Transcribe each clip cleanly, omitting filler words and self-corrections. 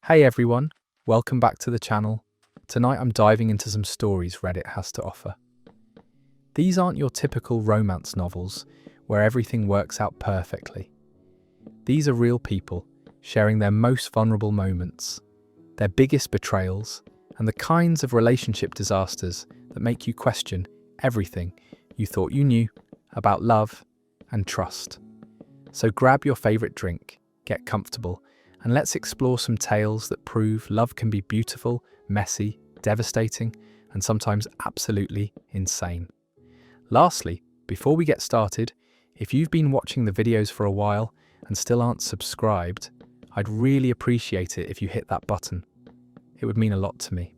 Hey everyone, welcome back to the channel. Tonight I'm diving into some stories Reddit has to offer. These aren't your typical romance novels where everything works out perfectly. These are real people sharing their most vulnerable moments, their biggest betrayals, and the kinds of relationship disasters that make you question everything you thought you knew about love and trust. So grab your favorite drink, get comfortable, and let's explore some tales that prove love can be beautiful, messy, devastating, and sometimes absolutely insane. Lastly, before we get started, if you've been watching the videos for a while and still aren't subscribed, I'd really appreciate it if you hit that button. It would mean a lot to me.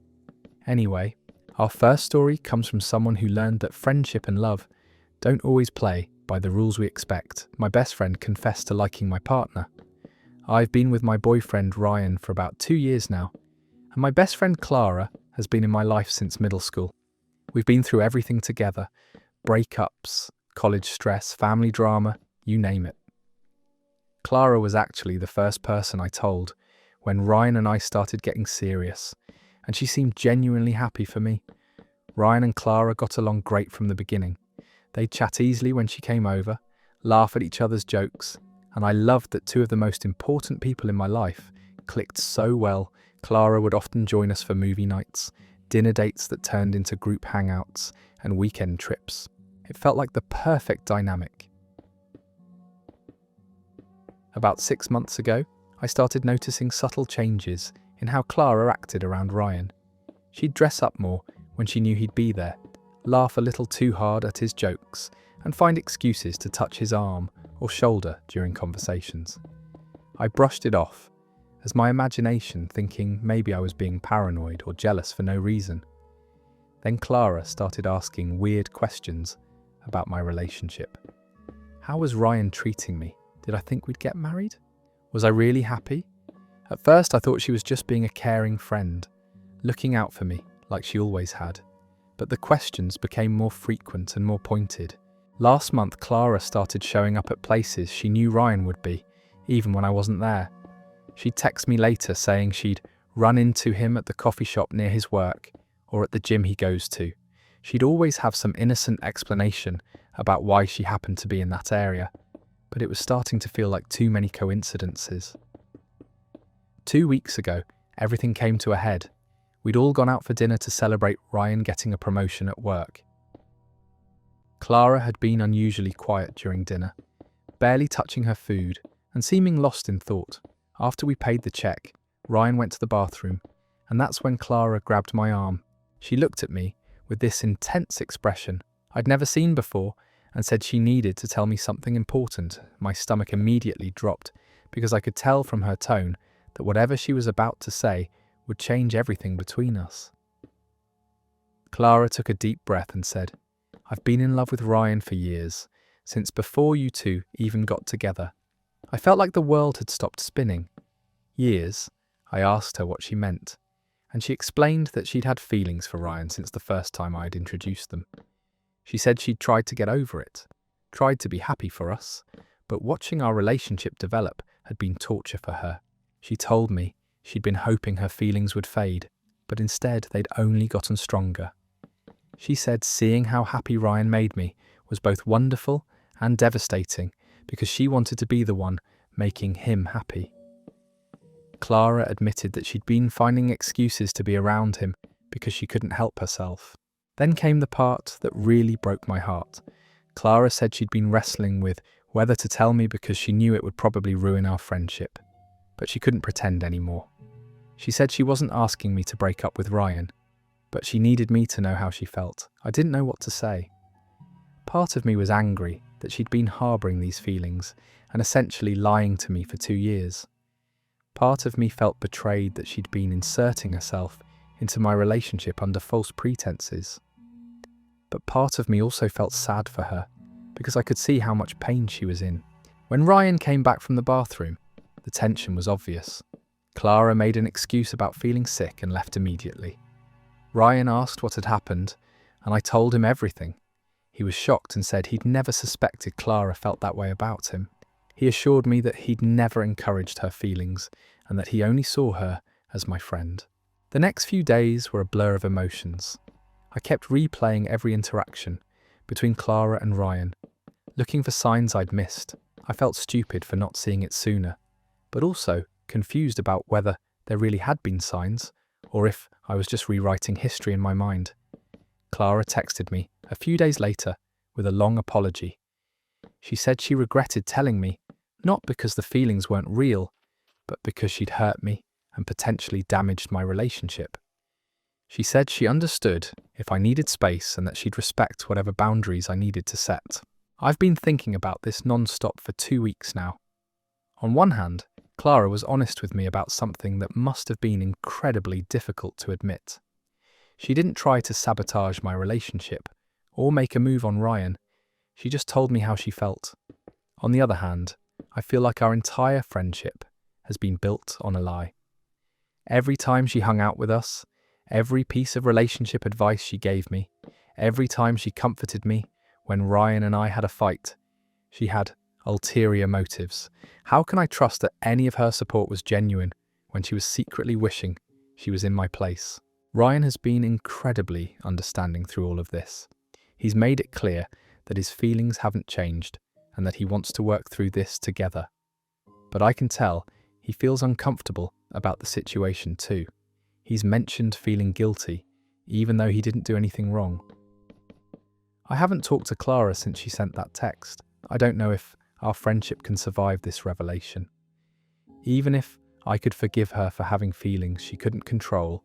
Anyway, our first story comes from someone who learned that friendship and love don't always play by the rules we expect. My best friend confessed to liking my partner. I've been with my boyfriend Ryan for about 2 years now, and my best friend Clara has been in my life since middle school. We've been through everything together: breakups, college stress, family drama, you name it. Clara was actually the first person I told when Ryan and I started getting serious, and she seemed genuinely happy for me. Ryan and Clara got along great from the beginning. They'd chat easily when she came over, laugh at each other's jokes, and I loved that two of the most important people in my life clicked so well. Clara would often join us for movie nights, dinner dates that turned into group hangouts, and weekend trips. It felt like the perfect dynamic. About 6 months ago, I started noticing subtle changes in how Clara acted around Ryan. She'd dress up more when she knew he'd be there, laugh a little too hard at his jokes, and find excuses to touch his arm or shoulder during conversations. I brushed it off as my imagination, thinking maybe I was being paranoid or jealous for no reason. Then Clara started asking weird questions about my relationship. How was Ryan treating me? Did I think we'd get married? Was I really happy? At first I thought she was just being a caring friend, looking out for me like she always had. But the questions became more frequent and more pointed. Last month, Clara started showing up at places she knew Ryan would be, even when I wasn't there. She'd text me later saying she'd run into him at the coffee shop near his work or at the gym he goes to. She'd always have some innocent explanation about why she happened to be in that area, but it was starting to feel like too many coincidences. 2 weeks ago, everything came to a head. We'd all gone out for dinner to celebrate Ryan getting a promotion at work. Clara had been unusually quiet during dinner, barely touching her food and seeming lost in thought. After we paid the check, Ryan went to the bathroom, and that's when Clara grabbed my arm. She looked at me with this intense expression I'd never seen before and said she needed to tell me something important. My stomach immediately dropped because I could tell from her tone that whatever she was about to say would change everything between us. Clara took a deep breath and said, "I've been in love with Ryan for years, since before you two even got together." I felt like the world had stopped spinning. Years? I asked her what she meant, and she explained that she'd had feelings for Ryan since the first time I had introduced them. She said she'd tried to get over it, tried to be happy for us, but watching our relationship develop had been torture for her. She told me she'd been hoping her feelings would fade, but instead they'd only gotten stronger. She said seeing how happy Ryan made me was both wonderful and devastating because she wanted to be the one making him happy. Clara admitted that she'd been finding excuses to be around him because she couldn't help herself. Then came the part that really broke my heart. Clara said she'd been wrestling with whether to tell me because she knew it would probably ruin our friendship, but she couldn't pretend anymore. She said she wasn't asking me to break up with Ryan, but she needed me to know how she felt. I didn't know what to say. Part of me was angry that she'd been harbouring these feelings and essentially lying to me for 2 years. Part of me felt betrayed that she'd been inserting herself into my relationship under false pretenses. But part of me also felt sad for her because I could see how much pain she was in. When Ryan came back from the bathroom, the tension was obvious. Clara made an excuse about feeling sick and left immediately. Ryan asked what had happened, and I told him everything. He was shocked and said he'd never suspected Clara felt that way about him. He assured me that he'd never encouraged her feelings and that he only saw her as my friend. The next few days were a blur of emotions. I kept replaying every interaction between Clara and Ryan, looking for signs I'd missed. I felt stupid for not seeing it sooner, but also confused about whether there really had been signs or if I was just rewriting history in my mind. Clara texted me a few days later with a long apology. She said she regretted telling me, not because the feelings weren't real, but because she'd hurt me and potentially damaged my relationship. She said she understood if I needed space and that she'd respect whatever boundaries I needed to set. I've been thinking about this non-stop for 2 weeks now. On one hand, Clara was honest with me about something that must have been incredibly difficult to admit. She didn't try to sabotage my relationship or make a move on Ryan. She just told me how she felt. On the other hand, I feel like our entire friendship has been built on a lie. Every time she hung out with us, every piece of relationship advice she gave me, every time she comforted me when Ryan and I had a fight, she had ulterior motives. How can I trust that any of her support was genuine when she was secretly wishing she was in my place? Ryan has been incredibly understanding through all of this. He's made it clear that his feelings haven't changed and that he wants to work through this together. But I can tell he feels uncomfortable about the situation too. He's mentioned feeling guilty, even though he didn't do anything wrong. I haven't talked to Clara since she sent that text. I don't know if our friendship can survive this revelation. Even if I could forgive her for having feelings she couldn't control,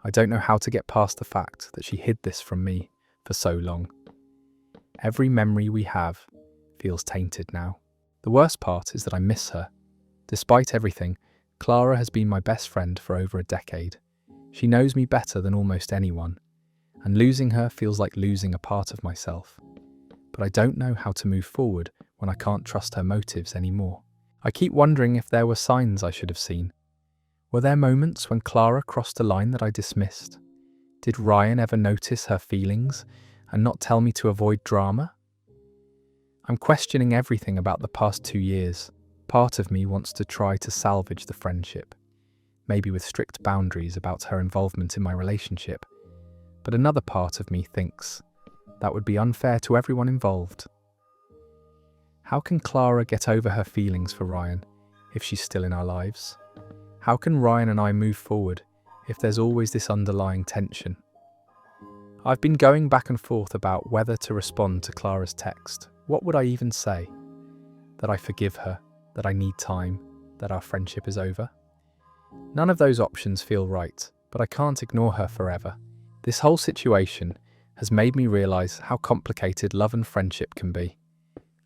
I don't know how to get past the fact that she hid this from me for so long. Every memory we have feels tainted now. The worst part is that I miss her. Despite everything, Clara has been my best friend for over a decade. She knows me better than almost anyone, and losing her feels like losing a part of myself. But I don't know how to move forward when I can't trust her motives anymore. I keep wondering if there were signs I should have seen. Were there moments when Clara crossed a line that I dismissed? Did Ryan ever notice her feelings and not tell me to avoid drama? I'm questioning everything about the past 2 years. Part of me wants to try to salvage the friendship, maybe with strict boundaries about her involvement in my relationship. But another part of me thinks that would be unfair to everyone involved. How can Clara get over her feelings for Ryan if she's still in our lives? How can Ryan and I move forward if there's always this underlying tension? I've been going back and forth about whether to respond to Clara's text. What would I even say? That I forgive her, that I need time, that our friendship is over? None of those options feel right, but I can't ignore her forever. This whole situation has made me realise how complicated love and friendship can be.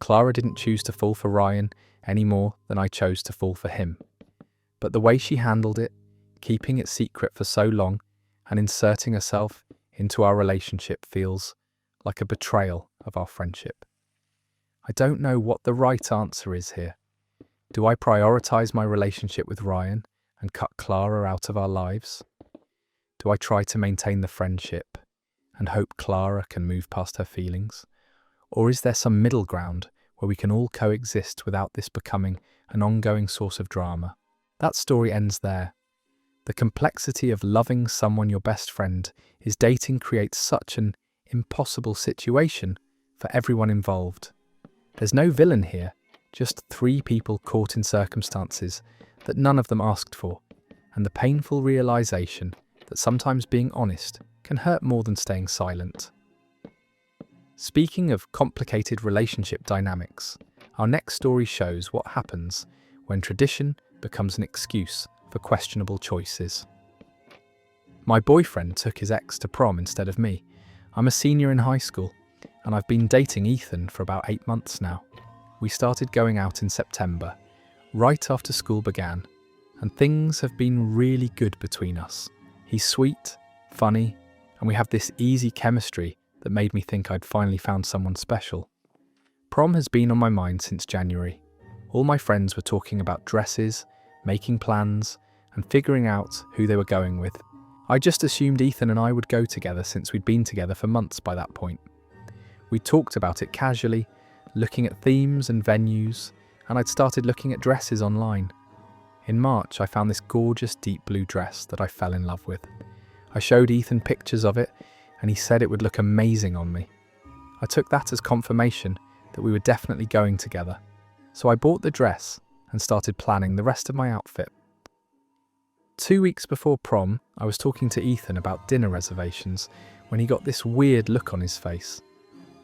Clara didn't choose to fall for Ryan any more than I chose to fall for him. But the way she handled it, keeping it secret for so long and inserting herself into our relationship feels like a betrayal of our friendship. I don't know what the right answer is here. Do I prioritise my relationship with Ryan and cut Clara out of our lives? Do I try to maintain the friendship and hope Clara can move past her feelings? Or is there some middle ground where we can all coexist without this becoming an ongoing source of drama? That story ends there. The complexity of loving someone your best friend is dating creates such an impossible situation for everyone involved. There's no villain here, just 3 people caught in circumstances that none of them asked for, and the painful realization that sometimes being honest can hurt more than staying silent. Speaking of complicated relationship dynamics, our next story shows what happens when tradition becomes an excuse for questionable choices. My boyfriend took his ex to prom instead of me. I'm a senior in high school, and I've been dating Ethan for about 8 months now. We started going out in September, right after school began, and things have been really good between us. He's sweet, funny, and we have this easy chemistry that made me think I'd finally found someone special. Prom has been on my mind since January. All my friends were talking about dresses, making plans, and figuring out who they were going with. I just assumed Ethan and I would go together since we'd been together for months by that point. We talked about it casually, looking at themes and venues, and I'd started looking at dresses online. In March, I found this gorgeous deep blue dress that I fell in love with. I showed Ethan pictures of it, and he said it would look amazing on me. I took that as confirmation that we were definitely going together. So I bought the dress and started planning the rest of my outfit. 2 weeks before prom, I was talking to Ethan about dinner reservations when he got this weird look on his face.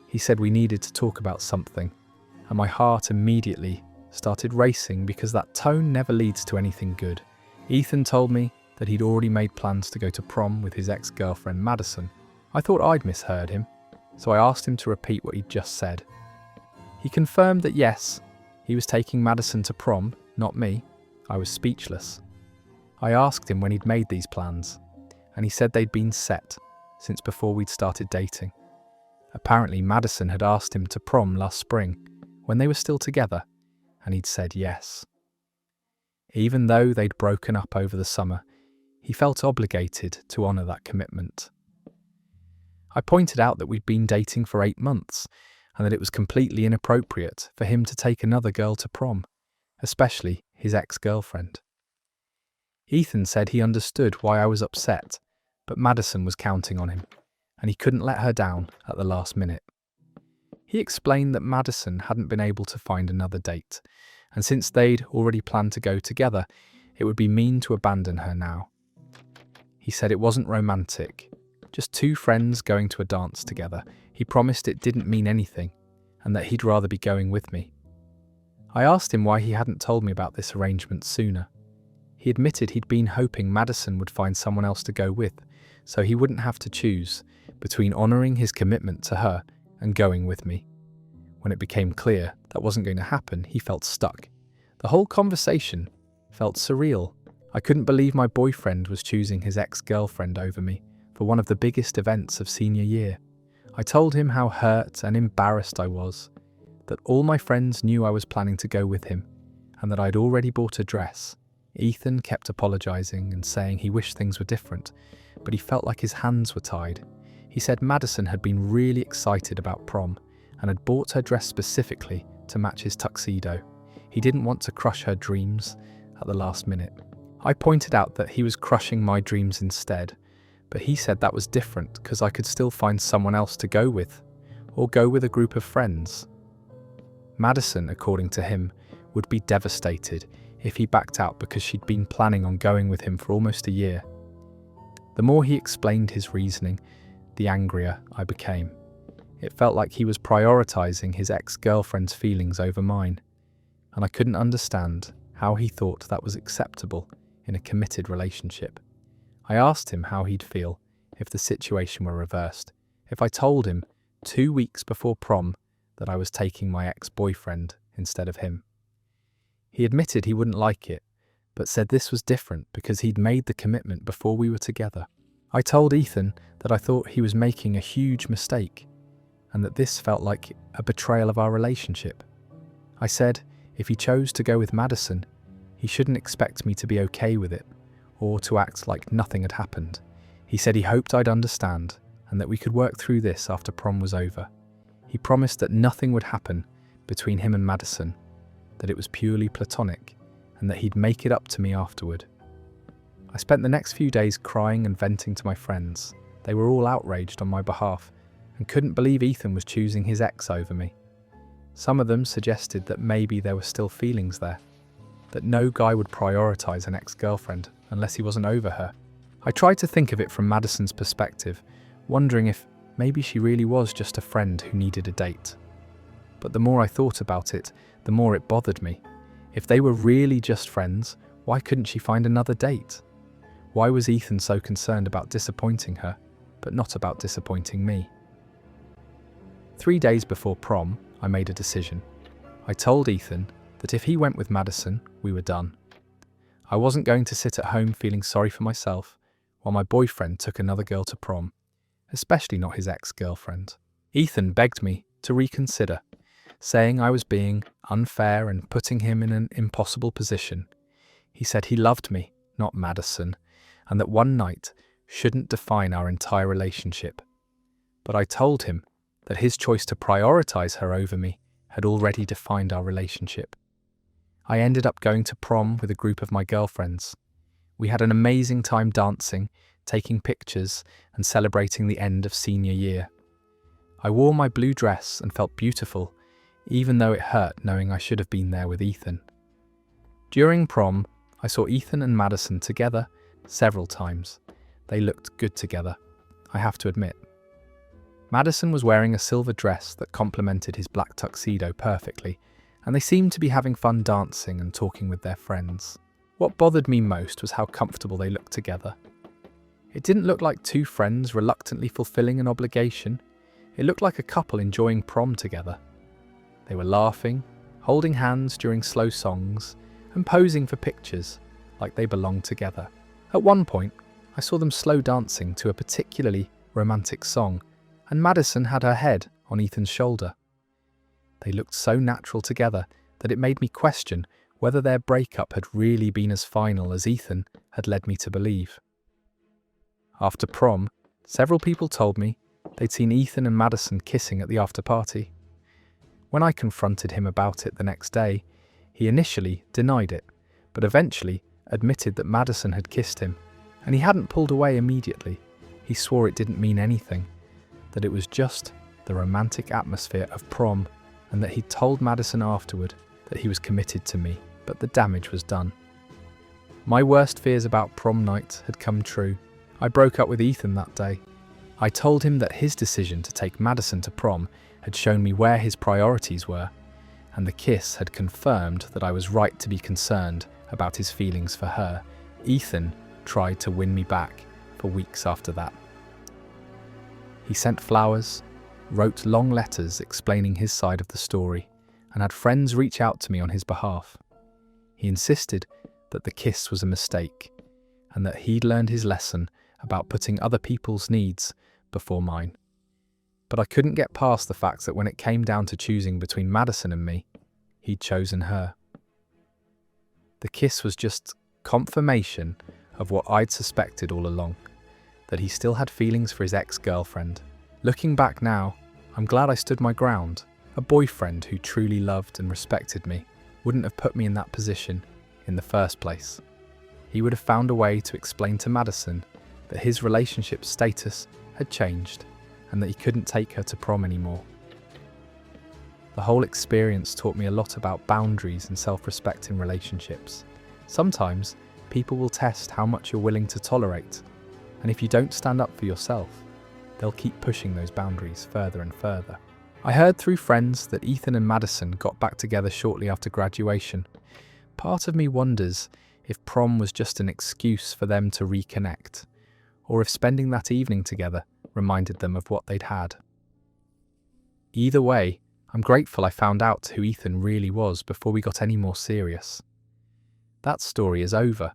He said we needed to talk about something, and my heart immediately started racing because that tone never leads to anything good. Ethan told me that he'd already made plans to go to prom with his ex-girlfriend Madison. I thought I'd misheard him, so I asked him to repeat what he'd just said. He confirmed that yes, he was taking Madison to prom, not me. I was speechless. I asked him when he'd made these plans, and he said they'd been set since before we'd started dating. Apparently Madison had asked him to prom last spring, when they were still together, and he'd said yes. Even though they'd broken up over the summer, he felt obligated to honour that commitment. I pointed out that we'd been dating for 8 months, and that it was completely inappropriate for him to take another girl to prom, especially his ex-girlfriend. Ethan said he understood why I was upset, but Madison was counting on him, and he couldn't let her down at the last minute. He explained that Madison hadn't been able to find another date, and since they'd already planned to go together, it would be mean to abandon her now. He said it wasn't romantic, just 2 friends going to a dance together. He promised it didn't mean anything, and that he'd rather be going with me. I asked him why he hadn't told me about this arrangement sooner. He admitted he'd been hoping Madison would find someone else to go with, so he wouldn't have to choose between honouring his commitment to her and going with me. When it became clear that wasn't going to happen, he felt stuck. The whole conversation felt surreal. I couldn't believe my boyfriend was choosing his ex-girlfriend over me for one of the biggest events of senior year. I told him how hurt and embarrassed I was, that all my friends knew I was planning to go with him, and that I'd already bought a dress. Ethan kept apologising and saying he wished things were different, but he felt like his hands were tied. He said Madison had been really excited about prom and had bought her dress specifically to match his tuxedo. He didn't want to crush her dreams at the last minute. I pointed out that he was crushing my dreams instead, but he said that was different because I could still find someone else to go with, or go with a group of friends. Madison, according to him, would be devastated if he backed out because she'd been planning on going with him for almost a year. The more he explained his reasoning, the angrier I became. It felt like he was prioritising his ex-girlfriend's feelings over mine, and I couldn't understand how he thought that was acceptable in a committed relationship. I asked him how he'd feel if the situation were reversed, if I told him 2 weeks before prom that I was taking my ex-boyfriend instead of him. He admitted he wouldn't like it, but said this was different because he'd made the commitment before we were together. I told Ethan that I thought he was making a huge mistake, and that this felt like a betrayal of our relationship. I said if he chose to go with Madison, he shouldn't expect me to be okay with it, or to act like nothing had happened. He said he hoped I'd understand, and that we could work through this after prom was over. He promised that nothing would happen between him and Madison, that it was purely platonic, and that he'd make it up to me afterward. I spent the next few days crying and venting to my friends. They were all outraged on my behalf, and couldn't believe Ethan was choosing his ex over me. Some of them suggested that maybe there were still feelings there, that no guy would prioritise an ex-girlfriend unless he wasn't over her. I tried to think of it from Madison's perspective, wondering if maybe she really was just a friend who needed a date. But the more I thought about it, the more it bothered me. If they were really just friends, why couldn't she find another date? Why was Ethan so concerned about disappointing her, but not about disappointing me? 3 days before prom, I made a decision. I told Ethan that if he went with Madison, we were done. I wasn't going to sit at home feeling sorry for myself while my boyfriend took another girl to prom, especially not his ex-girlfriend. Ethan begged me to reconsider, saying I was being unfair and putting him in an impossible position. He said he loved me, not Madison, and that one night shouldn't define our entire relationship. But I told him that his choice to prioritise her over me had already defined our relationship. I ended up going to prom with a group of my girlfriends. We had an amazing time dancing, taking pictures, and celebrating the end of senior year. I wore my blue dress and felt beautiful, even though it hurt knowing I should have been there with Ethan. During prom, I saw Ethan and Madison together several times. They looked good together, I have to admit. Madison was wearing a silver dress that complemented his black tuxedo perfectly, and they seemed to be having fun dancing and talking with their friends. What bothered me most was how comfortable they looked together. It didn't look like two friends reluctantly fulfilling an obligation. It looked like a couple enjoying prom together. They were laughing, holding hands during slow songs, and posing for pictures like they belonged together. At one point, I saw them slow dancing to a particularly romantic song, and Madison had her head on Ethan's shoulder. They looked so natural together that it made me question whether their breakup had really been as final as Ethan had led me to believe. After prom, several people told me they'd seen Ethan and Madison kissing at the after party. When I confronted him about it the next day, he initially denied it, but eventually admitted that Madison had kissed him, and he hadn't pulled away immediately. He swore it didn't mean anything, that it was just the romantic atmosphere of prom, and that he'd told Madison afterward that he was committed to me, but the damage was done. My worst fears about prom night had come true. I broke up with Ethan that day. I told him that his decision to take Madison to prom had shown me where his priorities were, and the kiss had confirmed that I was right to be concerned about his feelings for her. Ethan tried to win me back for weeks after that. He sent flowers, wrote long letters explaining his side of the story, and had friends reach out to me on his behalf. He insisted that the kiss was a mistake, and that he'd learned his lesson about putting other people's needs before mine. But I couldn't get past the fact that when it came down to choosing between Madison and me, he'd chosen her. The kiss was just confirmation of what I'd suspected all along, that he still had feelings for his ex-girlfriend. Looking back now, I'm glad I stood my ground. A boyfriend who truly loved and respected me wouldn't have put me in that position in the first place. He would have found a way to explain to Madison that his relationship status had changed and that he couldn't take her to prom anymore. The whole experience taught me a lot about boundaries and self-respect in relationships. Sometimes people will test how much you're willing to tolerate, and if you don't stand up for yourself, they'll keep pushing those boundaries further and further. I heard through friends that Ethan and Madison got back together shortly after graduation. Part of me wonders if prom was just an excuse for them to reconnect, or if spending that evening together reminded them of what they'd had. Either way, I'm grateful I found out who Ethan really was before we got any more serious. That story is over.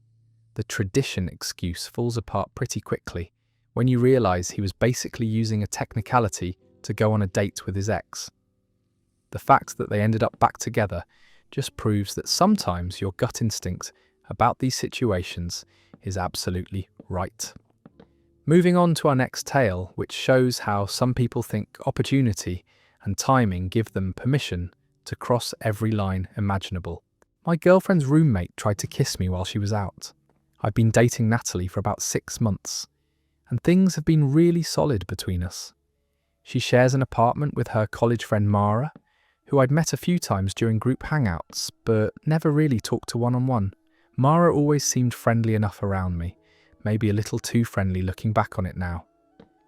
The tradition excuse falls apart pretty quickly when you realise he was basically using a technicality to go on a date with his ex. The fact that they ended up back together just proves that sometimes your gut instinct about these situations is absolutely right. Moving on to our next tale, which shows how some people think opportunity and timing give them permission to cross every line imaginable. My girlfriend's roommate tried to kiss me while she was out. I've been dating Natalie for about 6 months, and things have been really solid between us. She shares an apartment with her college friend Mara, who I'd met a few times during group hangouts, but never really talked to one-on-one. Mara always seemed friendly enough around me, maybe a little too friendly looking back on it now.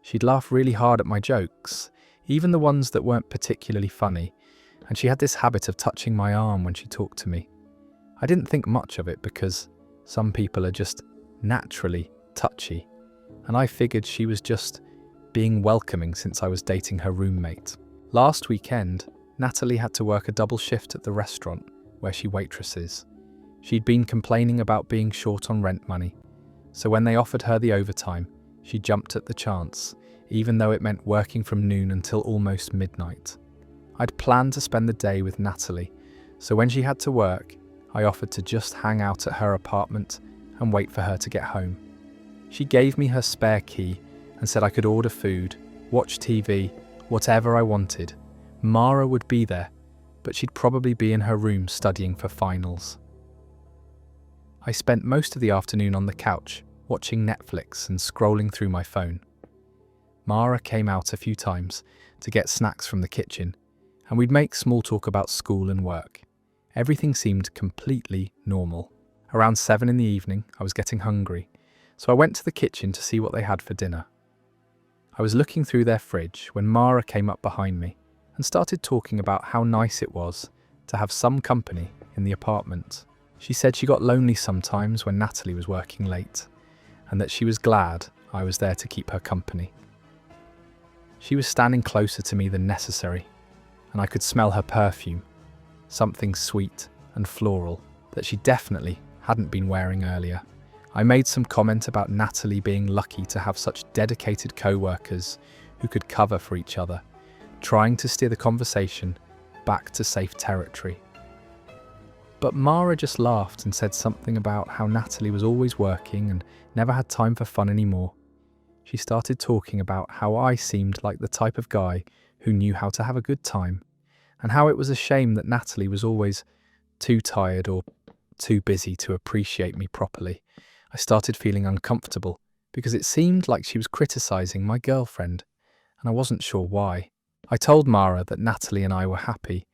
She'd laugh really hard at my jokes, even the ones that weren't particularly funny, and she had this habit of touching my arm when she talked to me. I didn't think much of it because some people are just naturally touchy, and I figured she was just being welcoming since I was dating her roommate. Last weekend, Natalie had to work a double shift at the restaurant where she waitresses. She'd been complaining about being short on rent money, so when they offered her the overtime, she jumped at the chance, even though it meant working from noon until almost midnight. I'd planned to spend the day with Natalie, so when she had to work, I offered to just hang out at her apartment and wait for her to get home. She gave me her spare key and said I could order food, watch TV, whatever I wanted. Mara would be there, but she'd probably be in her room studying for finals. I spent most of the afternoon on the couch, watching Netflix and scrolling through my phone. Mara came out a few times to get snacks from the kitchen, and we'd make small talk about school and work. Everything seemed completely normal. Around 7 in the evening, I was getting hungry, so I went to the kitchen to see what they had for dinner. I was looking through their fridge when Mara came up behind me and started talking about how nice it was to have some company in the apartment. She said she got lonely sometimes when Natalie was working late, and that she was glad I was there to keep her company. She was standing closer to me than necessary, and I could smell her perfume, something sweet and floral that she definitely hadn't been wearing earlier. I made some comment about Natalie being lucky to have such dedicated co-workers who could cover for each other, trying to steer the conversation back to safe territory. But Mara just laughed and said something about how Natalie was always working and never had time for fun anymore. She started talking about how I seemed like the type of guy who knew how to have a good time, and how it was a shame that Natalie was always too tired or too busy to appreciate me properly. I started feeling uncomfortable because it seemed like she was criticizing my girlfriend, and I wasn't sure why. I told Mara that Natalie and I were happy,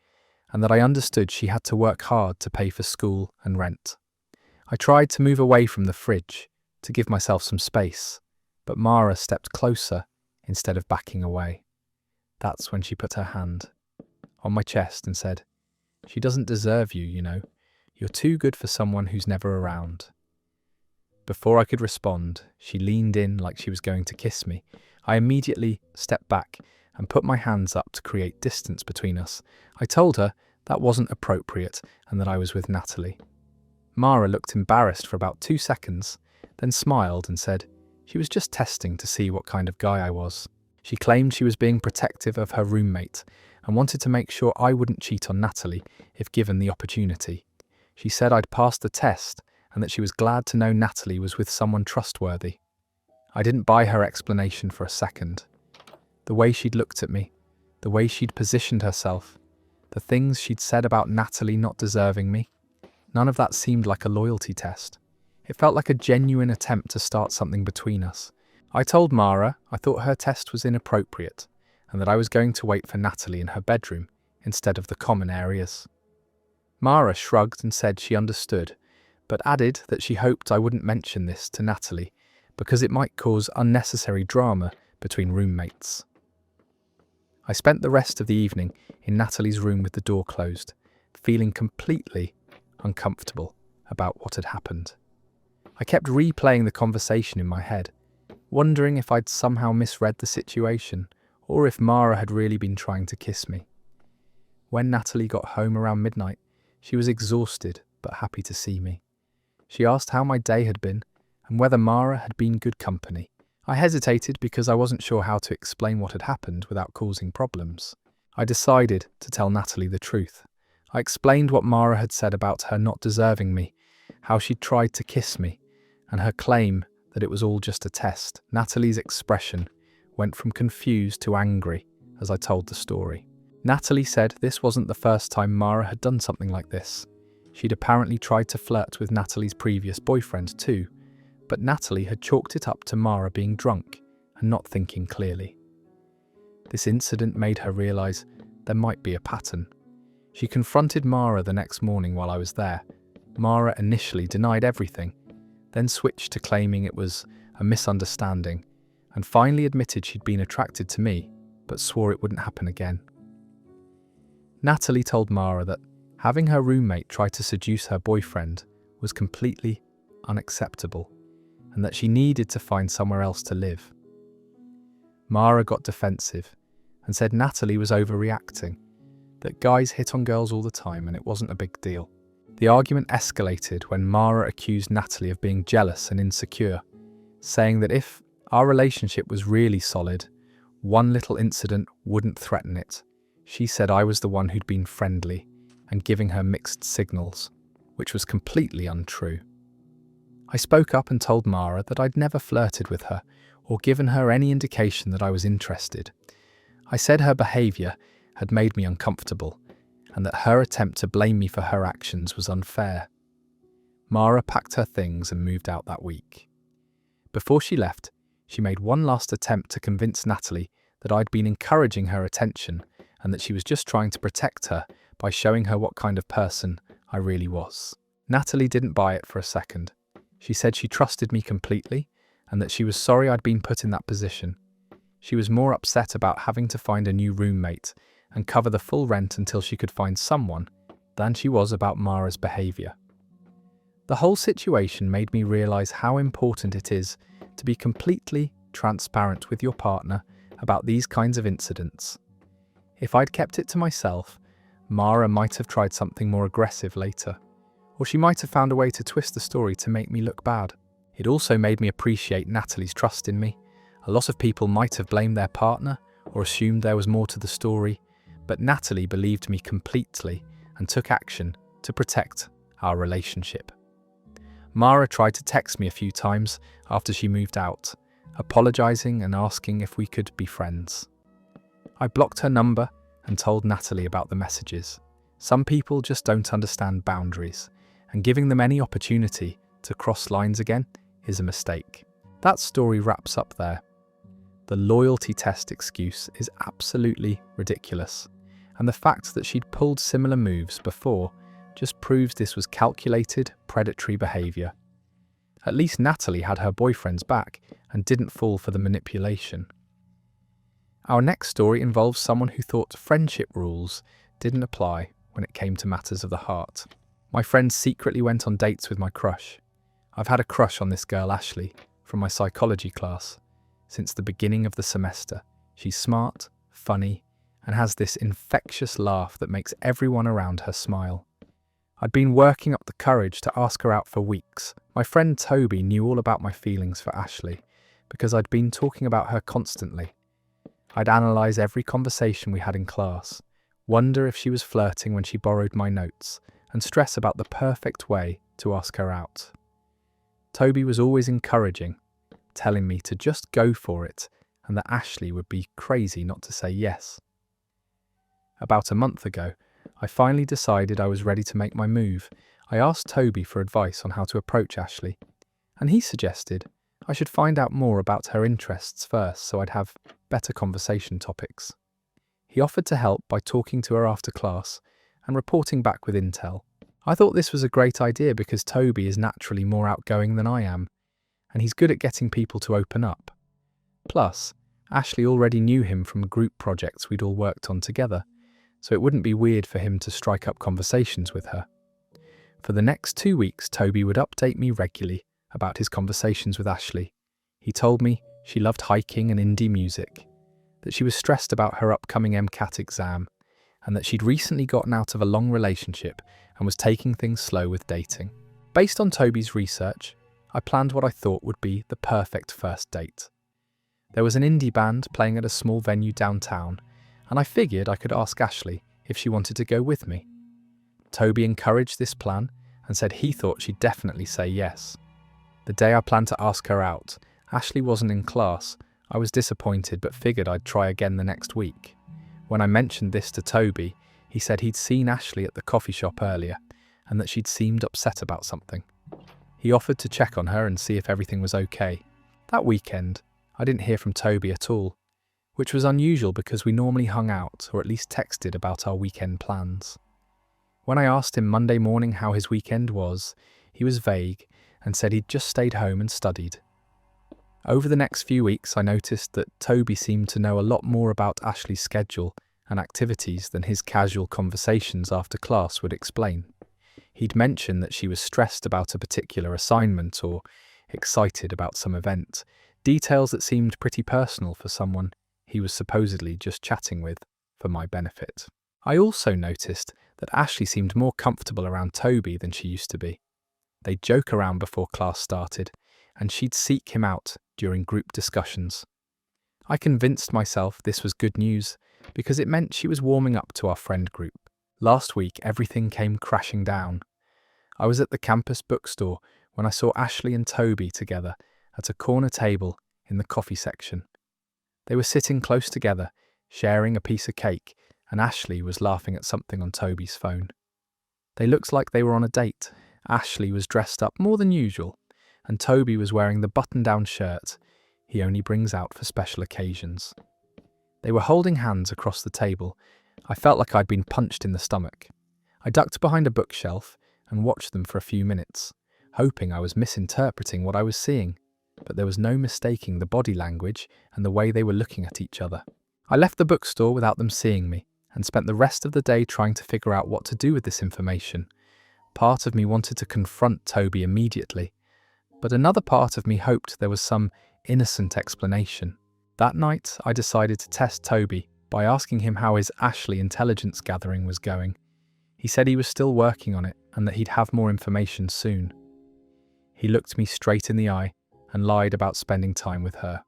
and that I understood she had to work hard to pay for school and rent. I tried to move away from the fridge to give myself some space, but Mara stepped closer instead of backing away. That's when she put her hand on my chest and said, "She doesn't deserve you, you know. You're too good for someone who's never around." Before I could respond, she leaned in like she was going to kiss me. I immediately stepped back and put my hands up to create distance between us. I told her that wasn't appropriate and that I was with Natalie. Mara looked embarrassed for about 2 seconds, then smiled and said she was just testing to see what kind of guy I was. She claimed she was being protective of her roommate and wanted to make sure I wouldn't cheat on Natalie if given the opportunity. She said I'd passed the test and that she was glad to know Natalie was with someone trustworthy. I didn't buy her explanation for a second. The way she'd looked at me, the way she'd positioned herself, the things she'd said about Natalie not deserving me, none of that seemed like a loyalty test. It felt like a genuine attempt to start something between us. I told Mara I thought her test was inappropriate and that I was going to wait for Natalie in her bedroom instead of the common areas. Mara shrugged and said she understood, but added that she hoped I wouldn't mention this to Natalie because it might cause unnecessary drama between roommates. I spent the rest of the evening in Natalie's room with the door closed, feeling completely uncomfortable about what had happened. I kept replaying the conversation in my head, wondering if I'd somehow misread the situation or if Mara had really been trying to kiss me. When Natalie got home around midnight, she was exhausted but happy to see me. She asked how my day had been and whether Mara had been good company. I hesitated because I wasn't sure how to explain what had happened without causing problems. I decided to tell Natalie the truth. I explained what Mara had said about her not deserving me, how she'd tried to kiss me, and her claim that it was all just a test. Natalie's expression went from confused to angry as I told the story. Natalie said this wasn't the first time Mara had done something like this. She'd apparently tried to flirt with Natalie's previous boyfriend too, but Natalie had chalked it up to Mara being drunk and not thinking clearly. This incident made her realise there might be a pattern. She confronted Mara the next morning while I was there. Mara initially denied everything, then switched to claiming it was a misunderstanding, and finally admitted she'd been attracted to me, but swore it wouldn't happen again. Natalie told Mara that having her roommate try to seduce her boyfriend was completely unacceptable, and that she needed to find somewhere else to live. Mara got defensive and said Natalie was overreacting, that guys hit on girls all the time and it wasn't a big deal. The argument escalated when Mara accused Natalie of being jealous and insecure, saying that if our relationship was really solid, one little incident wouldn't threaten it. She said I was the one who'd been friendly and giving her mixed signals, which was completely untrue. I spoke up and told Mara that I'd never flirted with her or given her any indication that I was interested. I said her behaviour had made me uncomfortable and that her attempt to blame me for her actions was unfair. Mara packed her things and moved out that week. Before she left, she made one last attempt to convince Natalie that I'd been encouraging her attention and that she was just trying to protect her by showing her what kind of person I really was. Natalie didn't buy it for a second. She said she trusted me completely and that she was sorry I'd been put in that position. She was more upset about having to find a new roommate and cover the full rent until she could find someone than she was about Mara's behaviour. The whole situation made me realise how important it is to be completely transparent with your partner about these kinds of incidents. If I'd kept it to myself, Mara might have tried something more aggressive later, or she might have found a way to twist the story to make me look bad. It also made me appreciate Natalie's trust in me. A lot of people might have blamed their partner or assumed there was more to the story, but Natalie believed me completely and took action to protect our relationship. Mara tried to text me a few times after she moved out, apologising and asking if we could be friends. I blocked her number and told Natalie about the messages. Some people just don't understand boundaries, and giving them any opportunity to cross lines again is a mistake. That story wraps up there. The loyalty test excuse is absolutely ridiculous, and the fact that she'd pulled similar moves before just proves this was calculated, predatory behaviour. At least Natalie had her boyfriend's back and didn't fall for the manipulation. Our next story involves someone who thought friendship rules didn't apply when it came to matters of the heart. My friend secretly went on dates with my crush. I've had a crush on this girl Ashley from my psychology class since the beginning of the semester. She's smart, funny, and has this infectious laugh that makes everyone around her smile. I'd been working up the courage to ask her out for weeks. My friend Toby knew all about my feelings for Ashley because I'd been talking about her constantly. I'd analyse every conversation we had in class, wonder if she was flirting when she borrowed my notes, and stress about the perfect way to ask her out. Toby was always encouraging, telling me to just go for it and that Ashley would be crazy not to say yes. About a month ago, I finally decided I was ready to make my move. I asked Toby for advice on how to approach Ashley, and he suggested I should find out more about her interests first so I'd have better conversation topics. He offered to help by talking to her after class and reporting back with intel. I thought this was a great idea because Toby is naturally more outgoing than I am, and he's good at getting people to open up. Plus, Ashley already knew him from group projects we'd all worked on together, so it wouldn't be weird for him to strike up conversations with her. For the next 2 weeks, Toby would update me regularly about his conversations with Ashley. He told me she loved hiking and indie music, that she was stressed about her upcoming MCAT exam, and that she'd recently gotten out of a long relationship and was taking things slow with dating. Based on Toby's research, I planned what I thought would be the perfect first date. There was an indie band playing at a small venue downtown, and I figured I could ask Ashley if she wanted to go with me. Toby encouraged this plan and said he thought she'd definitely say yes. The day I planned to ask her out, Ashley wasn't in class. I was disappointed but figured I'd try again the next week. When I mentioned this to Toby, he said he'd seen Ashley at the coffee shop earlier and that she'd seemed upset about something. He offered to check on her and see if everything was okay. That weekend, I didn't hear from Toby at all, which was unusual because we normally hung out or at least texted about our weekend plans. When I asked him Monday morning how his weekend was, he was vague and said he'd just stayed home and studied. Over the next few weeks, I noticed that Toby seemed to know a lot more about Ashley's schedule and activities than his casual conversations after class would explain. He'd mention that she was stressed about a particular assignment or excited about some event, details that seemed pretty personal for someone he was supposedly just chatting with for my benefit. I also noticed that Ashley seemed more comfortable around Toby than she used to be. They'd joke around before class started, and she'd seek him out during group discussions. I convinced myself this was good news because it meant she was warming up to our friend group. Last week, everything came crashing down. I was at the campus bookstore when I saw Ashley and Toby together at a corner table in the coffee section. They were sitting close together, sharing a piece of cake, and Ashley was laughing at something on Toby's phone. They looked like they were on a date. Ashley was dressed up more than usual, and Toby was wearing the button-down shirt he only brings out for special occasions. They were holding hands across the table. I felt like I'd been punched in the stomach. I ducked behind a bookshelf and watched them for a few minutes, hoping I was misinterpreting what I was seeing, but there was no mistaking the body language and the way they were looking at each other. I left the bookstore without them seeing me and spent the rest of the day trying to figure out what to do with this information. Part of me wanted to confront Toby immediately, but another part of me hoped there was some innocent explanation. That night, I decided to test Toby by asking him how his Ashley intelligence gathering was going. He said he was still working on it and that he'd have more information soon. He looked me straight in the eye and lied about spending time with her.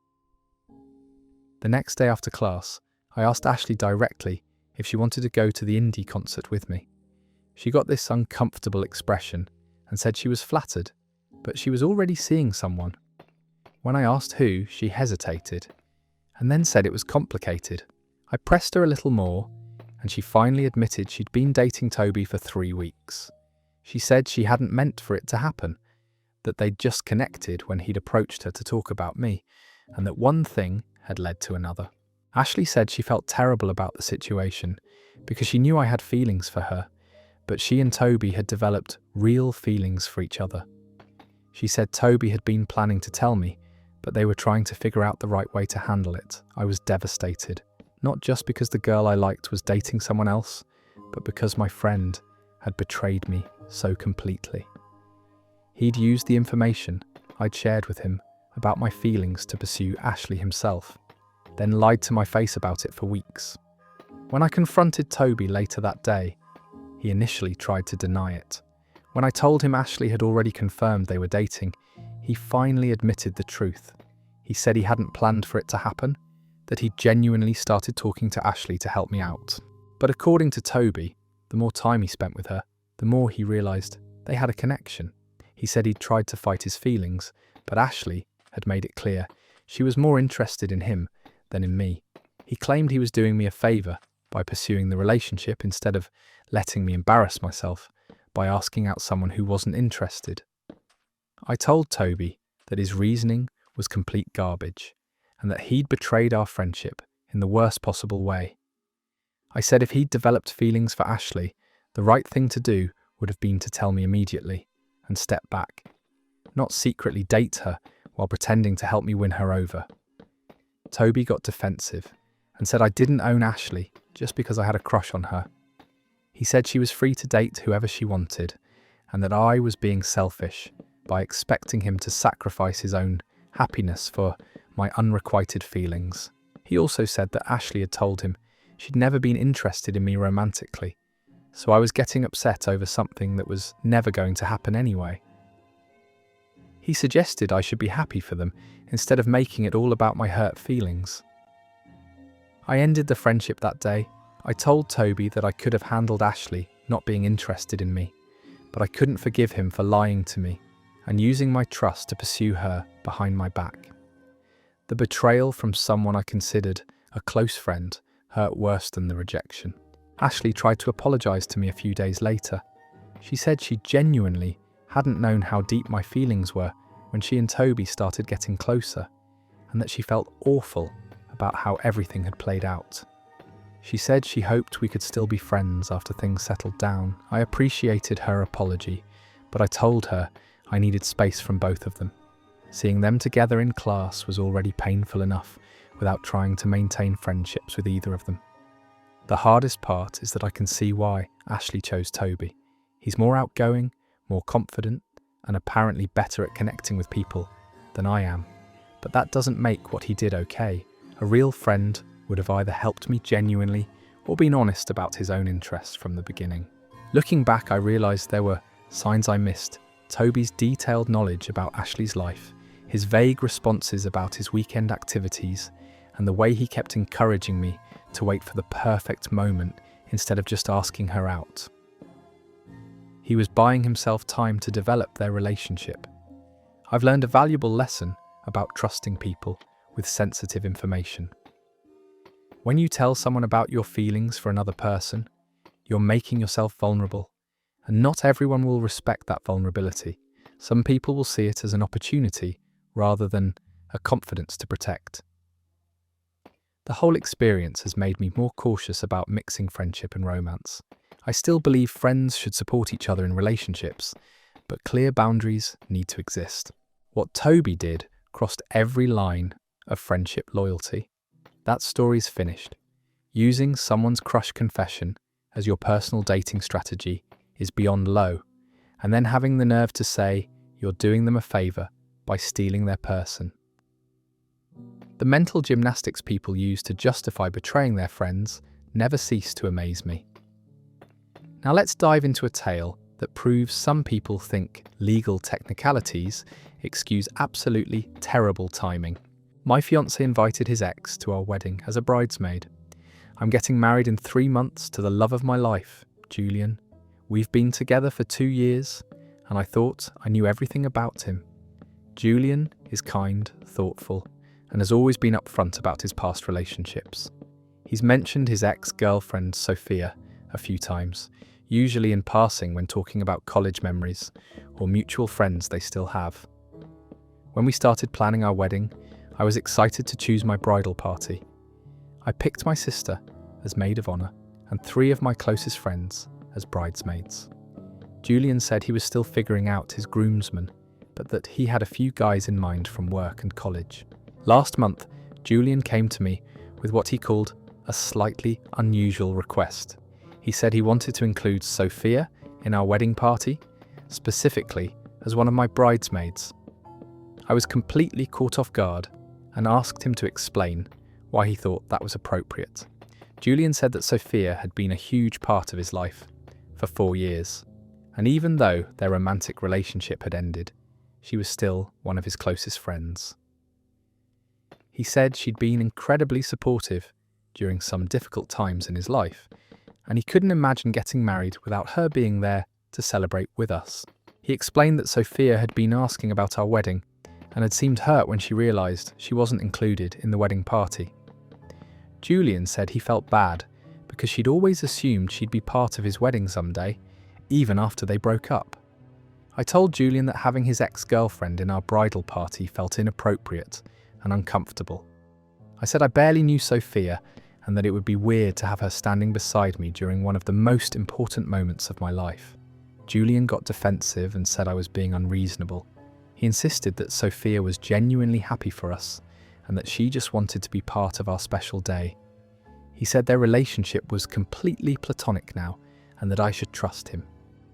The next day after class, I asked Ashley directly if she wanted to go to the indie concert with me. She got this uncomfortable expression and said she was flattered, but she was already seeing someone. When I asked who, she hesitated and then said it was complicated. I pressed her a little more, and she finally admitted she'd been dating Toby for 3 weeks. She said she hadn't meant for it to happen, that they'd just connected when he'd approached her to talk about me, and that one thing had led to another. Ashley said she felt terrible about the situation because she knew I had feelings for her, but she and Toby had developed real feelings for each other. She said Toby had been planning to tell me, but they were trying to figure out the right way to handle it. I was devastated, not just because the girl I liked was dating someone else, but because my friend had betrayed me so completely. He'd used the information I'd shared with him about my feelings to pursue Ashley himself, then lied to my face about it for weeks. When I confronted Toby later that day, he initially tried to deny it. When I told him Ashley had already confirmed they were dating, he finally admitted the truth. He said he hadn't planned for it to happen, that he genuinely started talking to Ashley to help me out. But according to Toby, the more time he spent with her, the more he realised they had a connection. He said he'd tried to fight his feelings, but Ashley had made it clear she was more interested in him than in me. He claimed he was doing me a favour by pursuing the relationship instead of letting me embarrass myself by asking out someone who wasn't interested. I told Toby that his reasoning was complete garbage and that he'd betrayed our friendship in the worst possible way. I said if he'd developed feelings for Ashley, the right thing to do would have been to tell me immediately and step back, not secretly date her while pretending to help me win her over. Toby got defensive and said I didn't own Ashley just because I had a crush on her. He said she was free to date whoever she wanted and that I was being selfish by expecting him to sacrifice his own happiness for my unrequited feelings. He also said that Ashley had told him she'd never been interested in me romantically, so I was getting upset over something that was never going to happen anyway. He suggested I should be happy for them instead of making it all about my hurt feelings. I ended the friendship that day. I told Toby that I could have handled Ashley not being interested in me, but I couldn't forgive him for lying to me and using my trust to pursue her behind my back. The betrayal from someone I considered a close friend hurt worse than the rejection. Ashley tried to apologise to me a few days later. She said she genuinely hadn't known how deep my feelings were when she and Toby started getting closer, and that she felt awful about how everything had played out. She said she hoped we could still be friends after things settled down. I appreciated her apology, but I told her I needed space from both of them. Seeing them together in class was already painful enough without trying to maintain friendships with either of them. The hardest part is that I can see why Ashley chose Toby. He's more outgoing, more confident, and apparently better at connecting with people than I am. But that doesn't make what he did okay. A real friend would have either helped me genuinely or been honest about his own interests from the beginning. Looking back, I realised there were signs I missed. Toby's detailed knowledge about Ashley's life, his vague responses about his weekend activities, and the way he kept encouraging me to wait for the perfect moment instead of just asking her out. He was buying himself time to develop their relationship. I've learned a valuable lesson about trusting people with sensitive information. When you tell someone about your feelings for another person, you're making yourself vulnerable And not everyone will respect that vulnerability. Some people will see it as an opportunity rather than a confidence to protect. The whole experience has made me more cautious about mixing friendship and romance. I still believe friends should support each other in relationships, but clear boundaries need to exist. What Toby did crossed every line of friendship loyalty. That story's finished. Using someone's crush confession as your personal dating strategy is beyond low, and then having the nerve to say you're doing them a favour by stealing their person. The mental gymnastics people use to justify betraying their friends never cease to amaze me. Now let's dive into a tale that proves some people think legal technicalities excuse absolutely terrible timing. My fiancé invited his ex to our wedding as a bridesmaid. I'm getting married in 3 months to the love of my life, Julian. We've been together for 2 years, and I thought I knew everything about him. Julian is kind, thoughtful, and has always been upfront about his past relationships. He's mentioned his ex-girlfriend Sophia a few times, usually in passing when talking about college memories or mutual friends they still have. When we started planning our wedding, I was excited to choose my bridal party. I picked my sister as maid of honour and 3 of my closest friends as bridesmaids. Julian said he was still figuring out his groomsmen, but that he had a few guys in mind from work and college. Last month, Julian came to me with what he called a slightly unusual request. He said he wanted to include Sophia in our wedding party, specifically as one of my bridesmaids. I was completely caught off guard and asked him to explain why he thought that was appropriate. Julian said that Sophia had been a huge part of his life for 4 years, and even though their romantic relationship had ended, she was still one of his closest friends. He said she'd been incredibly supportive during some difficult times in his life, and he couldn't imagine getting married without her being there to celebrate with us. He explained that Sophia had been asking about our wedding and had seemed hurt when she realised she wasn't included in the wedding party. Julian said he felt bad because she'd always assumed she'd be part of his wedding someday, even after they broke up. I told Julian that having his ex-girlfriend in our bridal party felt inappropriate and uncomfortable. I said I barely knew Sophia and that it would be weird to have her standing beside me during one of the most important moments of my life. Julian got defensive and said I was being unreasonable. He insisted that Sophia was genuinely happy for us and that she just wanted to be part of our special day. He said their relationship was completely platonic now and that I should trust him.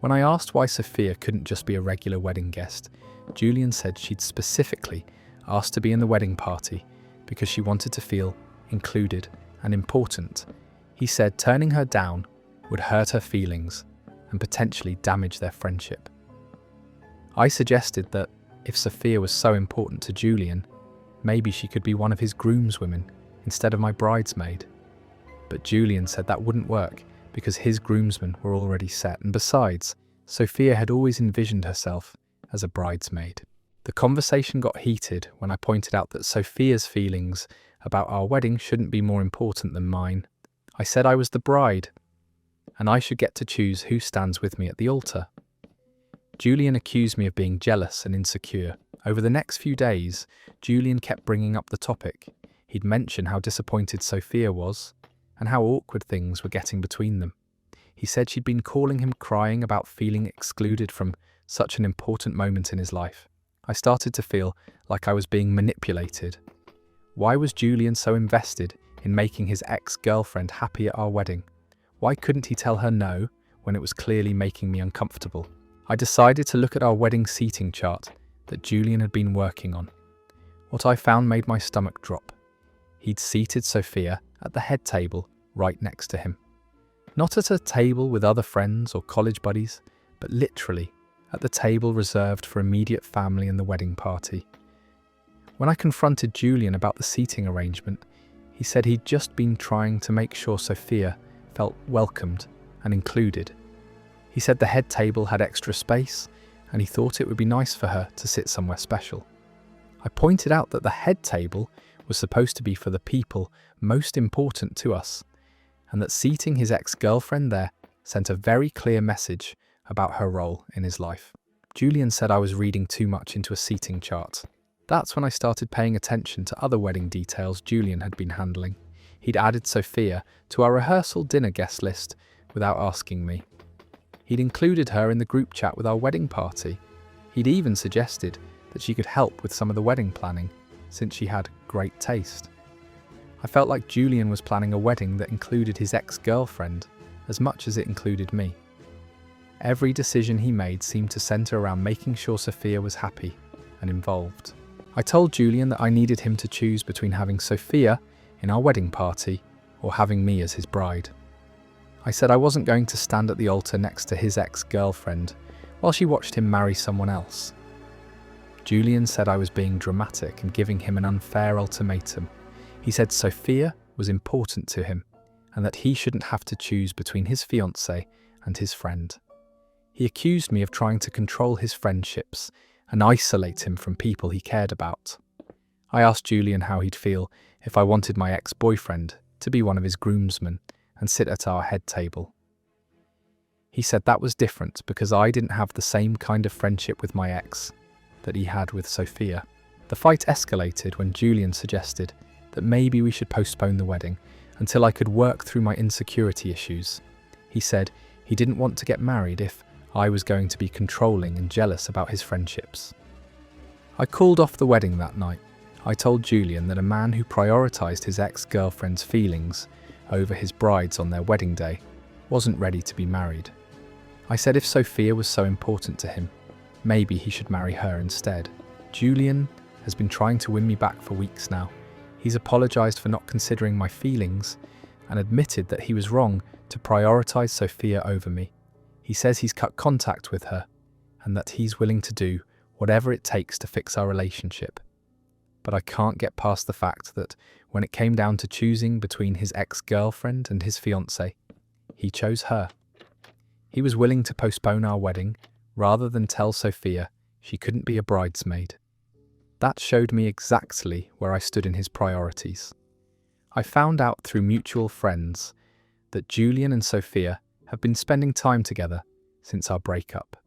When I asked why Sophia couldn't just be a regular wedding guest, Julian said she'd specifically asked to be in the wedding party because she wanted to feel included and important. He said turning her down would hurt her feelings and potentially damage their friendship. I suggested that if Sophia was so important to Julian, maybe she could be one of his groomswomen instead of my bridesmaid. But Julian said that wouldn't work because his groomsmen were already set, and besides, Sophia had always envisioned herself as a bridesmaid. The conversation got heated when I pointed out that Sophia's feelings about our wedding shouldn't be more important than mine. I said I was the bride, and I should get to choose who stands with me at the altar. Julian accused me of being jealous and insecure. Over the next few days, Julian kept bringing up the topic. He'd mention how disappointed Sophia was, and how awkward things were getting between them. He said she'd been calling him crying about feeling excluded from such an important moment in his life. I started to feel like I was being manipulated. Why was Julian so invested in making his ex-girlfriend happy at our wedding? Why couldn't he tell her no when it was clearly making me uncomfortable? I decided to look at our wedding seating chart that Julian had been working on. What I found made my stomach drop. He'd seated Sophia at the head table right next to him. Not at a table with other friends or college buddies, but literally at the table reserved for immediate family and the wedding party. When I confronted Julian about the seating arrangement, he said he'd just been trying to make sure Sophia felt welcomed and included. He said the head table had extra space and he thought it would be nice for her to sit somewhere special. I pointed out that the head table was supposed to be for the people most important to us, and that seating his ex-girlfriend there sent a very clear message about her role in his life. Julian said I was reading too much into a seating chart. That's when I started paying attention to other wedding details Julian had been handling. He'd added Sophia to our rehearsal dinner guest list without asking me. He'd included her in the group chat with our wedding party. He'd even suggested that she could help with some of the wedding planning, since she had great taste. I felt like Julian was planning a wedding that included his ex-girlfriend as much as it included me. Every decision he made seemed to centre around making sure Sophia was happy and involved. I told Julian that I needed him to choose between having Sophia in our wedding party or having me as his bride. I said I wasn't going to stand at the altar next to his ex-girlfriend while she watched him marry someone else. Julian said I was being dramatic and giving him an unfair ultimatum. He said Sophia was important to him and that he shouldn't have to choose between his fiancée and his friend. He accused me of trying to control his friendships and isolate him from people he cared about. I asked Julian how he'd feel if I wanted my ex-boyfriend to be one of his groomsmen and sit at our head table. He said that was different because I didn't have the same kind of friendship with my ex that he had with Sophia. The fight escalated when Julian suggested that maybe we should postpone the wedding until I could work through my insecurity issues. He said he didn't want to get married if I was going to be controlling and jealous about his friendships. I called off the wedding that night. I told Julian that a man who prioritised his ex-girlfriend's feelings over his bride's on their wedding day wasn't ready to be married. I said if Sophia was so important to him, maybe he should marry her instead. Julian has been trying to win me back for weeks now. He's apologised for not considering my feelings and admitted that he was wrong to prioritise Sophia over me. He says he's cut contact with her and that he's willing to do whatever it takes to fix our relationship. But I can't get past the fact that when it came down to choosing between his ex-girlfriend and his fiancée, he chose her. He was willing to postpone our wedding rather than tell Sophia she couldn't be a bridesmaid. That showed me exactly where I stood in his priorities. I found out through mutual friends that Julian and Sophia have been spending time together since our breakup.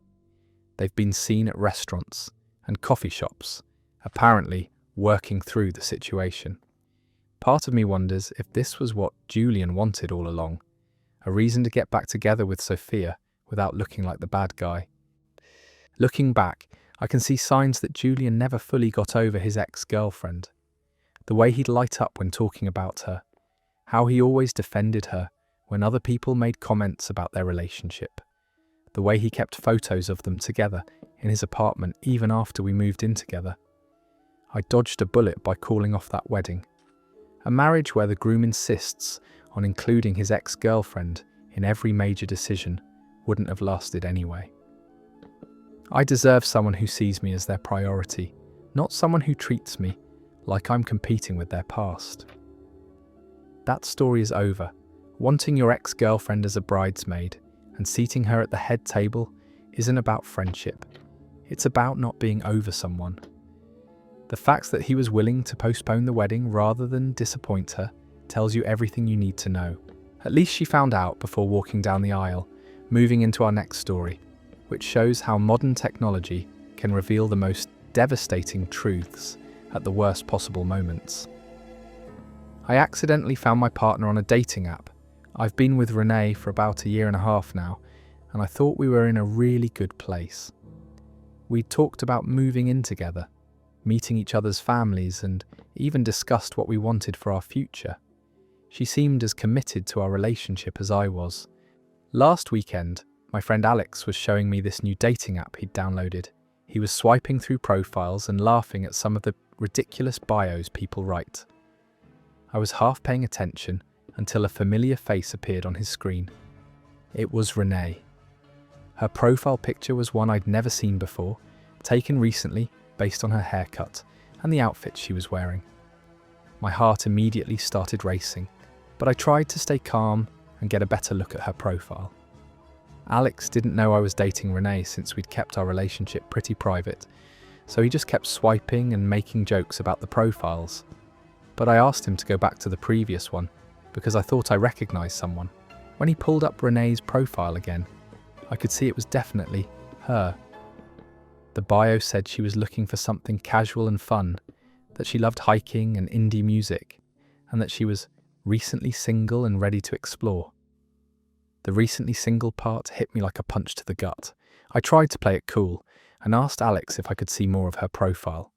They've been seen at restaurants and coffee shops, apparently working through the situation. Part of me wonders if this was what Julian wanted all along, a reason to get back together with Sophia without looking like the bad guy. Looking back, I can see signs that Julian never fully got over his ex-girlfriend. The way he'd light up when talking about her, how he always defended her when other people made comments about their relationship, the way he kept photos of them together in his apartment even after we moved in together. I dodged a bullet by calling off that wedding. A marriage where the groom insists on including his ex-girlfriend in every major decision wouldn't have lasted anyway. I deserve someone who sees me as their priority, not someone who treats me like I'm competing with their past. That story is over. Wanting your ex-girlfriend as a bridesmaid and seating her at the head table isn't about friendship. It's about not being over someone. The fact that he was willing to postpone the wedding rather than disappoint her tells you everything you need to know. At least she found out before walking down the aisle, moving into our next story, which shows how modern technology can reveal the most devastating truths at the worst possible moments. I accidentally found my partner on a dating app. I've been with Renee for about 1.5 years now, and I thought we were in a really good place. We'd talked about moving in together, meeting each other's families, and even discussed what we wanted for our future. She seemed as committed to our relationship as I was. Last weekend, my friend Alex was showing me this new dating app he'd downloaded. He was swiping through profiles and laughing at some of the ridiculous bios people write. I was half paying attention until a familiar face appeared on his screen. It was Renee. Her profile picture was one I'd never seen before, taken recently based on her haircut and the outfit she was wearing. My heart immediately started racing, but I tried to stay calm and get a better look at her profile. Alex didn't know I was dating Renee since we'd kept our relationship pretty private, so he just kept swiping and making jokes about the profiles. But I asked him to go back to the previous one because I thought I recognised someone. When he pulled up Renee's profile again, I could see it was definitely her. The bio said she was looking for something casual and fun, that she loved hiking and indie music, and that she was recently single and ready to explore. The recently single part hit me like a punch to the gut. I tried to play it cool and asked Alex if I could see more of her profile.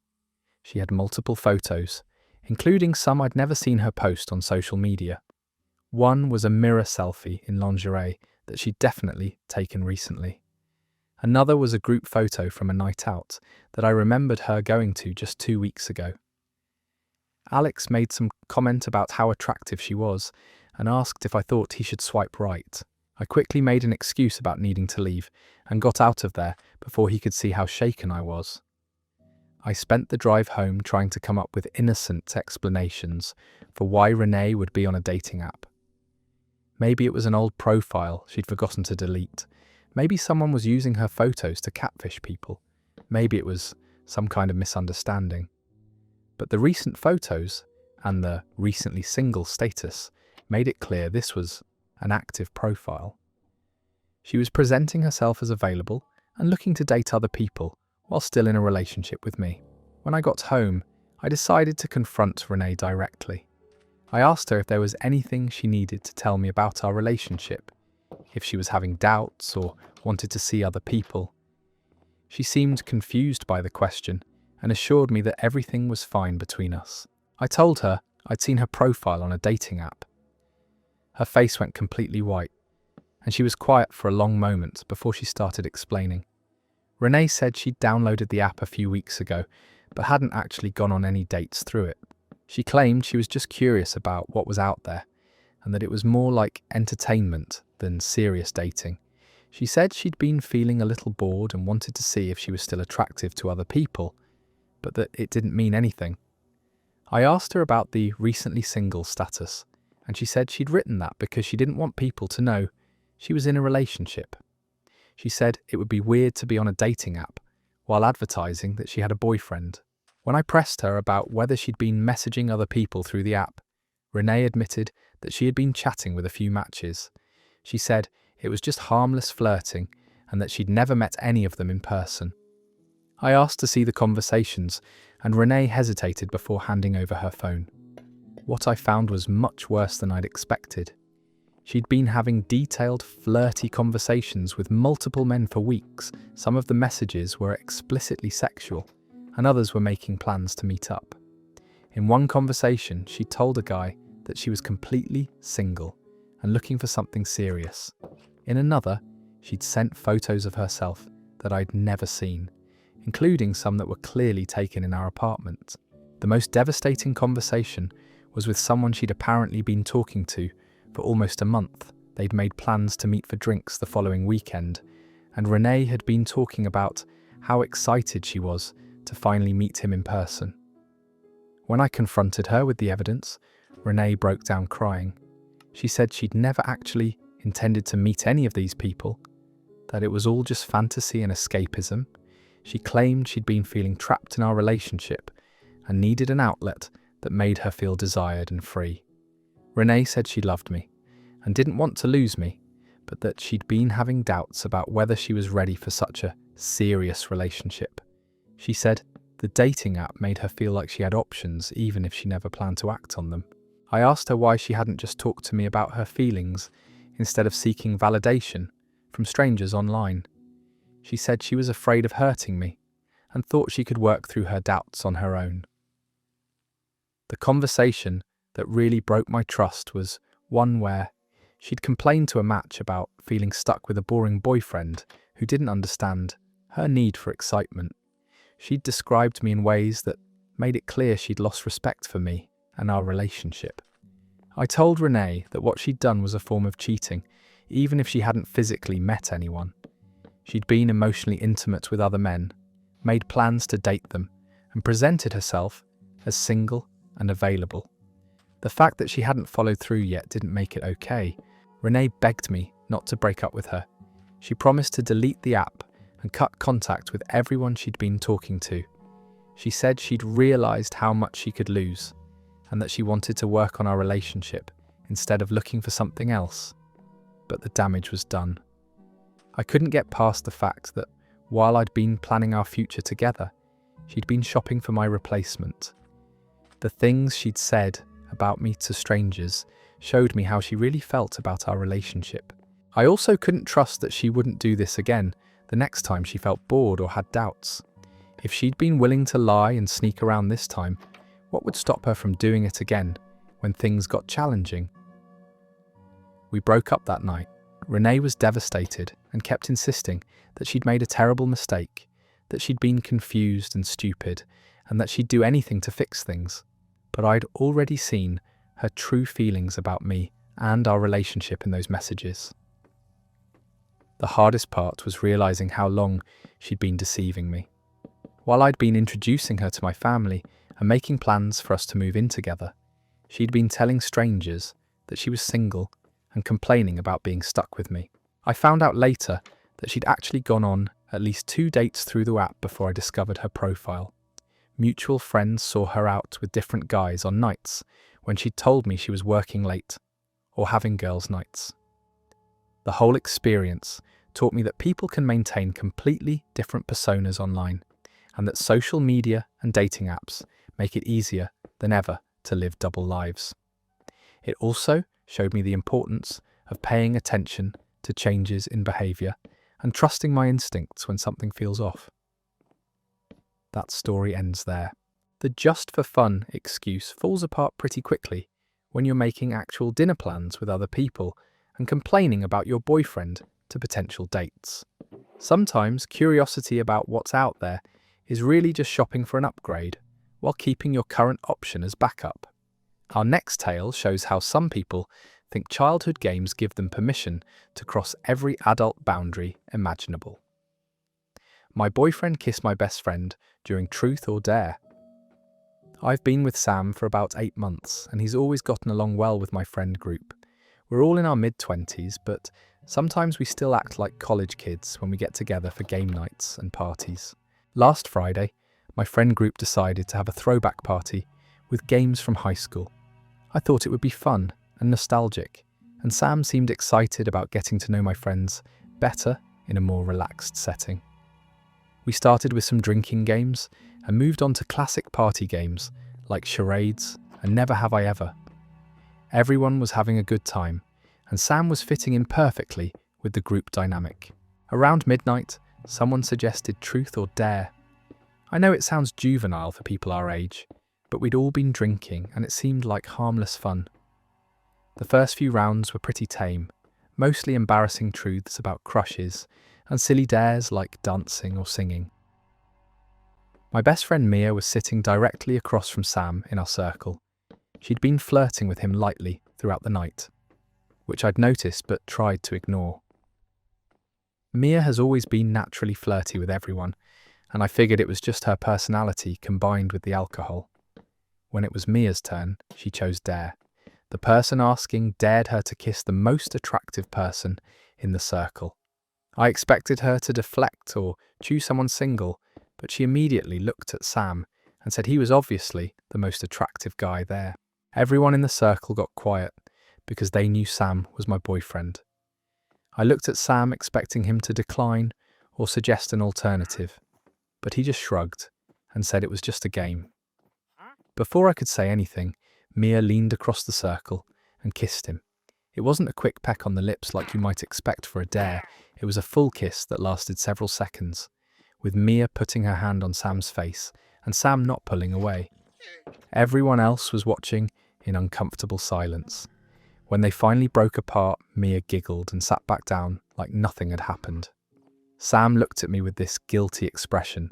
She had multiple photos, including some I'd never seen her post on social media. One was a mirror selfie in lingerie that she'd definitely taken recently. Another was a group photo from a night out that I remembered her going to just 2 weeks ago. Alex made some comment about how attractive she was and asked if I thought he should swipe right. I quickly made an excuse about needing to leave and got out of there before he could see how shaken I was. I spent the drive home trying to come up with innocent explanations for why Renee would be on a dating app. Maybe it was an old profile she'd forgotten to delete. Maybe someone was using her photos to catfish people. Maybe it was some kind of misunderstanding. But the recent photos and the recently single status made it clear this was an active profile. She was presenting herself as available and looking to date other people while still in a relationship with me. When I got home, I decided to confront Renee directly. I asked her if there was anything she needed to tell me about our relationship, if she was having doubts or wanted to see other people. She seemed confused by the question and assured me that everything was fine between us. I told her I'd seen her profile on a dating app. Her face went completely white, and she was quiet for a long moment before she started explaining. Renee said she'd downloaded the app a few weeks ago, but hadn't actually gone on any dates through it. She claimed she was just curious about what was out there, and that it was more like entertainment than serious dating. She said she'd been feeling a little bored and wanted to see if she was still attractive to other people, but that it didn't mean anything. I asked her about the recently single status, and she said she'd written that because she didn't want people to know she was in a relationship. She said it would be weird to be on a dating app while advertising that she had a boyfriend. When I pressed her about whether she'd been messaging other people through the app, Renee admitted that she had been chatting with a few matches. She said it was just harmless flirting and that she'd never met any of them in person. I asked to see the conversations, and Renee hesitated before handing over her phone. What I found was much worse than I'd expected. She'd been having detailed, flirty conversations with multiple men for weeks. Some of the messages were explicitly sexual, and others were making plans to meet up. In one conversation, she told a guy that she was completely single and looking for something serious. In another, she'd sent photos of herself that I'd never seen, including some that were clearly taken in our apartment. The most devastating conversation was with someone she'd apparently been talking to for almost a month. They'd made plans to meet for drinks the following weekend, and Renee had been talking about how excited she was to finally meet him in person. When I confronted her with the evidence, Renee broke down crying. She said she'd never actually intended to meet any of these people, that it was all just fantasy and escapism. She claimed she'd been feeling trapped in our relationship and needed an outlet that made her feel desired and free. Renee said she loved me and didn't want to lose me, but that she'd been having doubts about whether she was ready for such a serious relationship. She said the dating app made her feel like she had options even if she never planned to act on them. I asked her why she hadn't just talked to me about her feelings instead of seeking validation from strangers online. She said she was afraid of hurting me and thought she could work through her doubts on her own. The conversation that really broke my trust was one where she'd complained to a match about feeling stuck with a boring boyfriend who didn't understand her need for excitement. She'd described me in ways that made it clear she'd lost respect for me and our relationship. I told Renee that what she'd done was a form of cheating, even if she hadn't physically met anyone. She'd been emotionally intimate with other men, made plans to date them, and presented herself as single and available. The fact that she hadn't followed through yet didn't make it okay. Renee begged me not to break up with her. She promised to delete the app and cut contact with everyone she'd been talking to. She said she'd realised how much she could lose, and that she wanted to work on our relationship instead of looking for something else. But the damage was done. I couldn't get past the fact that while I'd been planning our future together, she'd been shopping for my replacement. The things she'd said about me to strangers showed me how she really felt about our relationship. I also couldn't trust that she wouldn't do this again the next time she felt bored or had doubts. If she'd been willing to lie and sneak around this time, what would stop her from doing it again when things got challenging? We broke up that night. Renee was devastated and kept insisting that she'd made a terrible mistake, that she'd been confused and stupid, and that she'd do anything to fix things. But I'd already seen her true feelings about me and our relationship in those messages. The hardest part was realizing how long she'd been deceiving me. While I'd been introducing her to my family and making plans for us to move in together, she'd been telling strangers that she was single and complaining about being stuck with me. I found out later that she'd actually gone on at least 2 dates through the app before I discovered her profile. Mutual friends saw her out with different guys on nights when she'd told me she was working late or having girls' nights. The whole experience taught me that people can maintain completely different personas online, and that social media and dating apps make it easier than ever to live double lives. It also showed me the importance of paying attention to changes in behaviour and trusting my instincts when something feels off. That story ends there. The just for fun excuse falls apart pretty quickly when you're making actual dinner plans with other people and complaining about your boyfriend to potential dates. Sometimes curiosity about what's out there is really just shopping for an upgrade while keeping your current option as backup. Our next tale shows how some people think childhood games give them permission to cross every adult boundary imaginable. My boyfriend kissed my best friend during Truth or Dare. I've been with Sam for about 8 months, and he's always gotten along well with my friend group. We're all in our mid-20s, but sometimes we still act like college kids when we get together for game nights and parties. Last Friday, my friend group decided to have a throwback party with games from high school. I thought it would be fun and nostalgic, and Sam seemed excited about getting to know my friends better in a more relaxed setting. We started with some drinking games and moved on to classic party games like charades and Never Have I Ever. Everyone was having a good time, and Sam was fitting in perfectly with the group dynamic. Around midnight, someone suggested Truth or Dare. I know it sounds juvenile for people our age, but we'd all been drinking and it seemed like harmless fun. The first few rounds were pretty tame, mostly embarrassing truths about crushes and silly dares like dancing or singing. My best friend Mia was sitting directly across from Sam in our circle. She'd been flirting with him lightly throughout the night, which I'd noticed but tried to ignore. Mia has always been naturally flirty with everyone, and I figured it was just her personality combined with the alcohol. When it was Mia's turn, she chose Dare. The person asking dared her to kiss the most attractive person in the circle. I expected her to deflect or choose someone single, but she immediately looked at Sam and said he was obviously the most attractive guy there. Everyone in the circle got quiet because they knew Sam was my boyfriend. I looked at Sam expecting him to decline or suggest an alternative, but he just shrugged and said it was just a game. Before I could say anything, Mia leaned across the circle and kissed him. It wasn't a quick peck on the lips like you might expect for a dare, it was a full kiss that lasted several seconds, with Mia putting her hand on Sam's face and Sam not pulling away. Everyone else was watching in uncomfortable silence. When they finally broke apart, Mia giggled and sat back down like nothing had happened. Sam looked at me with this guilty expression,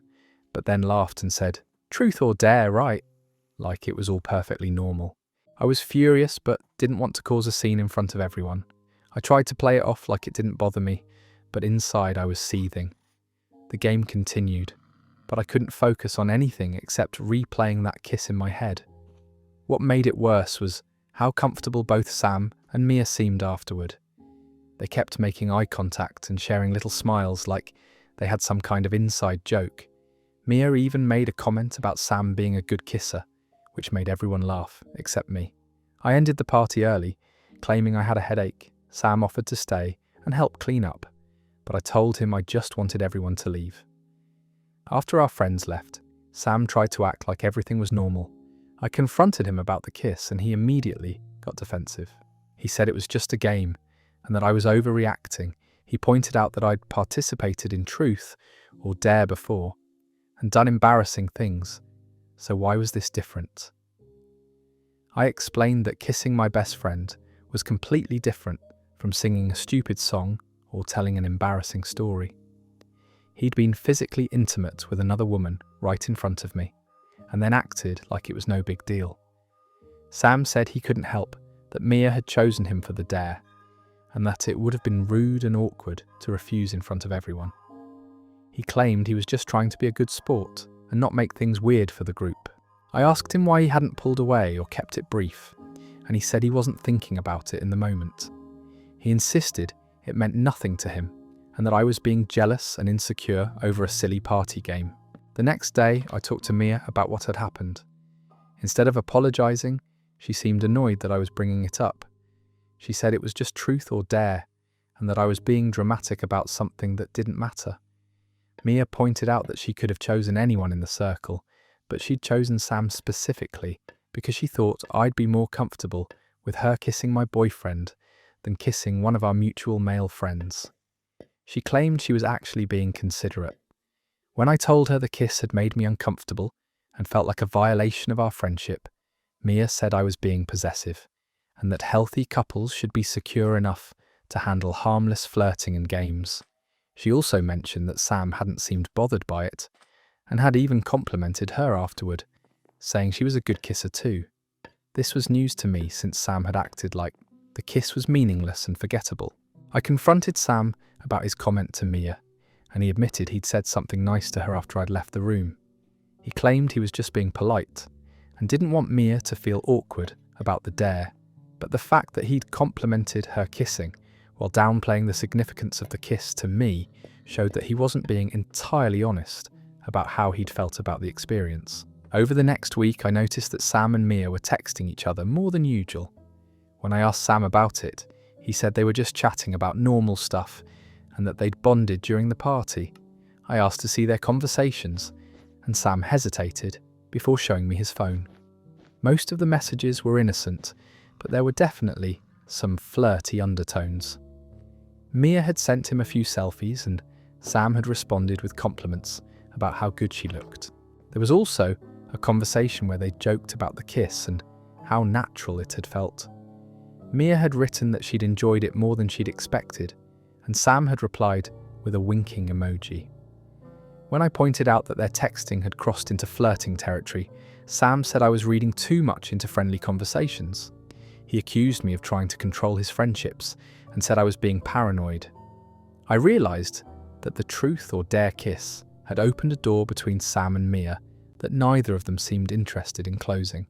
but then laughed and said, "Truth or Dare, right?" like it was all perfectly normal. I was furious but didn't want to cause a scene in front of everyone. I tried to play it off like it didn't bother me, but inside I was seething. The game continued, but I couldn't focus on anything except replaying that kiss in my head. What made it worse was how comfortable both Sam and Mia seemed afterward. They kept making eye contact and sharing little smiles like they had some kind of inside joke. Mia even made a comment about Sam being a good kisser, which made everyone laugh, except me. I ended the party early, claiming I had a headache. Sam offered to stay and help clean up, but I told him I just wanted everyone to leave. After our friends left, Sam tried to act like everything was normal. I confronted him about the kiss and he immediately got defensive. He said it was just a game and that I was overreacting. He pointed out that I'd participated in truth or dare before and done embarrassing things, so why was this different? I explained that kissing my best friend was completely different from singing a stupid song or telling an embarrassing story. He'd been physically intimate with another woman right in front of me, and then acted like it was no big deal. Sam said he couldn't help that Mia had chosen him for the dare, and that it would have been rude and awkward to refuse in front of everyone. He claimed he was just trying to be a good sport and not make things weird for the group. I asked him why he hadn't pulled away or kept it brief, and he said he wasn't thinking about it in the moment. He insisted it meant nothing to him, and that I was being jealous and insecure over a silly party game. The next day, I talked to Mia about what had happened. Instead of apologising, she seemed annoyed that I was bringing it up. She said it was just truth or dare, and that I was being dramatic about something that didn't matter. Mia pointed out that she could have chosen anyone in the circle, but she'd chosen Sam specifically because she thought I'd be more comfortable with her kissing my boyfriend than kissing one of our mutual male friends. She claimed she was actually being considerate. When I told her the kiss had made me uncomfortable and felt like a violation of our friendship, Mia said I was being possessive, and that healthy couples should be secure enough to handle harmless flirting and games. She also mentioned that Sam hadn't seemed bothered by it, and had even complimented her afterward, saying she was a good kisser too. This was news to me since Sam had acted like the kiss was meaningless and forgettable. I confronted Sam about his comment to Mia, and he admitted he'd said something nice to her after I'd left the room. He claimed he was just being polite, and didn't want Mia to feel awkward about the dare, but the fact that he'd complimented her kissing while downplaying the significance of the kiss to me showed that he wasn't being entirely honest about how he'd felt about the experience. Over the next week, I noticed that Sam and Mia were texting each other more than usual. When I asked Sam about it, he said they were just chatting about normal stuff and that they'd bonded during the party. I asked to see their conversations, and Sam hesitated before showing me his phone. Most of the messages were innocent, but there were definitely some flirty undertones. Mia had sent him a few selfies, and Sam had responded with compliments about how good she looked. There was also a conversation where they joked about the kiss and how natural it had felt. Mia had written that she'd enjoyed it more than she'd expected, and Sam had replied with a winking emoji. When I pointed out that their texting had crossed into flirting territory, Sam said I was reading too much into friendly conversations. He accused me of trying to control his friendships and said I was being paranoid. I realised that the truth or dare kiss had opened a door between Sam and Mia that neither of them seemed interested in closing.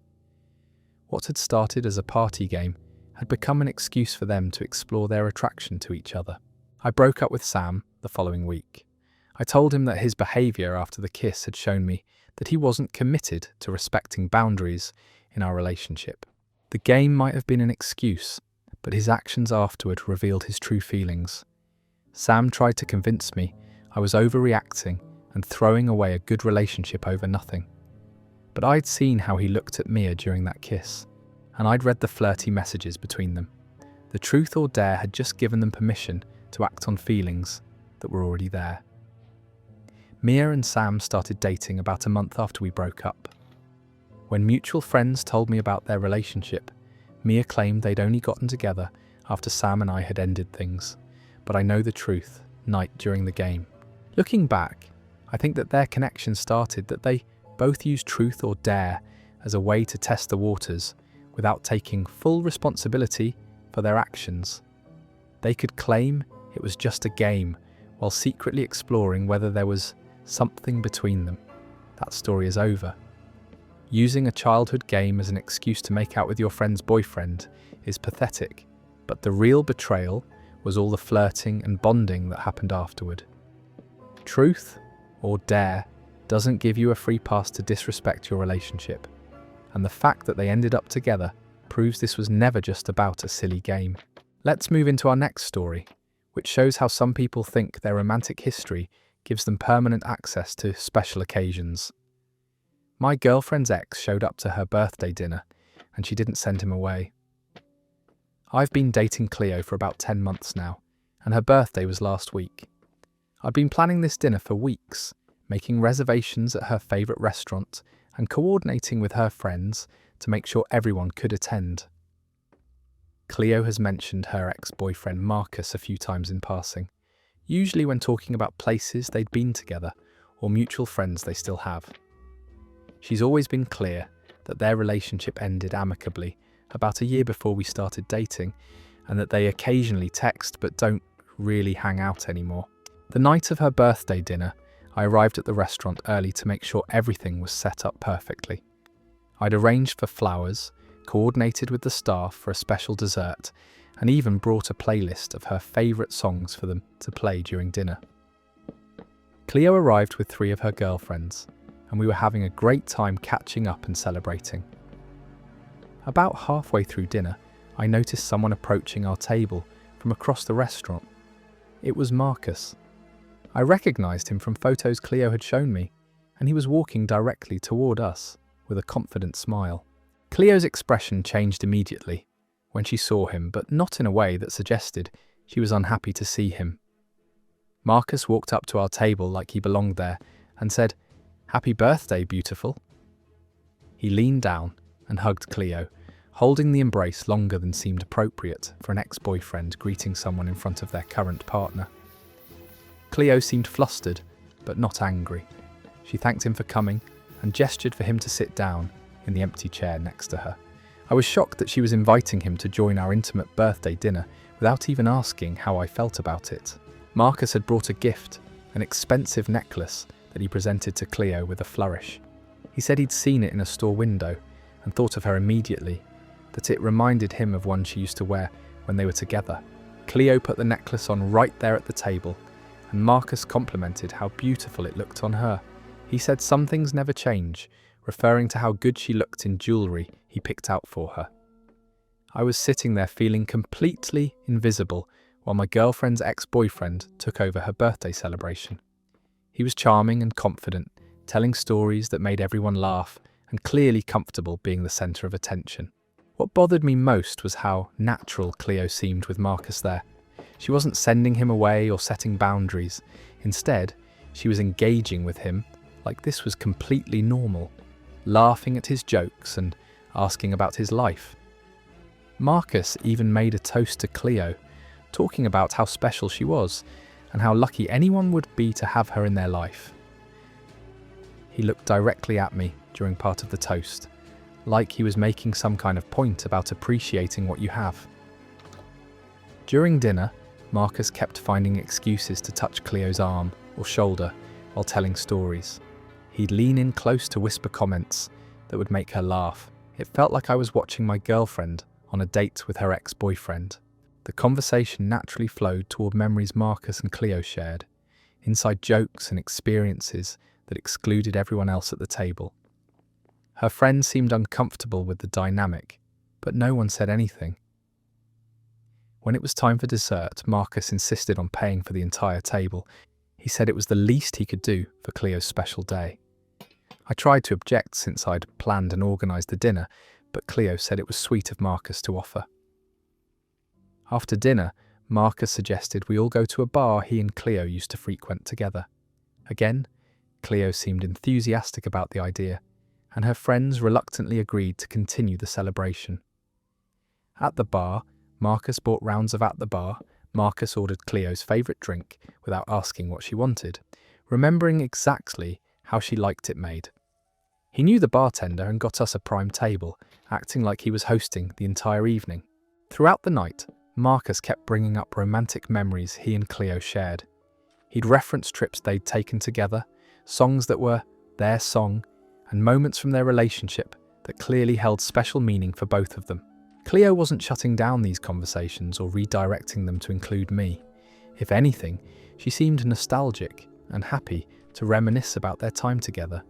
What had started as a party game had become an excuse for them to explore their attraction to each other. I broke up with Sam the following week. I told him that his behaviour after the kiss had shown me that he wasn't committed to respecting boundaries in our relationship. The game might have been an excuse, but his actions afterward revealed his true feelings. Sam tried to convince me I was overreacting and throwing away a good relationship over nothing. But I'd seen how he looked at Mia during that kiss, and I'd read the flirty messages between them. The truth or dare had just given them permission to act on feelings that were already there. Mia and Sam started dating about a month after we broke up. When mutual friends told me about their relationship, Mia claimed they'd only gotten together after Sam and I had ended things, but I know the truth, night during the game. Looking back, I think that their connection started that they both used truth or dare as a way to test the waters without taking full responsibility for their actions. They could claim it was just a game while secretly exploring whether there was something between them. That story is over. Using a childhood game as an excuse to make out with your friend's boyfriend is pathetic, but the real betrayal was all the flirting and bonding that happened afterward. Truth or dare doesn't give you a free pass to disrespect your relationship, and the fact that they ended up together proves this was never just about a silly game. Let's move into our next story, which shows how some people think their romantic history gives them permanent access to special occasions. My girlfriend's ex showed up to her birthday dinner, and she didn't send him away. I've been dating Cleo for about 10 months now, and her birthday was last week. I'd been planning this dinner for weeks, making reservations at her favourite restaurant and coordinating with her friends to make sure everyone could attend. Cleo has mentioned her ex-boyfriend Marcus a few times in passing, usually when talking about places they'd been together or mutual friends they still have. She's always been clear that their relationship ended amicably about a year before we started dating, and that they occasionally text but don't really hang out anymore. The night of her birthday dinner, I arrived at the restaurant early to make sure everything was set up perfectly. I'd arranged for flowers, coordinated with the staff for a special dessert, and even brought a playlist of her favourite songs for them to play during dinner. Cleo arrived with 3 of her girlfriends, and we were having a great time catching up and celebrating. About halfway through dinner, I noticed someone approaching our table from across the restaurant. It was Marcus. I recognised him from photos Cleo had shown me, and he was walking directly toward us with a confident smile. Cleo's expression changed immediately when she saw him, but not in a way that suggested she was unhappy to see him. Marcus walked up to our table like he belonged there and said, "Happy birthday, beautiful." He leaned down and hugged Cleo, holding the embrace longer than seemed appropriate for an ex-boyfriend greeting someone in front of their current partner. Cleo seemed flustered, but not angry. She thanked him for coming and gestured for him to sit down in the empty chair next to her. I was shocked that she was inviting him to join our intimate birthday dinner without even asking how I felt about it. Marcus had brought a gift, an expensive necklace that he presented to Cleo with a flourish. He said he'd seen it in a store window and thought of her immediately, that it reminded him of one she used to wear when they were together. Cleo put the necklace on right there at the table, and Marcus complimented how beautiful it looked on her. He said some things never change, referring to how good she looked in jewellery he picked out for her. I was sitting there feeling completely invisible while my girlfriend's ex-boyfriend took over her birthday celebration. He was charming and confident, telling stories that made everyone laugh, and clearly comfortable being the centre of attention. What bothered me most was how natural Cleo seemed with Marcus there. She wasn't sending him away or setting boundaries. Instead, she was engaging with him like this was completely normal, laughing at his jokes and asking about his life. Marcus even made a toast to Cleo, talking about how special she was and how lucky anyone would be to have her in their life. He looked directly at me during part of the toast, like he was making some kind of point about appreciating what you have. During dinner, Marcus kept finding excuses to touch Cleo's arm or shoulder while telling stories. He'd lean in close to whisper comments that would make her laugh. It felt like I was watching my girlfriend on a date with her ex-boyfriend. The conversation naturally flowed toward memories Marcus and Cleo shared, inside jokes and experiences that excluded everyone else at the table. Her friends seemed uncomfortable with the dynamic, but no one said anything. When it was time for dessert, Marcus insisted on paying for the entire table. He said it was the least he could do for Cleo's special day. I tried to object since I'd planned and organised the dinner, but Cleo said it was sweet of Marcus to offer. After dinner, Marcus suggested we all go to a bar he and Cleo used to frequent together. Again, Cleo seemed enthusiastic about the idea, and her friends reluctantly agreed to continue the celebration. At the bar, Marcus bought rounds of At the Bar. Marcus ordered Cleo's favourite drink without asking what she wanted, remembering exactly how she liked it made. He knew the bartender and got us a prime table, acting like he was hosting the entire evening. Throughout the night, Marcus kept bringing up romantic memories he and Cleo shared. He'd referenced trips they'd taken together, songs that were their song, and moments from their relationship that clearly held special meaning for both of them. Cleo wasn't shutting down these conversations or redirecting them to include me. If anything, she seemed nostalgic and happy to reminisce about their time together.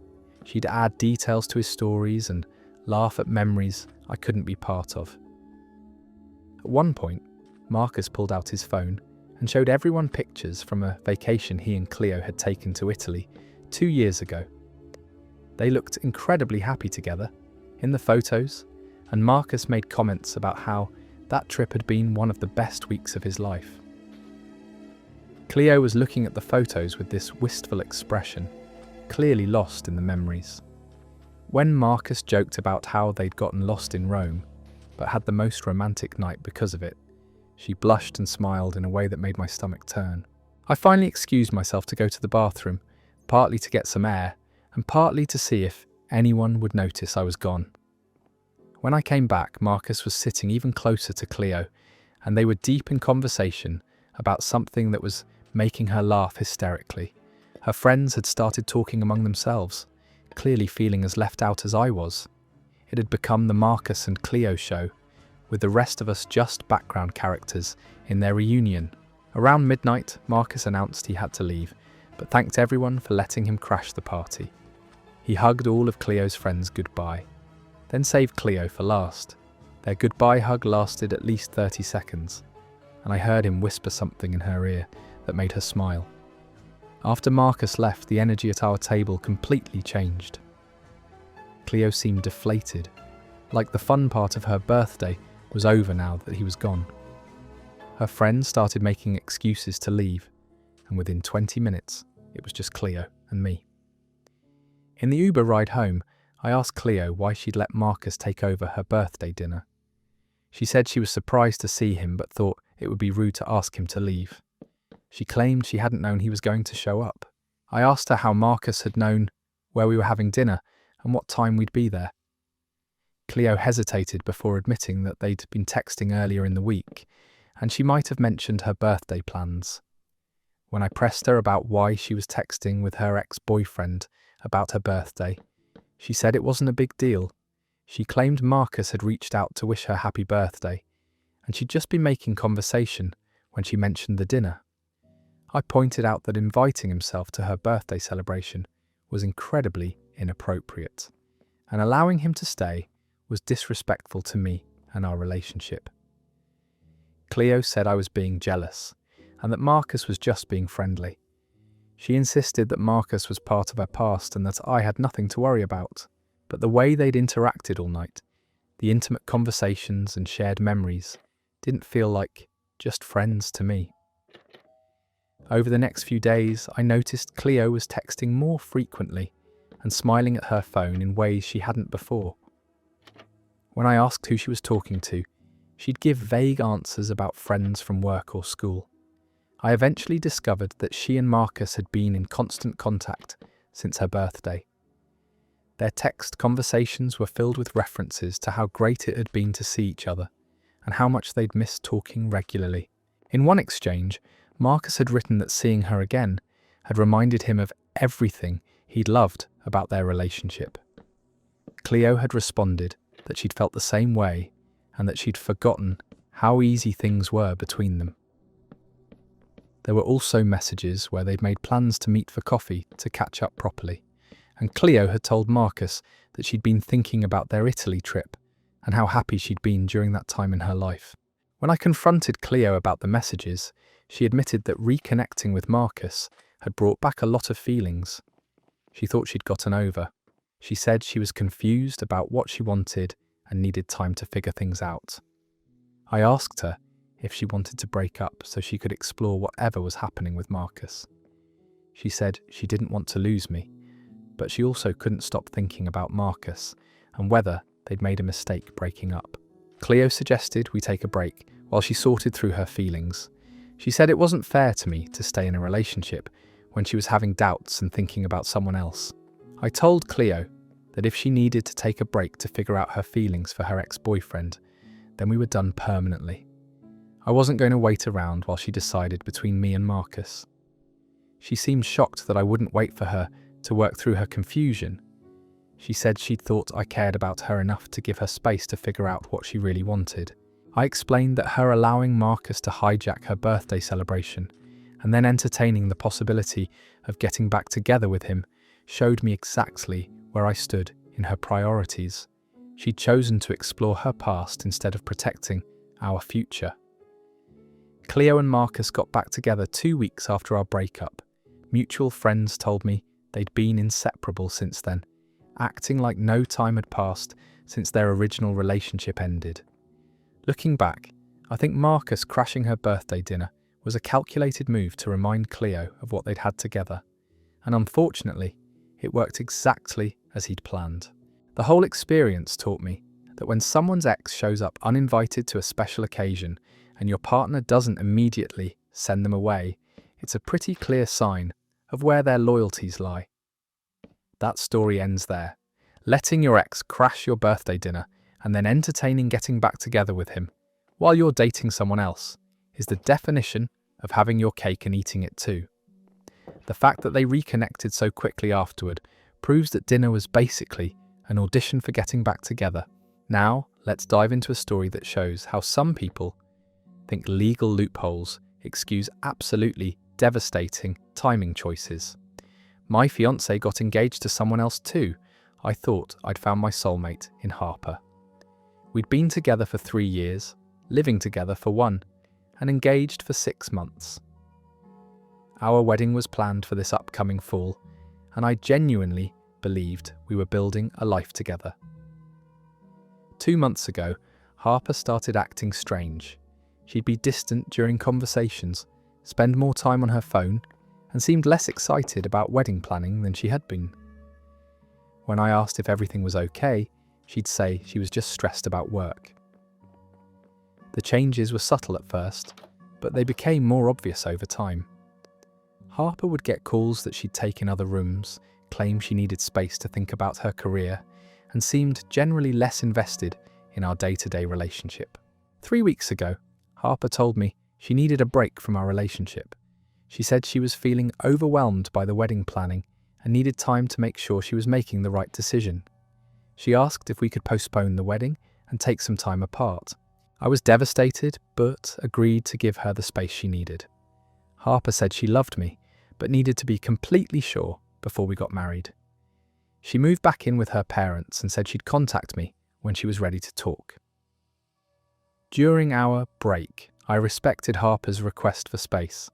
She'd add details to his stories and laugh at memories I couldn't be part of. At one point, Marcus pulled out his phone and showed everyone pictures from a vacation he and Cleo had taken to Italy 2 years ago. They looked incredibly happy together in the photos, and Marcus made comments about how that trip had been one of the best weeks of his life. Cleo was looking at the photos with this wistful expression, clearly lost in the memories. When Marcus joked about how they'd gotten lost in Rome, but had the most romantic night because of it, she blushed and smiled in a way that made my stomach turn. I finally excused myself to go to the bathroom, partly to get some air, and partly to see if anyone would notice I was gone. When I came back, Marcus was sitting even closer to Cleo, and they were deep in conversation about something that was making her laugh hysterically. Her friends had started talking among themselves, clearly feeling as left out as I was. It had become the Marcus and Cleo show, with the rest of us just background characters in their reunion. Around midnight, Marcus announced he had to leave, but thanked everyone for letting him crash the party. He hugged all of Cleo's friends goodbye, then saved Cleo for last. Their goodbye hug lasted at least 30 seconds, and I heard him whisper something in her ear that made her smile. After Marcus left, the energy at our table completely changed. Cleo seemed deflated, like the fun part of her birthday was over now that he was gone. Her friends started making excuses to leave, and within 20 minutes, it was just Cleo and me. In the Uber ride home, I asked Cleo why she'd let Marcus take over her birthday dinner. She said she was surprised to see him but thought it would be rude to ask him to leave. She claimed she hadn't known he was going to show up. I asked her how Marcus had known where we were having dinner and what time we'd be there. Cleo hesitated before admitting that they'd been texting earlier in the week, and she might have mentioned her birthday plans. When I pressed her about why she was texting with her ex-boyfriend about her birthday, she said it wasn't a big deal. She claimed Marcus had reached out to wish her happy birthday, and she'd just been making conversation when she mentioned the dinner. I pointed out that inviting himself to her birthday celebration was incredibly inappropriate, and allowing him to stay was disrespectful to me and our relationship. Cleo said I was being jealous, and that Marcus was just being friendly. She insisted that Marcus was part of her past and that I had nothing to worry about. But the way they'd interacted all night, the intimate conversations and shared memories, didn't feel like just friends to me. Over the next few days, I noticed Cleo was texting more frequently and smiling at her phone in ways she hadn't before. When I asked who she was talking to, she'd give vague answers about friends from work or school. I eventually discovered that she and Marcus had been in constant contact since her birthday. Their text conversations were filled with references to how great it had been to see each other and how much they'd missed talking regularly. In one exchange, Marcus had written that seeing her again had reminded him of everything he'd loved about their relationship. Cleo had responded that she'd felt the same way and that she'd forgotten how easy things were between them. There were also messages where they'd made plans to meet for coffee to catch up properly, and Cleo had told Marcus that she'd been thinking about their Italy trip and how happy she'd been during that time in her life. When I confronted Cleo about the messages, she admitted that reconnecting with Marcus had brought back a lot of feelings she thought she'd gotten over. She said she was confused about what she wanted and needed time to figure things out. I asked her if she wanted to break up so she could explore whatever was happening with Marcus. She said she didn't want to lose me, but she also couldn't stop thinking about Marcus and whether they'd made a mistake breaking up. Cleo suggested we take a break while she sorted through her feelings. She said it wasn't fair to me to stay in a relationship when she was having doubts and thinking about someone else. I told Cleo that if she needed to take a break to figure out her feelings for her ex-boyfriend, then we were done permanently. I wasn't going to wait around while she decided between me and Marcus. She seemed shocked that I wouldn't wait for her to work through her confusion. She said she'd thought I cared about her enough to give her space to figure out what she really wanted. I explained that her allowing Marcus to hijack her birthday celebration and then entertaining the possibility of getting back together with him showed me exactly where I stood in her priorities. She'd chosen to explore her past instead of protecting our future. Cleo and Marcus got back together 2 weeks after our breakup. Mutual friends told me they'd been inseparable since then, acting like no time had passed since their original relationship ended. Looking back, I think Marcus crashing her birthday dinner was a calculated move to remind Cleo of what they'd had together, and unfortunately, it worked exactly as he'd planned. The whole experience taught me that when someone's ex shows up uninvited to a special occasion and your partner doesn't immediately send them away, it's a pretty clear sign of where their loyalties lie. That story ends there. Letting your ex crash your birthday dinner and then entertaining getting back together with him while you're dating someone else is the definition of having your cake and eating it too. The fact that they reconnected so quickly afterward proves that dinner was basically an audition for getting back together. Now, let's dive into a story that shows how some people think legal loopholes excuse absolutely devastating timing choices. My fiancé got engaged to someone else too. I thought I'd found my soulmate in Harper. We'd been together for 3 years, living together for 1, and engaged for 6 months. Our wedding was planned for this upcoming fall, and I genuinely believed we were building a life together. 2 months ago, Harper started acting strange. She'd be distant during conversations, spend more time on her phone, and seemed less excited about wedding planning than she had been. When I asked if everything was okay, she'd say she was just stressed about work. The changes were subtle at first, but they became more obvious over time. Harper would get calls that she'd take in other rooms, claim she needed space to think about her career, and seemed generally less invested in our day-to-day relationship. 3 weeks ago, Harper told me she needed a break from our relationship. She said she was feeling overwhelmed by the wedding planning and needed time to make sure she was making the right decision. She asked if we could postpone the wedding and take some time apart. I was devastated, but agreed to give her the space she needed. Harper said she loved me, but needed to be completely sure before we got married. She moved back in with her parents and said she'd contact me when she was ready to talk. During our break, I respected Harper's request for space.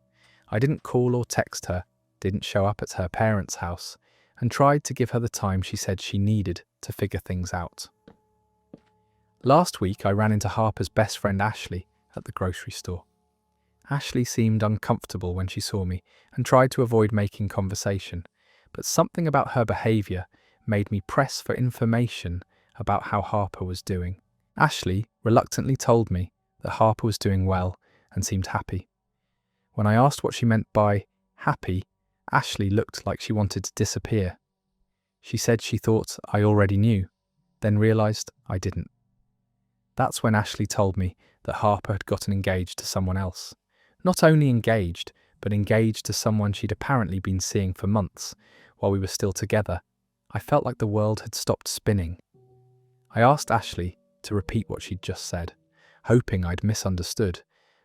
I didn't call or text her, didn't show up at her parents' house, and tried to give her the time she said she needed to figure things out. Last week, I ran into Harper's best friend Ashley at the grocery store. Ashley seemed uncomfortable when she saw me and tried to avoid making conversation, but something about her behaviour made me press for information about how Harper was doing. Ashley reluctantly told me that Harper was doing well and seemed happy. When I asked what she meant by happy, Ashley looked like she wanted to disappear. She said she thought I already knew, then realised I didn't. That's when Ashley told me that Harper had gotten engaged to someone else. Not only engaged, but engaged to someone she'd apparently been seeing for months while we were still together. I felt like the world had stopped spinning. I asked Ashley to repeat what she'd just said, hoping I'd misunderstood,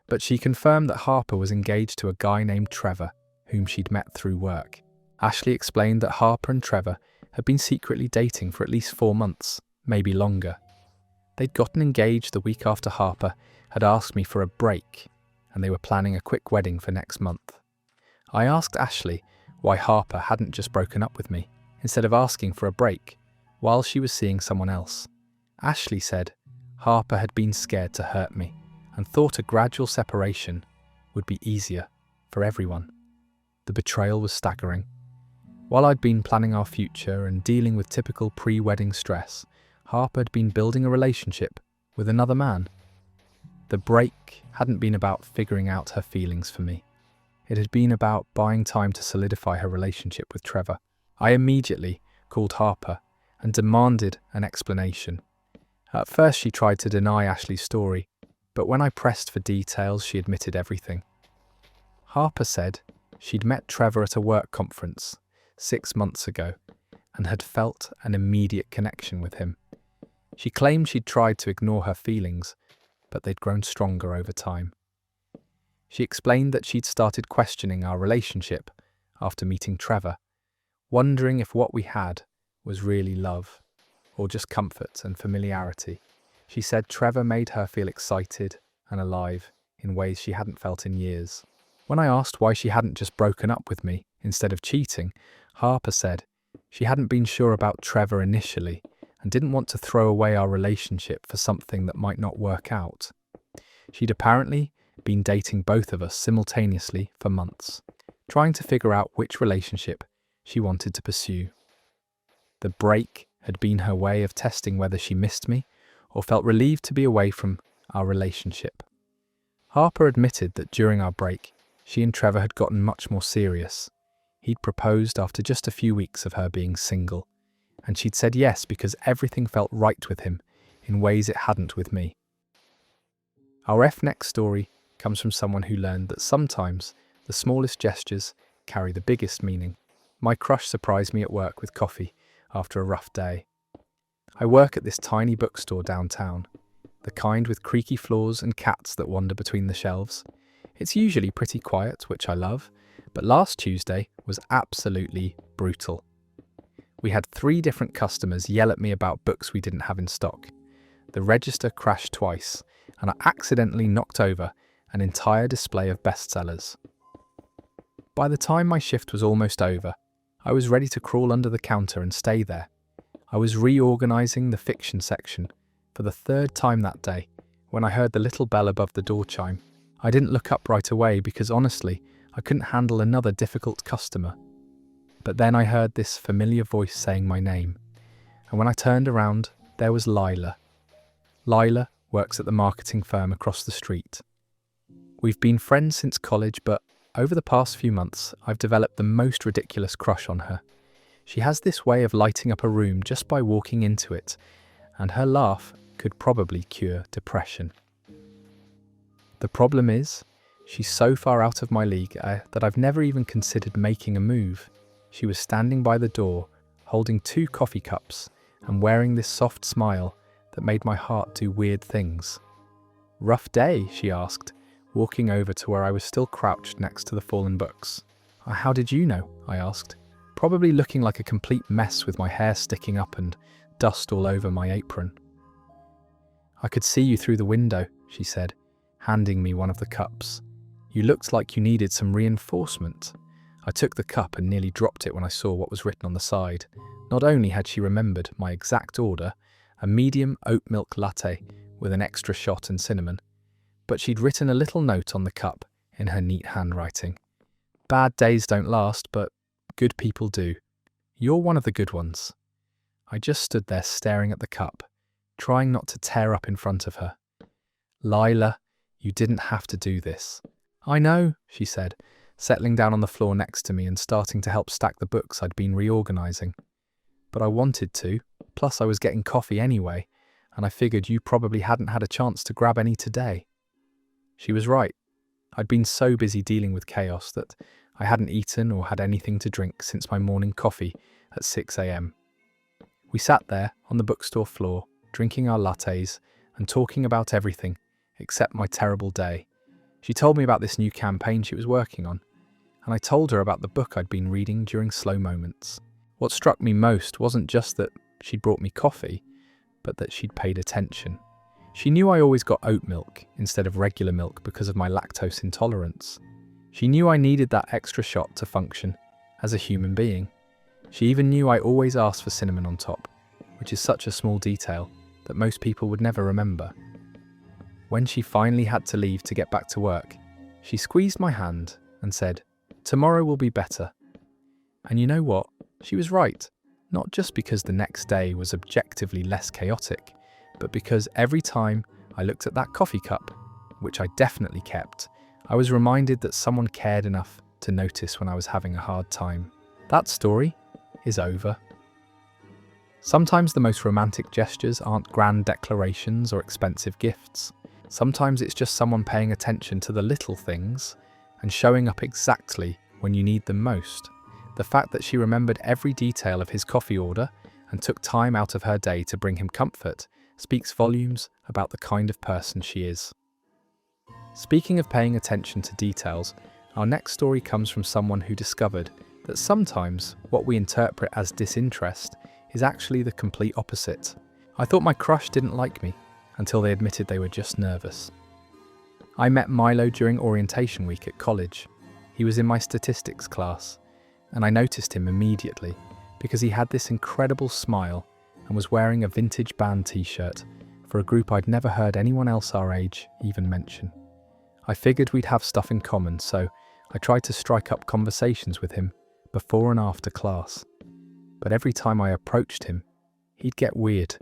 but she confirmed that Harper was engaged to a guy named Trevor, whom she'd met through work. Ashley explained that Harper and Trevor had been secretly dating for at least 4 months, maybe longer. They'd gotten engaged the week after Harper had asked me for a break, and they were planning a quick wedding for next month. I asked Ashley why Harper hadn't just broken up with me, instead of asking for a break, while she was seeing someone else. Ashley said Harper had been scared to hurt me, and thought a gradual separation would be easier for everyone. The betrayal was staggering. While I'd been planning our future and dealing with typical pre-wedding stress, Harper had been building a relationship with another man. The break hadn't been about figuring out her feelings for me. It had been about buying time to solidify her relationship with Trevor. I immediately called Harper and demanded an explanation. At first she tried to deny Ashley's story, but when I pressed for details she admitted everything. Harper said she'd met Trevor at a work conference 6 months ago and had felt an immediate connection with him. She claimed she'd tried to ignore her feelings, but they'd grown stronger over time. She explained that she'd started questioning our relationship after meeting Trevor, wondering if what we had was really love, or just comfort and familiarity. She said Trevor made her feel excited and alive in ways she hadn't felt in years. When I asked why she hadn't just broken up with me instead of cheating, Harper said she hadn't been sure about Trevor initially and didn't want to throw away our relationship for something that might not work out. She'd apparently been dating both of us simultaneously for months, trying to figure out which relationship she wanted to pursue. The break had been her way of testing whether she missed me or felt relieved to be away from our relationship. Harper admitted that during our break, she and Trevor had gotten much more serious. He'd proposed after just a few weeks of her being single, and she'd said yes because everything felt right with him in ways it hadn't with me. Our F-next story comes from someone who learned that sometimes the smallest gestures carry the biggest meaning. My crush surprised me at work with coffee after a rough day. I work at this tiny bookstore downtown, the kind with creaky floors and cats that wander between the shelves. It's usually pretty quiet, which I love, but last Tuesday was absolutely brutal. We had 3 different customers yell at me about books we didn't have in stock. The register crashed twice, and I accidentally knocked over an entire display of bestsellers. By the time my shift was almost over, I was ready to crawl under the counter and stay there. I was reorganizing the fiction section for the 3rd time that day when I heard the little bell above the door chime. I didn't look up right away because honestly, I couldn't handle another difficult customer. But then I heard this familiar voice saying my name, and when I turned around, there was Lila. Lila works at the marketing firm across the street. We've been friends since college, but over the past few months, I've developed the most ridiculous crush on her. She has this way of lighting up a room just by walking into it, and her laugh could probably cure depression. The problem is, she's so far out of my league that I've never even considered making a move. She was standing by the door, holding 2 coffee cups and wearing this soft smile that made my heart do weird things. "Rough day?" she asked, walking over to where I was still crouched next to the fallen books. "How did you know?" I asked, probably looking like a complete mess with my hair sticking up and dust all over my apron. "I could see you through the window," she said, handing me one of the cups. "You looked like you needed some reinforcement." I took the cup and nearly dropped it when I saw what was written on the side. Not only had she remembered my exact order, a medium oat milk latte with an extra shot and cinnamon, but she'd written a little note on the cup in her neat handwriting. "Bad days don't last, but good people do. You're one of the good ones." I just stood there staring at the cup, trying not to tear up in front of her. "Lila, you didn't have to do this." "I know," she said, settling down on the floor next to me and starting to help stack the books I'd been reorganizing. "But I wanted to, plus I was getting coffee anyway, and I figured you probably hadn't had a chance to grab any today." She was right. I'd been so busy dealing with chaos that I hadn't eaten or had anything to drink since my morning coffee at 6 a.m. We sat there on the bookstore floor, drinking our lattes and talking about everything except my terrible day. She told me about this new campaign she was working on, and I told her about the book I'd been reading during slow moments. What struck me most wasn't just that she'd brought me coffee, but that she'd paid attention. She knew I always got oat milk instead of regular milk because of my lactose intolerance. She knew I needed that extra shot to function as a human being. She even knew I always asked for cinnamon on top, which is such a small detail that most people would never remember. When she finally had to leave to get back to work, she squeezed my hand and said, "Tomorrow will be better." And you know what? She was right. Not just because the next day was objectively less chaotic, but because every time I looked at that coffee cup, which I definitely kept, I was reminded that someone cared enough to notice when I was having a hard time. That story is over. Sometimes the most romantic gestures aren't grand declarations or expensive gifts. Sometimes it's just someone paying attention to the little things and showing up exactly when you need them most. The fact that she remembered every detail of his coffee order and took time out of her day to bring him comfort speaks volumes about the kind of person she is. Speaking of paying attention to details, our next story comes from someone who discovered that sometimes what we interpret as disinterest is actually the complete opposite. "I thought my crush didn't like me until they admitted they were just nervous." I met Milo during orientation week at college. He was in my statistics class, and I noticed him immediately because he had this incredible smile and was wearing a vintage band t-shirt for a group I'd never heard anyone else our age even mention. I figured we'd have stuff in common, so I tried to strike up conversations with him before and after class. But every time I approached him, he'd get weird.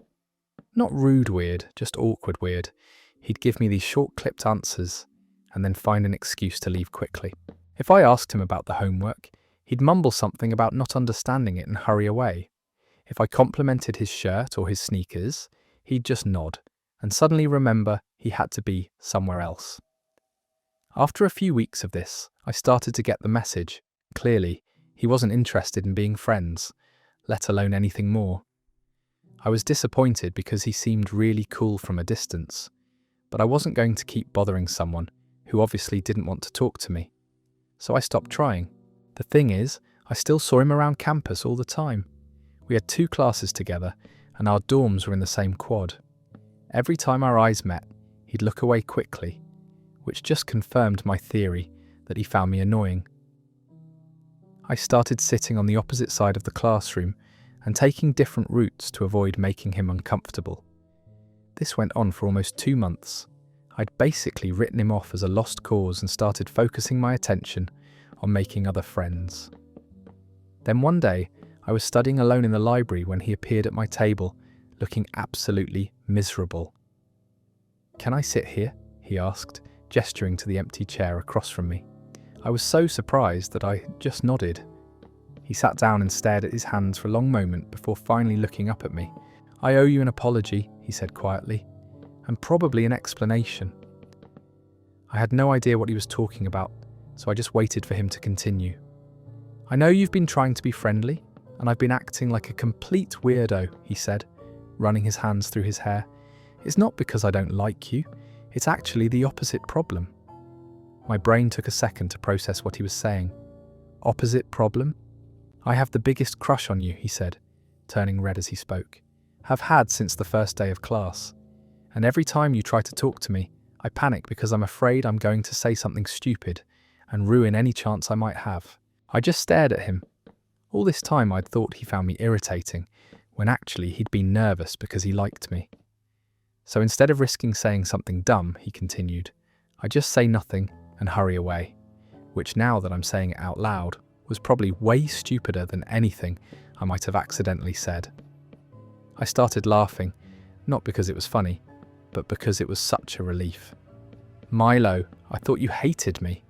Not rude weird, just awkward weird. He'd give me these short-clipped answers and then find an excuse to leave quickly. If I asked him about the homework, he'd mumble something about not understanding it and hurry away. If I complimented his shirt or his sneakers, he'd just nod and suddenly remember he had to be somewhere else. After a few weeks of this, I started to get the message. Clearly, he wasn't interested in being friends, let alone anything more. I was disappointed because he seemed really cool from a distance, but I wasn't going to keep bothering someone who obviously didn't want to talk to me. So I stopped trying. The thing is, I still saw him around campus all the time. We had 2 classes together, and our dorms were in the same quad. Every time our eyes met, he'd look away quickly, which just confirmed my theory that he found me annoying. I started sitting on the opposite side of the classroom and taking different routes to avoid making him uncomfortable. This went on for almost 2 months. I'd basically written him off as a lost cause and started focusing my attention on making other friends. Then one day, I was studying alone in the library when he appeared at my table, looking absolutely miserable. "Can I sit here?" he asked, gesturing to the empty chair across from me. I was so surprised that I just nodded. He sat down and stared at his hands for a long moment before finally looking up at me. "I owe you an apology," he said quietly, "and probably an explanation." I had no idea what he was talking about, so I just waited for him to continue. "I know you've been trying to be friendly, and I've been acting like a complete weirdo," he said, running his hands through his hair. "It's not because I don't like you, it's actually the opposite problem." My brain took a second to process what he was saying. "Opposite problem?" "I have the biggest crush on you," he said, turning red as he spoke. "Have had since the first day of class. And every time you try to talk to me, I panic because I'm afraid I'm going to say something stupid and ruin any chance I might have." I just stared at him. All this time I'd thought he found me irritating, when actually he'd been nervous because he liked me. So instead of risking saying something dumb, he continued, I just say nothing and hurry away, which now that I'm saying it out loud, was probably way stupider than anything I might have accidentally said. I started laughing, not because it was funny, but because it was such a relief. "Milo, I thought you hated me."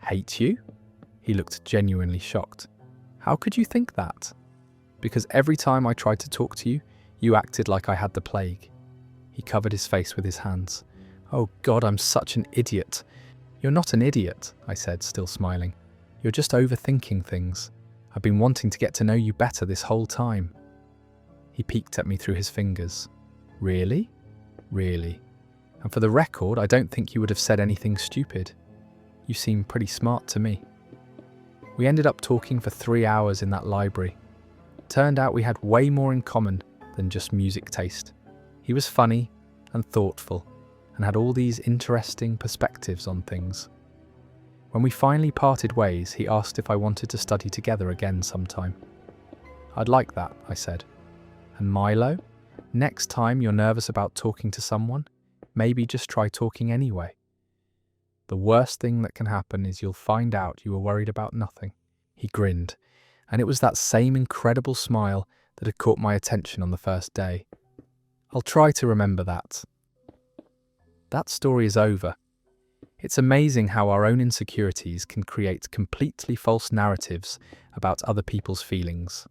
"Hate you?" He looked genuinely shocked. "How could you think that?" "Because every time I tried to talk to you, you acted like I had the plague." He covered his face with his hands. "Oh God, I'm such an idiot." "You're not an idiot," I said, still smiling. "You're just overthinking things. I've been wanting to get to know you better this whole time." He peeked at me through his fingers. "Really? Really? And for the record, I don't think you would have said anything stupid. You seem pretty smart to me." We ended up talking for 3 hours in that library. Turned out we had way more in common than just music taste. He was funny and thoughtful and had all these interesting perspectives on things. When we finally parted ways, he asked if I wanted to study together again sometime. "I'd like that," I said. "And Milo, next time you're nervous about talking to someone, maybe just try talking anyway. The worst thing that can happen is you'll find out you were worried about nothing." He grinned, and it was that same incredible smile that had caught my attention on the first day. I'll try to remember that. That story is over. It's amazing how our own insecurities can create completely false narratives about other people's feelings.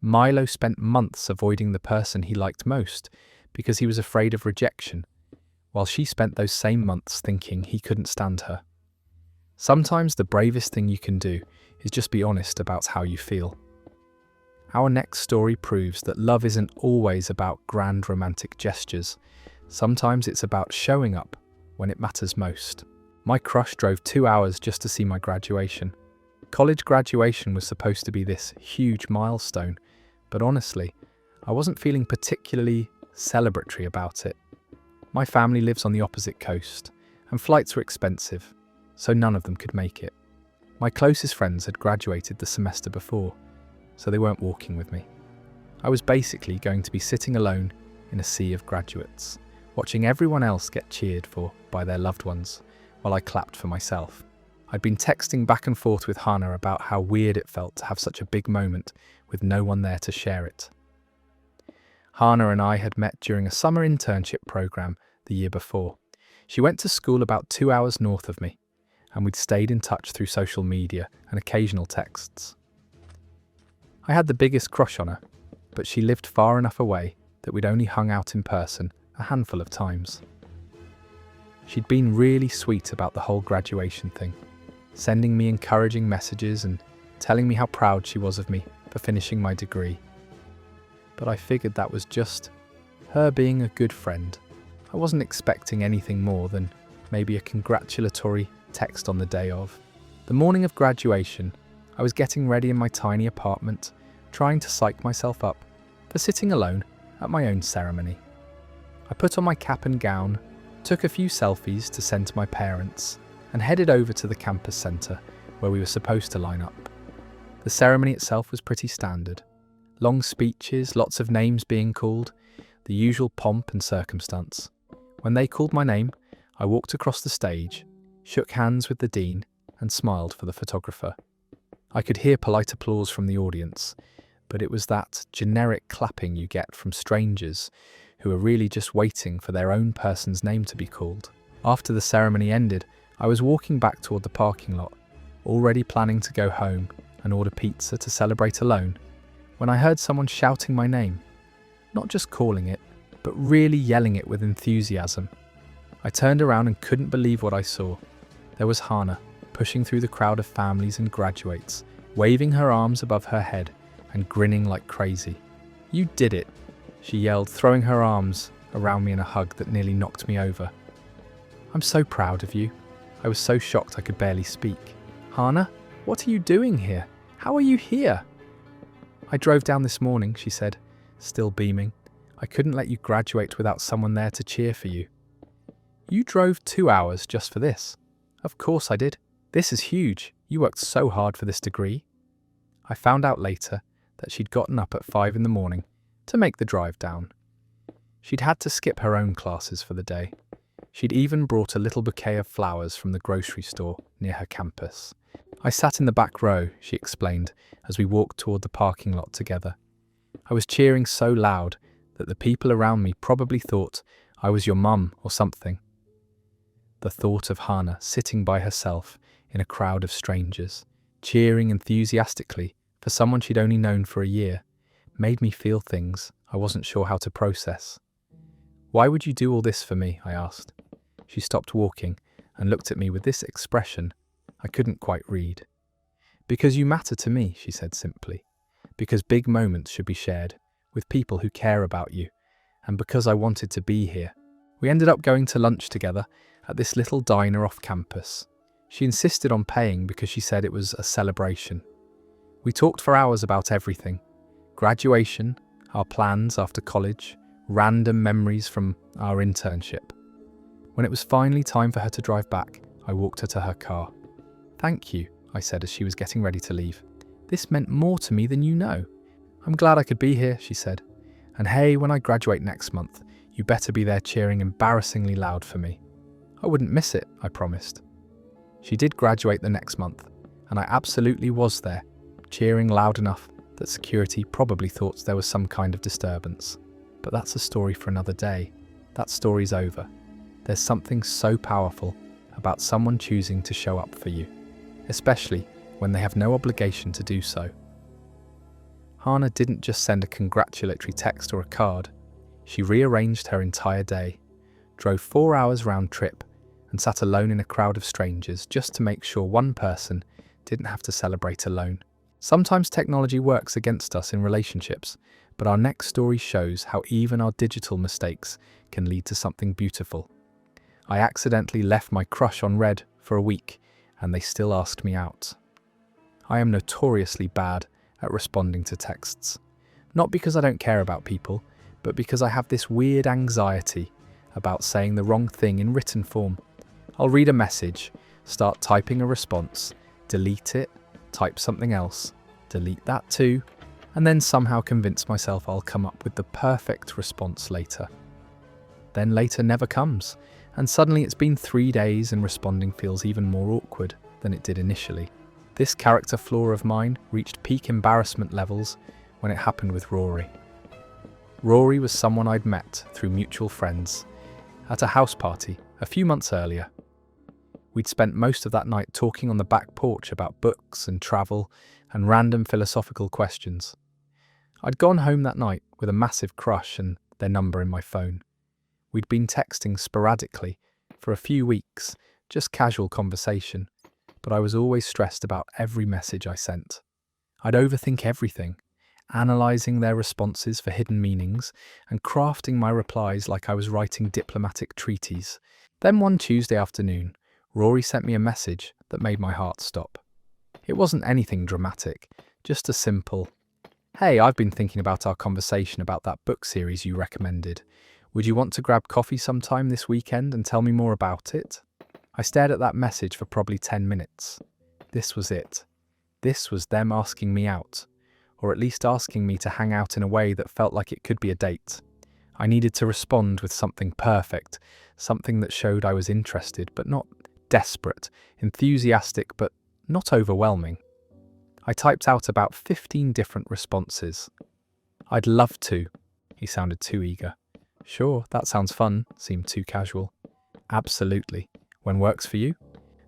Milo spent months avoiding the person he liked most because he was afraid of rejection, while she spent those same months thinking he couldn't stand her. Sometimes the bravest thing you can do is just be honest about how you feel. Our next story proves that love isn't always about grand romantic gestures. Sometimes it's about showing up when it matters most. My crush drove 2 hours just to see my graduation. College graduation was supposed to be this huge milestone, but honestly, I wasn't feeling particularly celebratory about it. My family lives on the opposite coast, and flights were expensive, so none of them could make it. My closest friends had graduated the semester before, so they weren't walking with me. I was basically going to be sitting alone in a sea of graduates, watching everyone else get cheered for by their loved ones, while I clapped for myself. I'd been texting back and forth with Hannah about how weird it felt to have such a big moment with no one there to share it. Hannah and I had met during a summer internship program the year before. She went to school about 2 hours north of me, and we'd stayed in touch through social media and occasional texts. I had the biggest crush on her, but she lived far enough away that we'd only hung out in person a handful of times. She'd been really sweet about the whole graduation thing, sending me encouraging messages and telling me how proud she was of me for finishing my degree. But I figured that was just her being a good friend. I wasn't expecting anything more than maybe a congratulatory text on the day of. The morning of graduation, I was getting ready in my tiny apartment, trying to psych myself up for sitting alone at my own ceremony. I put on my cap and gown, took a few selfies to send to my parents, and headed over to the campus centre where we were supposed to line up. The ceremony itself was pretty standard. Long speeches, lots of names being called, the usual pomp and circumstance. When they called my name, I walked across the stage, shook hands with the dean, and smiled for the photographer. I could hear polite applause from the audience, but it was that generic clapping you get from strangers who are really just waiting for their own person's name to be called. After the ceremony ended, I was walking back toward the parking lot, already planning to go home and order pizza to celebrate alone, when I heard someone shouting my name. Not just calling it, but really yelling it with enthusiasm. I turned around and couldn't believe what I saw. There was Hannah, pushing through the crowd of families and graduates, waving her arms above her head and grinning like crazy. "You did it," she yelled, throwing her arms around me in a hug that nearly knocked me over. "I'm so proud of you." I was so shocked I could barely speak. "Hannah, what are you doing here? How are you here?" "I drove down this morning," she said, still beaming. "I couldn't let you graduate without someone there to cheer for you." "You drove 2 hours just for this?" "Of course I did. This is huge. You worked so hard for this degree." I found out later that she'd gotten up at 5 in the morning to make the drive down. She'd had to skip her own classes for the day. She'd even brought a little bouquet of flowers from the grocery store near her campus. "I sat in the back row," she explained, as we walked toward the parking lot together. "I was cheering so loud that the people around me probably thought I was your mum or something." The thought of Hannah sitting by herself in a crowd of strangers, cheering enthusiastically for someone she'd only known for a year, made me feel things I wasn't sure how to process. "Why would you do all this for me?" I asked. She stopped walking and looked at me with this expression I couldn't quite read. "Because you matter to me," she said simply. "Because big moments should be shared with people who care about you, and because I wanted to be here." We ended up going to lunch together at this little diner off campus. She insisted on paying because she said it was a celebration. We talked for hours about everything: graduation, our plans after college, random memories from our internship. When it was finally time for her to drive back, I walked her to her car. "Thank you," I said as she was getting ready to leave. "This meant more to me than you know." "I'm glad I could be here," she said. "And hey, when I graduate next month, you better be there cheering embarrassingly loud for me." "I wouldn't miss it," I promised. She did graduate the next month, and I absolutely was there, cheering loud enough that security probably thought there was some kind of disturbance. But that's a story for another day. That story's over. There's something so powerful about someone choosing to show up for you, especially when they have no obligation to do so. Hannah didn't just send a congratulatory text or a card. She rearranged her entire day, drove 4 hours round trip, and sat alone in a crowd of strangers just to make sure one person didn't have to celebrate alone. Sometimes technology works against us in relationships, but our next story shows how even our digital mistakes can lead to something beautiful. I accidentally left my crush on red for a week, and they still asked me out. I am notoriously bad at responding to texts. Not because I don't care about people, but because I have this weird anxiety about saying the wrong thing in written form. I'll read a message, start typing a response, delete it, type something else, delete that too, and then somehow convince myself I'll come up with the perfect response later. Then later never comes, and suddenly it's been 3 days and responding feels even more awkward than it did initially. This character flaw of mine reached peak embarrassment levels when it happened with Rory. Rory was someone I'd met through mutual friends at a house party a few months earlier. We'd spent most of that night talking on the back porch about books and travel and random philosophical questions. I'd gone home that night with a massive crush and their number in my phone. We'd been texting sporadically for a few weeks, just casual conversation, but I was always stressed about every message I sent. I'd overthink everything, analysing their responses for hidden meanings and crafting my replies like I was writing diplomatic treaties. Then one Tuesday afternoon, Rory sent me a message that made my heart stop. It wasn't anything dramatic, just a simple, "Hey, I've been thinking about our conversation about that book series you recommended. Would you want to grab coffee sometime this weekend and tell me more about it?" I stared at that message for probably 10 minutes. This was it. This was them asking me out, or at least asking me to hang out in a way that felt like it could be a date. I needed to respond with something perfect, something that showed I was interested but not desperate, enthusiastic but not overwhelming. I typed out about 15 different responses. "I'd love to." He sounded too eager. "Sure, that sounds fun," seemed too casual. "Absolutely. When works for you?"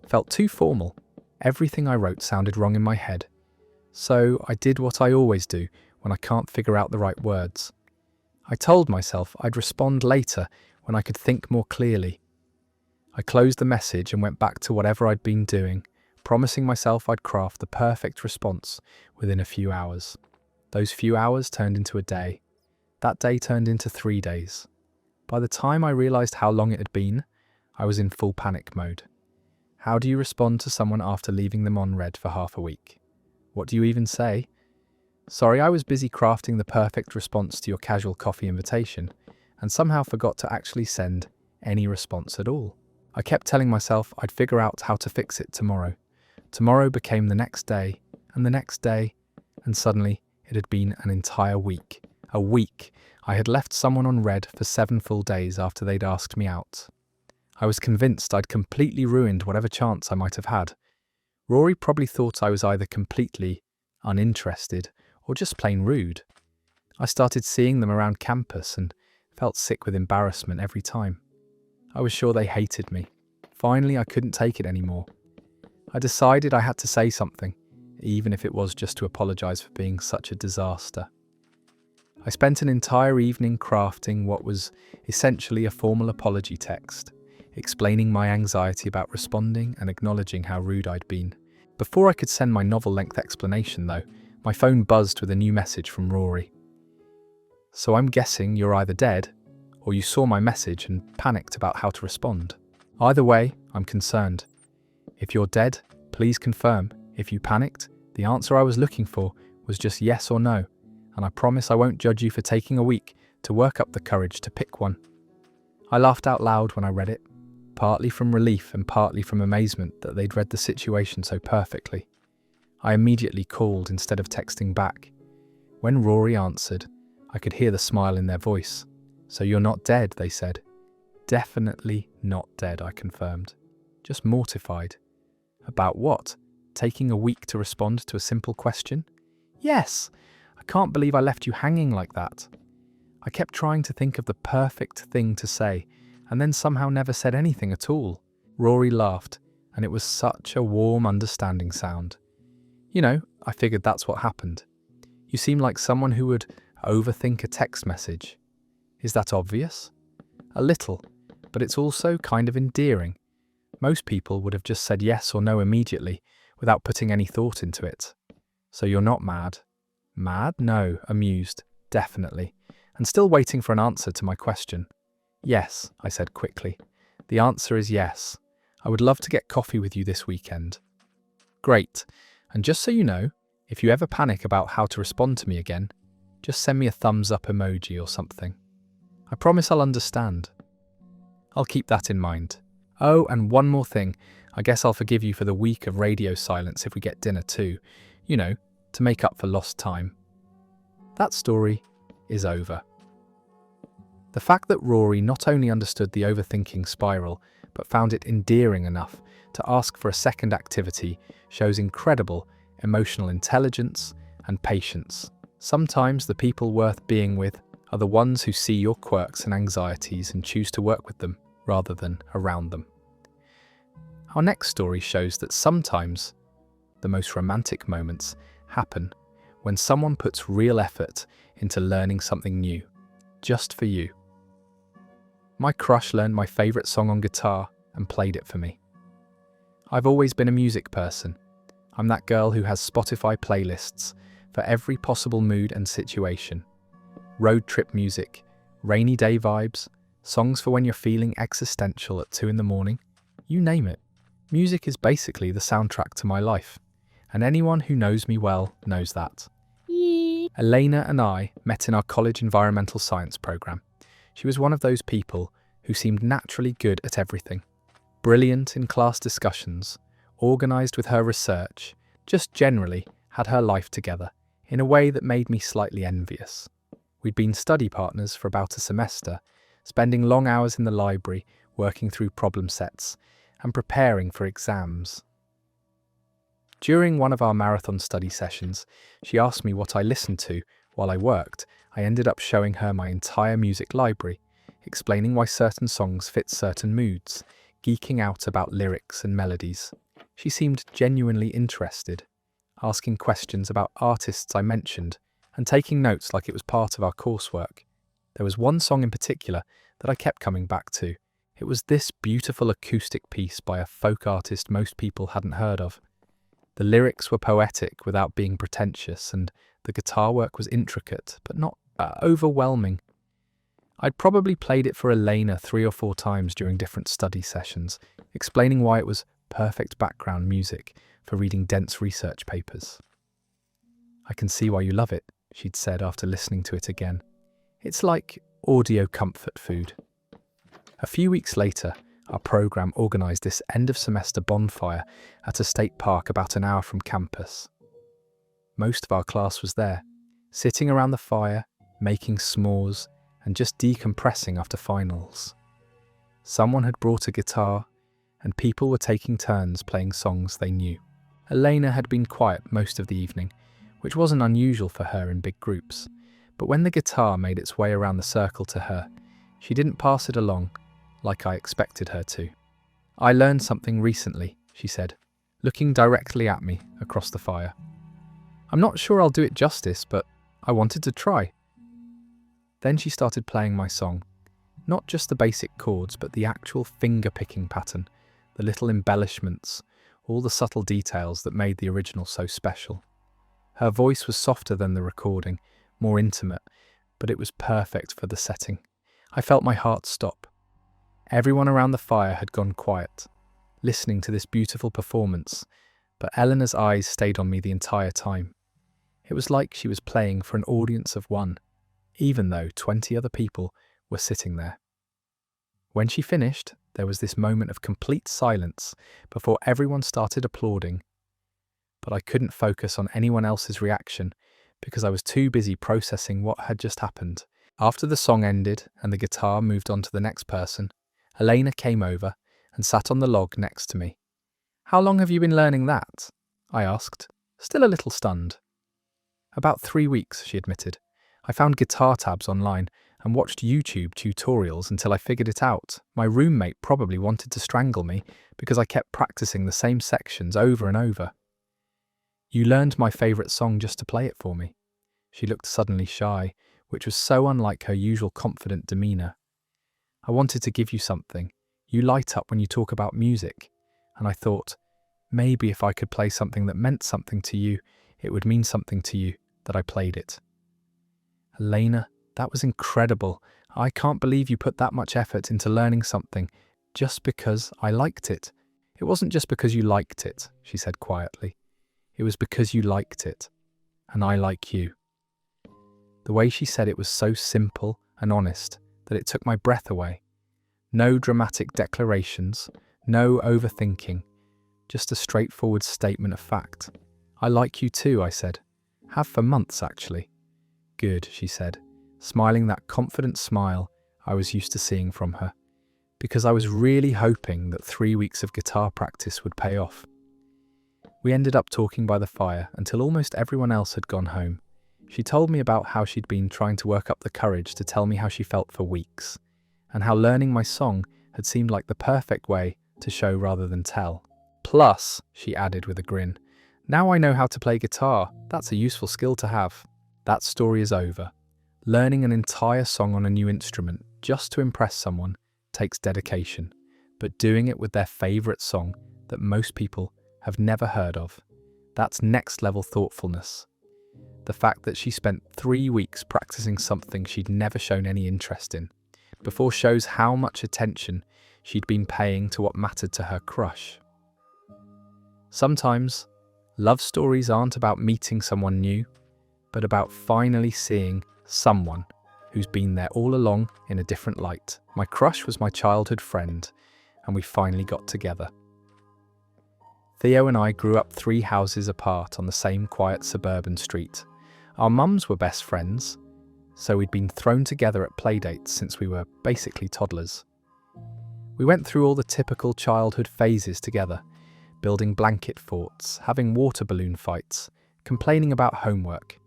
Felt too formal. Everything I wrote sounded wrong in my head. So I did what I always do when I can't figure out the right words. I told myself I'd respond later when I could think more clearly. I closed the message and went back to whatever I'd been doing, promising myself I'd craft the perfect response within a few hours. Those few hours turned into a day. That day turned into 3 days. By the time I realised how long it had been, I was in full panic mode. How do you respond to someone after leaving them on read for half a week? What do you even say? "Sorry, I was busy crafting the perfect response to your casual coffee invitation, and somehow forgot to actually send any response at all." I kept telling myself I'd figure out how to fix it tomorrow. Tomorrow became the next day, and suddenly it had been an entire week. A week. I had left someone on read for 7 full days after they'd asked me out. I was convinced I'd completely ruined whatever chance I might have had. Rory probably thought I was either completely uninterested or just plain rude. I started seeing them around campus and felt sick with embarrassment every time. I was sure they hated me. Finally, I couldn't take it anymore. I decided I had to say something, even if it was just to apologise for being such a disaster. I spent an entire evening crafting what was essentially a formal apology text, explaining my anxiety about responding and acknowledging how rude I'd been. Before I could send my novel-length explanation, though, my phone buzzed with a new message from Rory. "So I'm guessing you're either dead, or you saw my message and panicked about how to respond. Either way, I'm concerned. If you're dead, please confirm. If you panicked, the answer I was looking for was just yes or no, and I promise I won't judge you for taking a week to work up the courage to pick one." I laughed out loud when I read it, partly from relief and partly from amazement that they'd read the situation so perfectly. I immediately called instead of texting back. When Rory answered, I could hear the smile in their voice. "So you're not dead," they said. "Definitely not dead," I confirmed. Just mortified. About what? Taking a week to respond to a simple question? Yes! I can't believe I left you hanging like that. I kept trying to think of the perfect thing to say, and then somehow never said anything at all. Rory laughed, and it was such a warm, understanding sound. "You know, I figured that's what happened. You seem like someone who would overthink a text message. Is that obvious?" "A little, but it's also kind of endearing. Most people would have just said yes or no immediately, without putting any thought into it." "So you're not mad?" "Mad? No, amused, definitely, and still waiting for an answer to my question." "Yes," I said quickly. "The answer is yes. I would love to get coffee with you this weekend." "Great. And just so you know, if you ever panic about how to respond to me again, just send me a thumbs up emoji or something. I promise I'll understand." "I'll keep that in mind." Oh, and one more thing. I guess I'll forgive you for the week of radio silence if we get dinner too. You know, to make up for lost time. That story is over. The fact that Rory not only understood the overthinking spiral, but found it endearing enough to ask for a second activity shows incredible emotional intelligence and patience. Sometimes the people worth being with are the ones who see your quirks and anxieties and choose to work with them rather than around them. Our next story shows that sometimes the most romantic moments happen when someone puts real effort into learning something new, just for you. My crush learned my favourite song on guitar and played it for me. I've always been a music person. I'm that girl who has Spotify playlists for every possible mood and situation. Road trip music, rainy day vibes, songs for when you're feeling existential at 2 a.m, you name it. Music is basically the soundtrack to my life, and anyone who knows me well knows that. Elena and I met in our college environmental science program. She was one of those people who seemed naturally good at everything. Brilliant in class discussions, organised with her research, just generally had her life together in a way that made me slightly envious. We'd been study partners for about a semester, spending long hours in the library working through problem sets and preparing for exams. During one of our marathon study sessions, she asked me what I listened to while I worked. I ended up showing her my entire music library, explaining why certain songs fit certain moods, geeking out about lyrics and melodies. She seemed genuinely interested, asking questions about artists I mentioned and taking notes like it was part of our coursework. There was one song in particular that I kept coming back to. It was this beautiful acoustic piece by a folk artist most people hadn't heard of. The lyrics were poetic without being pretentious, and the guitar work was intricate, but not overwhelming. I'd probably played it for Elena 3 or 4 times during different study sessions, explaining why it was perfect background music for reading dense research papers. "I can see why you love it," she'd said after listening to it again. "It's like audio comfort food." A few weeks later, our program organised this end-of-semester bonfire at a state park about an hour from campus. Most of our class was there, sitting around the fire, making s'mores, and just decompressing after finals. Someone had brought a guitar, and people were taking turns playing songs they knew. Elena had been quiet most of the evening, which wasn't unusual for her in big groups, but when the guitar made its way around the circle to her, she didn't pass it along like I expected her to. "I learned something recently," she said, looking directly at me across the fire. "I'm not sure I'll do it justice, but I wanted to try." Then she started playing my song. Not just the basic chords, but the actual finger-picking pattern, the little embellishments, all the subtle details that made the original so special. Her voice was softer than the recording, more intimate, but it was perfect for the setting. I felt my heart stop. Everyone around the fire had gone quiet, listening to this beautiful performance, but Eleanor's eyes stayed on me the entire time. It was like she was playing for an audience of one, even though 20 other people were sitting there. When she finished, there was this moment of complete silence before everyone started applauding, but I couldn't focus on anyone else's reaction because I was too busy processing what had just happened. After the song ended and the guitar moved on to the next person, Elena came over and sat on the log next to me. "How long have you been learning that?" I asked, still a little stunned. "About 3 weeks," she admitted. "I found guitar tabs online and watched YouTube tutorials until I figured it out. My roommate probably wanted to strangle me because I kept practicing the same sections over and over." "You learned my favourite song just to play it for me." She looked suddenly shy, which was so unlike her usual confident demeanour. "I wanted to give you something. You light up when you talk about music, and I thought, maybe if I could play something that meant something to you, it would mean something to you that I played it." "Elena, that was incredible. I can't believe you put that much effort into learning something just because I liked it." "It wasn't just because you liked it," she said quietly. "It was because you liked it, and I like you." The way she said it was so simple and honest that it took my breath away. No dramatic declarations, No overthinking, just a straightforward statement of fact. I like you too, I said. Have for months, actually. Good, she said, smiling that confident smile I was used to seeing from her, because I was really hoping that 3 weeks of guitar practice would pay off. We ended up talking by the fire until almost everyone else had gone home. She told me about how she'd been trying to work up the courage to tell me how she felt for weeks, and how learning my song had seemed like the perfect way to show rather than tell. Plus, she added with a grin, now I know how to play guitar. That's a useful skill to have. That story is over. Learning an entire song on a new instrument just to impress someone takes dedication, but doing it with their favourite song that most people have never heard of, that's next level thoughtfulness. The fact that she spent 3 weeks practicing something she'd never shown any interest in before shows how much attention she'd been paying to what mattered to her crush. Sometimes, love stories aren't about meeting someone new, but about finally seeing someone who's been there all along in a different light. My crush was my childhood friend, and we finally got together. Theo and I grew up 3 houses apart on the same quiet suburban street. Our mums were best friends, so we'd been thrown together at playdates since we were basically toddlers. We went through all the typical childhood phases together, building blanket forts, having water balloon fights, complaining about homework.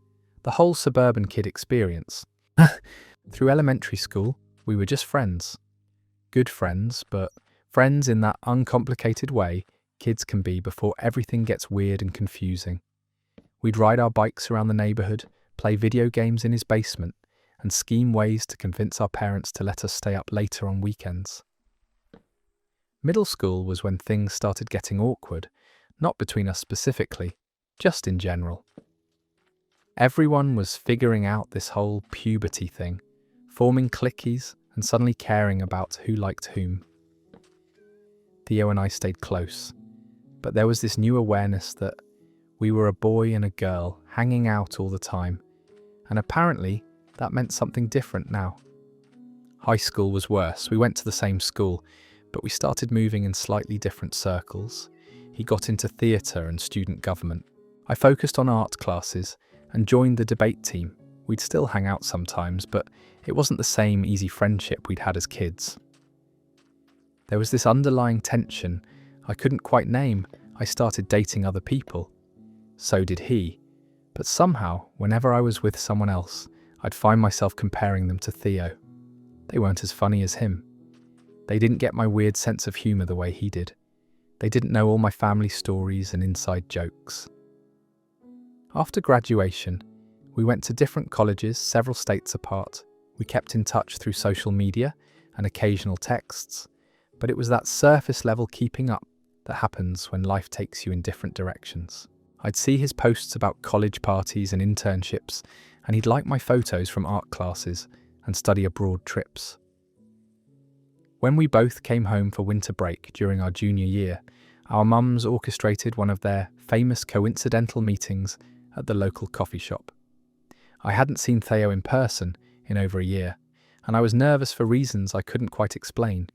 The whole suburban kid experience. Through elementary school, we were just friends. Good friends, but friends in that uncomplicated way kids can be before everything gets weird and confusing. We'd ride our bikes around the neighbourhood, play video games in his basement, and scheme ways to convince our parents to let us stay up later on weekends. Middle school was when things started getting awkward, not between us specifically, just in general. Everyone was figuring out this whole puberty thing, forming cliquies and suddenly caring about who liked whom. Theo and I stayed close, but there was this new awareness that we were a boy and a girl hanging out all the time, and apparently that meant something different now. High school was worse. We went to the same school, but we started moving in slightly different circles. He got into theatre and student government. I focused on art classes and joined the debate team. We'd still hang out sometimes, but it wasn't the same easy friendship we'd had as kids. There was this underlying tension I couldn't quite name. I started dating other people. So did he. But somehow, whenever I was with someone else, I'd find myself comparing them to Theo. They weren't as funny as him. They didn't get my weird sense of humour the way he did. They didn't know all my family stories and inside jokes. After graduation, we went to different colleges, several states apart. We kept in touch through social media and occasional texts, but it was that surface level keeping up that happens when life takes you in different directions. I'd see his posts about college parties and internships, and he'd like my photos from art classes and study abroad trips. When we both came home for winter break during our junior year, our mums orchestrated one of their famous coincidental meetings at the local coffee shop. I hadn't seen Theo in person in over a year, and I was nervous for reasons I couldn't quite explain.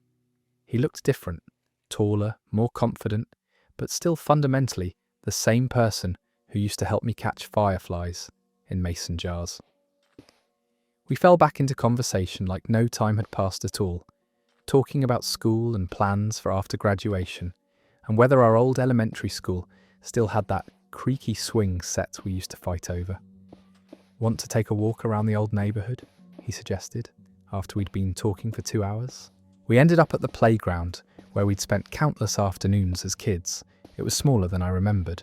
He looked different, taller, more confident, but still fundamentally the same person who used to help me catch fireflies in mason jars. We fell back into conversation like no time had passed at all, talking about school and plans for after graduation, and whether our old elementary school still had that creaky swing set we used to fight over. Want to take a walk around the old neighbourhood? He suggested, after we'd been talking for 2 hours. We ended up at the playground, where we'd spent countless afternoons as kids. It was smaller than I remembered,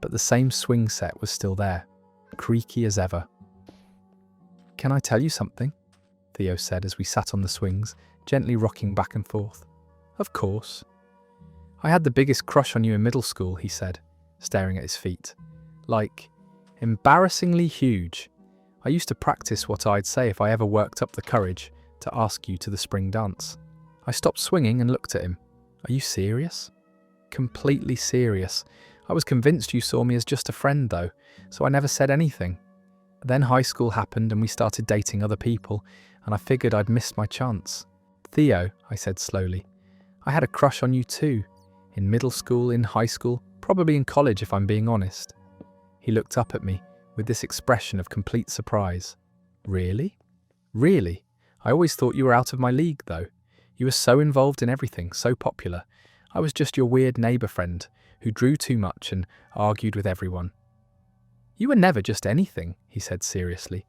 but the same swing set was still there, creaky as ever. "Can I tell you something?" Theo said as we sat on the swings, gently rocking back and forth. "Of course." "I had the biggest crush on you in middle school," he said, staring at his feet. "Like, embarrassingly huge. I used to practice what I'd say if I ever worked up the courage to ask you to the spring dance." I stopped swinging and looked at him. "Are you serious?" "Completely serious. I was convinced you saw me as just a friend though, so I never said anything. Then high school happened and we started dating other people, and I figured I'd missed my chance." "Theo," I said slowly, I had a crush on you too. In middle school, in high school, probably in college if I'm being honest. He looked up at me with this expression of complete surprise. Really? Really? I always thought you were out of my league though. You were so involved in everything, so popular. I was just your weird neighbour friend who drew too much and argued with everyone. You were never just anything, he said seriously.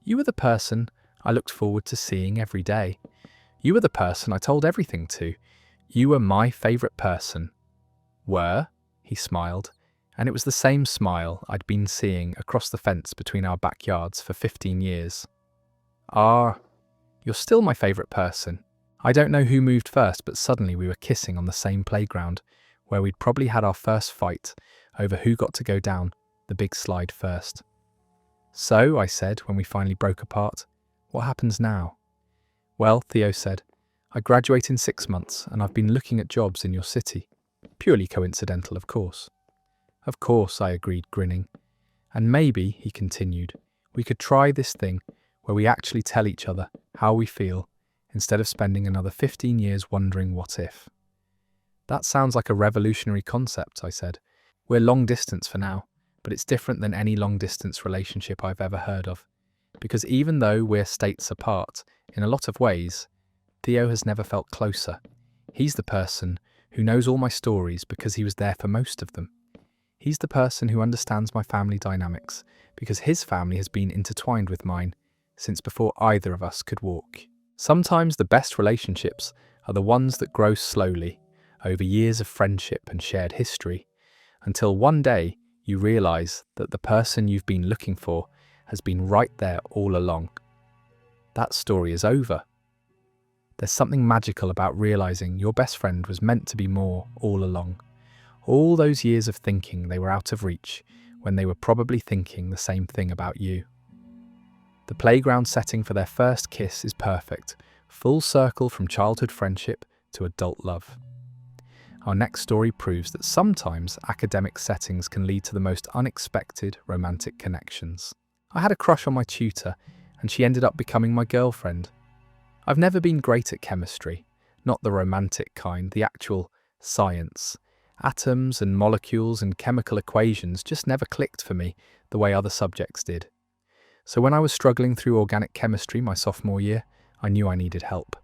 You were the person I looked forward to seeing every day. You were the person I told everything to. You were my favourite person. Were? He smiled, and it was the same smile I'd been seeing across the fence between our backyards for 15 years. You're still my favourite person. I don't know who moved first, but suddenly we were kissing on the same playground, where we'd probably had our first fight over who got to go down the big slide first. So, I said when we finally broke apart, what happens now? Well, Theo said, I graduate in 6 months and I've been looking at jobs in your city. Purely coincidental, of course. Of course, I agreed, grinning. And maybe, he continued, we could try this thing where we actually tell each other how we feel instead of spending another 15 years wondering what if. That sounds like a revolutionary concept, I said. We're long distance for now, but it's different than any long distance relationship I've ever heard of. Because even though we're states apart, in a lot of ways, Theo has never felt closer. He's the person who knows all my stories because he was there for most of them. He's the person who understands my family dynamics because his family has been intertwined with mine since before either of us could walk. Sometimes the best relationships are the ones that grow slowly, over years of friendship and shared history, until one day you realise that the person you've been looking for has been right there all along. That story is over. There's something magical about realising your best friend was meant to be more all along. All those years of thinking they were out of reach when they were probably thinking the same thing about you. The playground setting for their first kiss is perfect, full circle from childhood friendship to adult love. Our next story proves that sometimes academic settings can lead to the most unexpected romantic connections. I had a crush on my tutor, and she ended up becoming my girlfriend. I've never been great at chemistry, not the romantic kind, the actual science. Atoms and molecules and chemical equations just never clicked for me the way other subjects did. So when I was struggling through organic chemistry my sophomore year, I knew I needed help.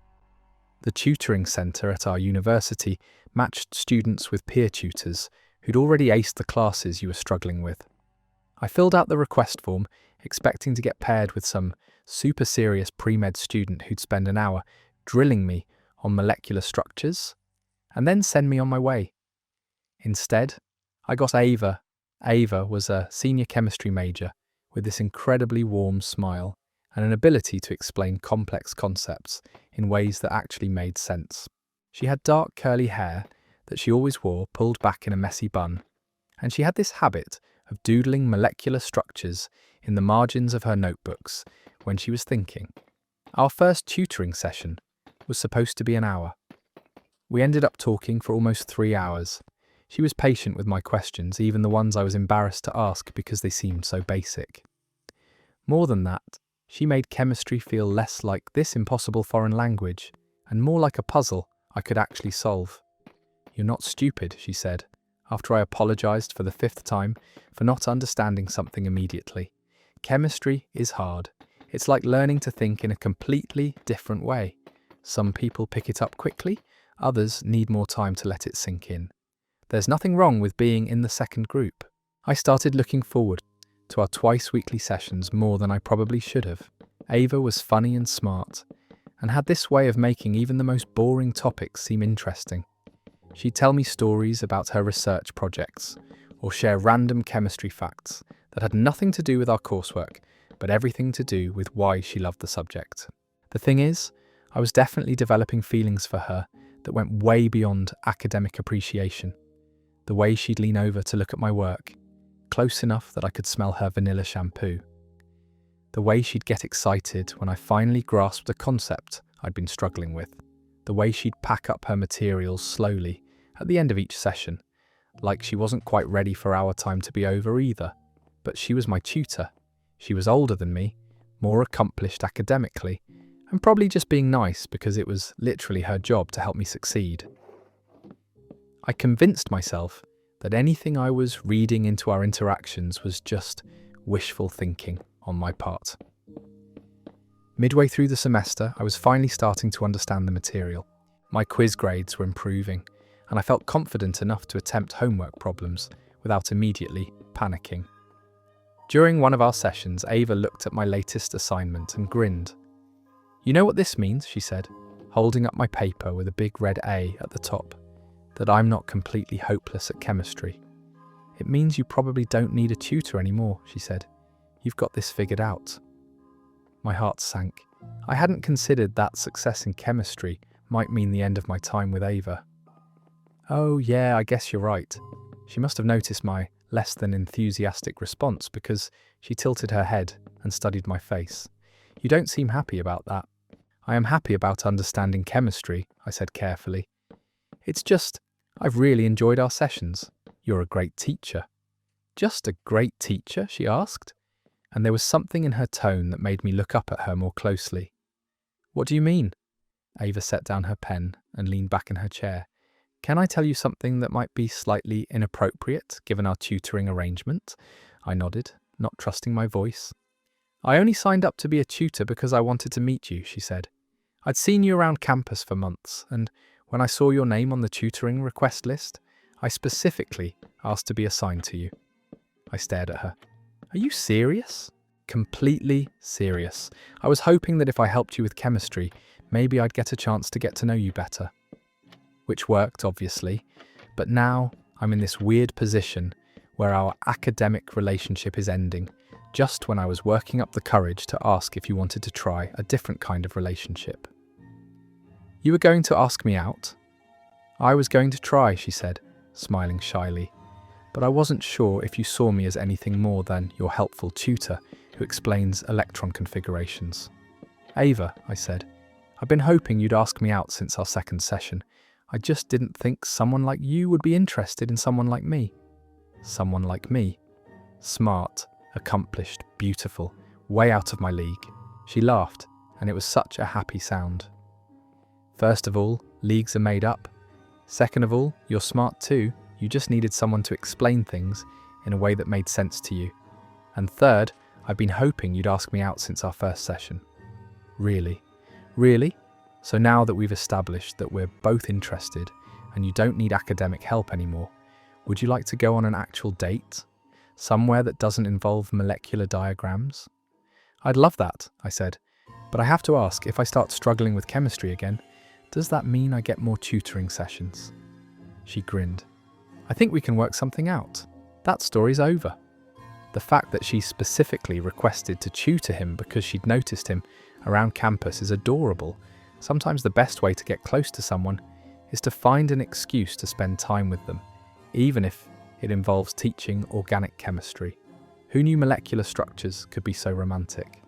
The tutoring centre at our university matched students with peer tutors who'd already aced the classes you were struggling with. I filled out the request form, expecting to get paired with some super serious pre-med student who'd spend an hour drilling me on molecular structures and then send me on my way. Instead, I got Ava. Ava was a senior chemistry major with this incredibly warm smile and an ability to explain complex concepts in ways that actually made sense. She had dark curly hair that she always wore pulled back in a messy bun, and she had this habit of doodling molecular structures in the margins of her notebooks when she was thinking. Our first tutoring session was supposed to be an hour. We ended up talking for almost 3 hours. She was patient with my questions, even the ones I was embarrassed to ask because they seemed so basic. More than that, she made chemistry feel less like this impossible foreign language and more like a puzzle I could actually solve. You're not stupid, she said, after I apologised for the 5th time for not understanding something immediately. Chemistry is hard. It's like learning to think in a completely different way. Some people pick it up quickly, others need more time to let it sink in. There's nothing wrong with being in the second group. I started looking forward to our twice-weekly sessions more than I probably should have. Ava was funny and smart, and had this way of making even the most boring topics seem interesting. She'd tell me stories about her research projects, or share random chemistry facts that had nothing to do with our coursework, but everything to do with why she loved the subject. The thing is, I was definitely developing feelings for her that went way beyond academic appreciation. The way she'd lean over to look at my work, close enough that I could smell her vanilla shampoo. The way she'd get excited when I finally grasped a concept I'd been struggling with. The way she'd pack up her materials slowly at the end of each session, like she wasn't quite ready for our time to be over either. But she was my tutor. She was older than me, more accomplished academically, and probably just being nice because it was literally her job to help me succeed. I convinced myself that anything I was reading into our interactions was just wishful thinking on my part. Midway through the semester, I was finally starting to understand the material. My quiz grades were improving, and I felt confident enough to attempt homework problems without immediately panicking. During one of our sessions, Ava looked at my latest assignment and grinned. "You know what this means," she said, holding up my paper with a big red A at the top, "that I'm not completely hopeless at chemistry. It means you probably don't need a tutor anymore," she said. "You've got this figured out." My heart sank. I hadn't considered that success in chemistry might mean the end of my time with Ava. "Oh yeah, I guess you're right." She must have noticed my less than enthusiastic response because she tilted her head and studied my face. "You don't seem happy about that." "I am happy about understanding chemistry," I said carefully. "It's just, I've really enjoyed our sessions. You're a great teacher." "Just a great teacher?" she asked, and there was something in her tone that made me look up at her more closely. "What do you mean?" Ava set down her pen and leaned back in her chair. "Can I tell you something that might be slightly inappropriate given our tutoring arrangement?" I nodded, not trusting my voice. "I only signed up to be a tutor because I wanted to meet you," she said. "I'd seen you around campus for months, and when I saw your name on the tutoring request list, I specifically asked to be assigned to you." I stared at her. "Are you serious?" "Completely serious. I was hoping that if I helped you with chemistry, maybe I'd get a chance to get to know you better." Which worked, obviously, but now I'm in this weird position where our academic relationship is ending, just when I was working up the courage to ask if you wanted to try a different kind of relationship. "You were going to ask me out?" "I was going to try," she said, smiling shyly, "but I wasn't sure if you saw me as anything more than your helpful tutor who explains electron configurations." "Ava," I said, "I've been hoping you'd ask me out since our second session. I just didn't think someone like you would be interested in someone like me." Someone like me? Smart, accomplished, beautiful, way out of my league. She laughed, and it was such a happy sound. "First of all, leagues are made up. Second of all, you're smart too. You just needed someone to explain things in a way that made sense to you. And third, I've been hoping you'd ask me out since our first session." "Really? Really? So now that we've established that we're both interested and you don't need academic help anymore, would you like to go on an actual date? Somewhere that doesn't involve molecular diagrams?" "I'd love that," I said, "but I have to ask, if I start struggling with chemistry again, does that mean I get more tutoring sessions?" She grinned. "I think we can work something out. That story's over." The fact that she specifically requested to tutor him because she'd noticed him around campus is adorable. Sometimes the best way to get close to someone is to find an excuse to spend time with them, even if it involves teaching organic chemistry. Who knew molecular structures could be so romantic?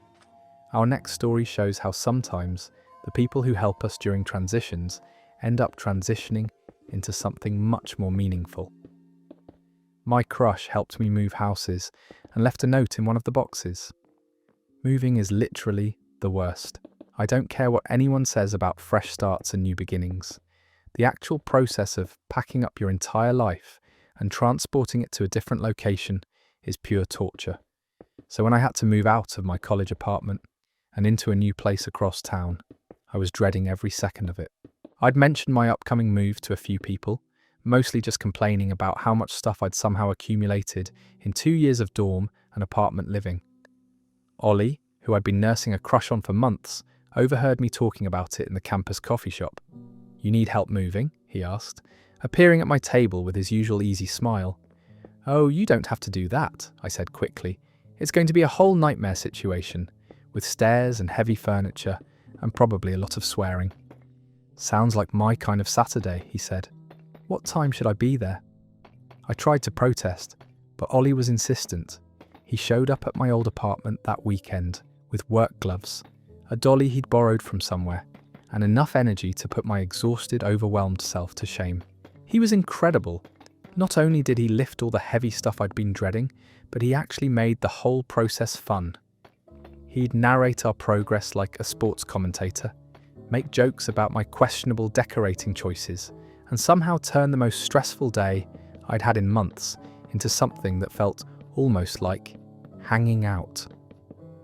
Our next story shows how sometimes the people who help us during transitions end up transitioning into something much more meaningful. My crush helped me move houses and left a note in one of the boxes. Moving is literally the worst. I don't care what anyone says about fresh starts and new beginnings. The actual process of packing up your entire life and transporting it to a different location is pure torture. So when I had to move out of my college apartment and into a new place across town, I was dreading every second of it. I'd mentioned my upcoming move to a few people, mostly just complaining about how much stuff I'd somehow accumulated in 2 years of dorm and apartment living. Ollie, who I'd been nursing a crush on for months, overheard me talking about it in the campus coffee shop. "You need help moving?" he asked, appearing at my table with his usual easy smile. "Oh, you don't have to do that," I said quickly. "It's going to be a whole nightmare situation, with stairs and heavy furniture, and probably a lot of swearing." "Sounds like my kind of Saturday," he said. "What time should I be there?" I tried to protest, but Ollie was insistent. He showed up at my old apartment that weekend with work gloves, a dolly he'd borrowed from somewhere, and enough energy to put my exhausted, overwhelmed self to shame. He was incredible. Not only did he lift all the heavy stuff I'd been dreading, but he actually made the whole process fun. He'd narrate our progress like a sports commentator, make jokes about my questionable decorating choices, and somehow turn the most stressful day I'd had in months into something that felt almost like hanging out.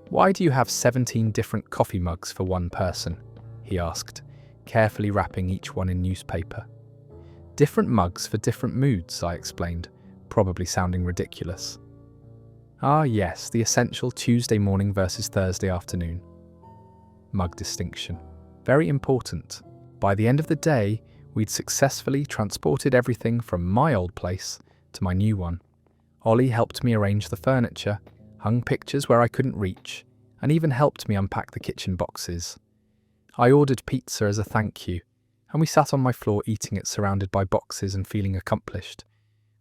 "Why do you have 17 different coffee mugs for one person?" he asked, carefully wrapping each one in newspaper. "Different mugs for different moods," I explained, probably sounding ridiculous. "Ah yes, the essential Tuesday morning versus Thursday afternoon. Mug distinction. Very important. By the end of the day, we'd successfully transported everything from my old place to my new one. Ollie helped me arrange the furniture, hung pictures where I couldn't reach, and even helped me unpack the kitchen boxes. I ordered pizza as a thank you, and we sat on my floor eating it surrounded by boxes and feeling accomplished.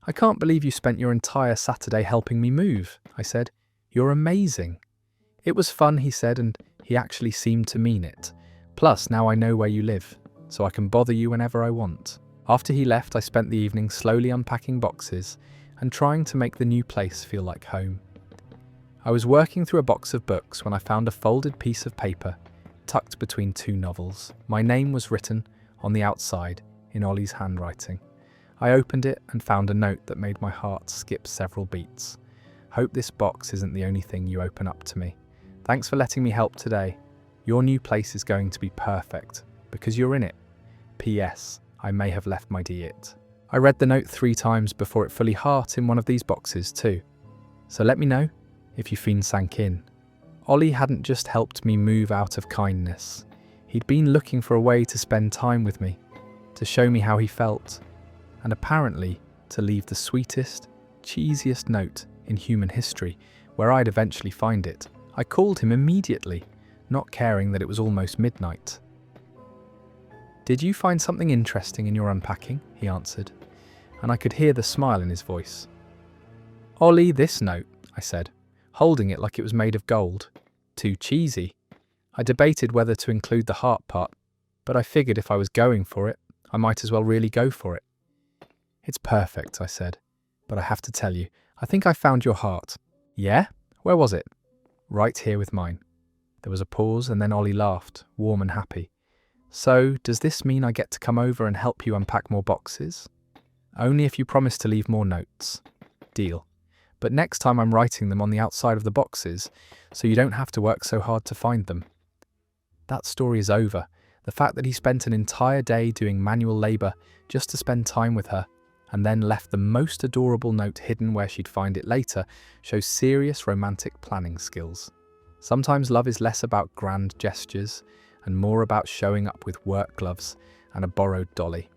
"I can't believe you spent your entire Saturday helping me move," I said. "You're amazing." "It was fun," he said, and he actually seemed to mean it. "Plus, now I know where you live, so I can bother you whenever I want." After he left, I spent the evening slowly unpacking boxes and trying to make the new place feel like home. I was working through a box of books when I found a folded piece of paper tucked between two novels. My name was written on the outside in Ollie's handwriting. I opened it and found a note that made my heart skip several beats. "Hope this box isn't the only thing you open up to me. Thanks for letting me help today. Your new place is going to be perfect because you're in it. P.S. I may have left my D.it." I read the note 3 times before it fully heart in one of these boxes too. So let me know if you fiend sank in. Ollie hadn't just helped me move out of kindness. He'd been looking for a way to spend time with me, to show me how he felt, and apparently to leave the sweetest, cheesiest note in human history where I'd eventually find it. I called him immediately, not caring that it was almost midnight. "Did you find something interesting in your unpacking?" he answered, and I could hear the smile in his voice. "Ollie, this note," I said, holding it like it was made of gold. Too cheesy. I debated whether to include the heart part, but I figured if I was going for it, I might as well really go for it. "It's perfect," I said, "but I have to tell you, I think I found your heart." "Yeah? Where was it?" "Right here with mine." There was a pause and then Ollie laughed, warm and happy. "So, does this mean I get to come over and help you unpack more boxes?" "Only if you promise to leave more notes." "Deal. But next time I'm writing them on the outside of the boxes, so you don't have to work so hard to find them." That story is over. The fact that he spent an entire day doing manual labour just to spend time with her, and then left the most adorable note hidden where she'd find it later, shows serious romantic planning skills. Sometimes love is less about grand gestures and more about showing up with work gloves and a borrowed dolly.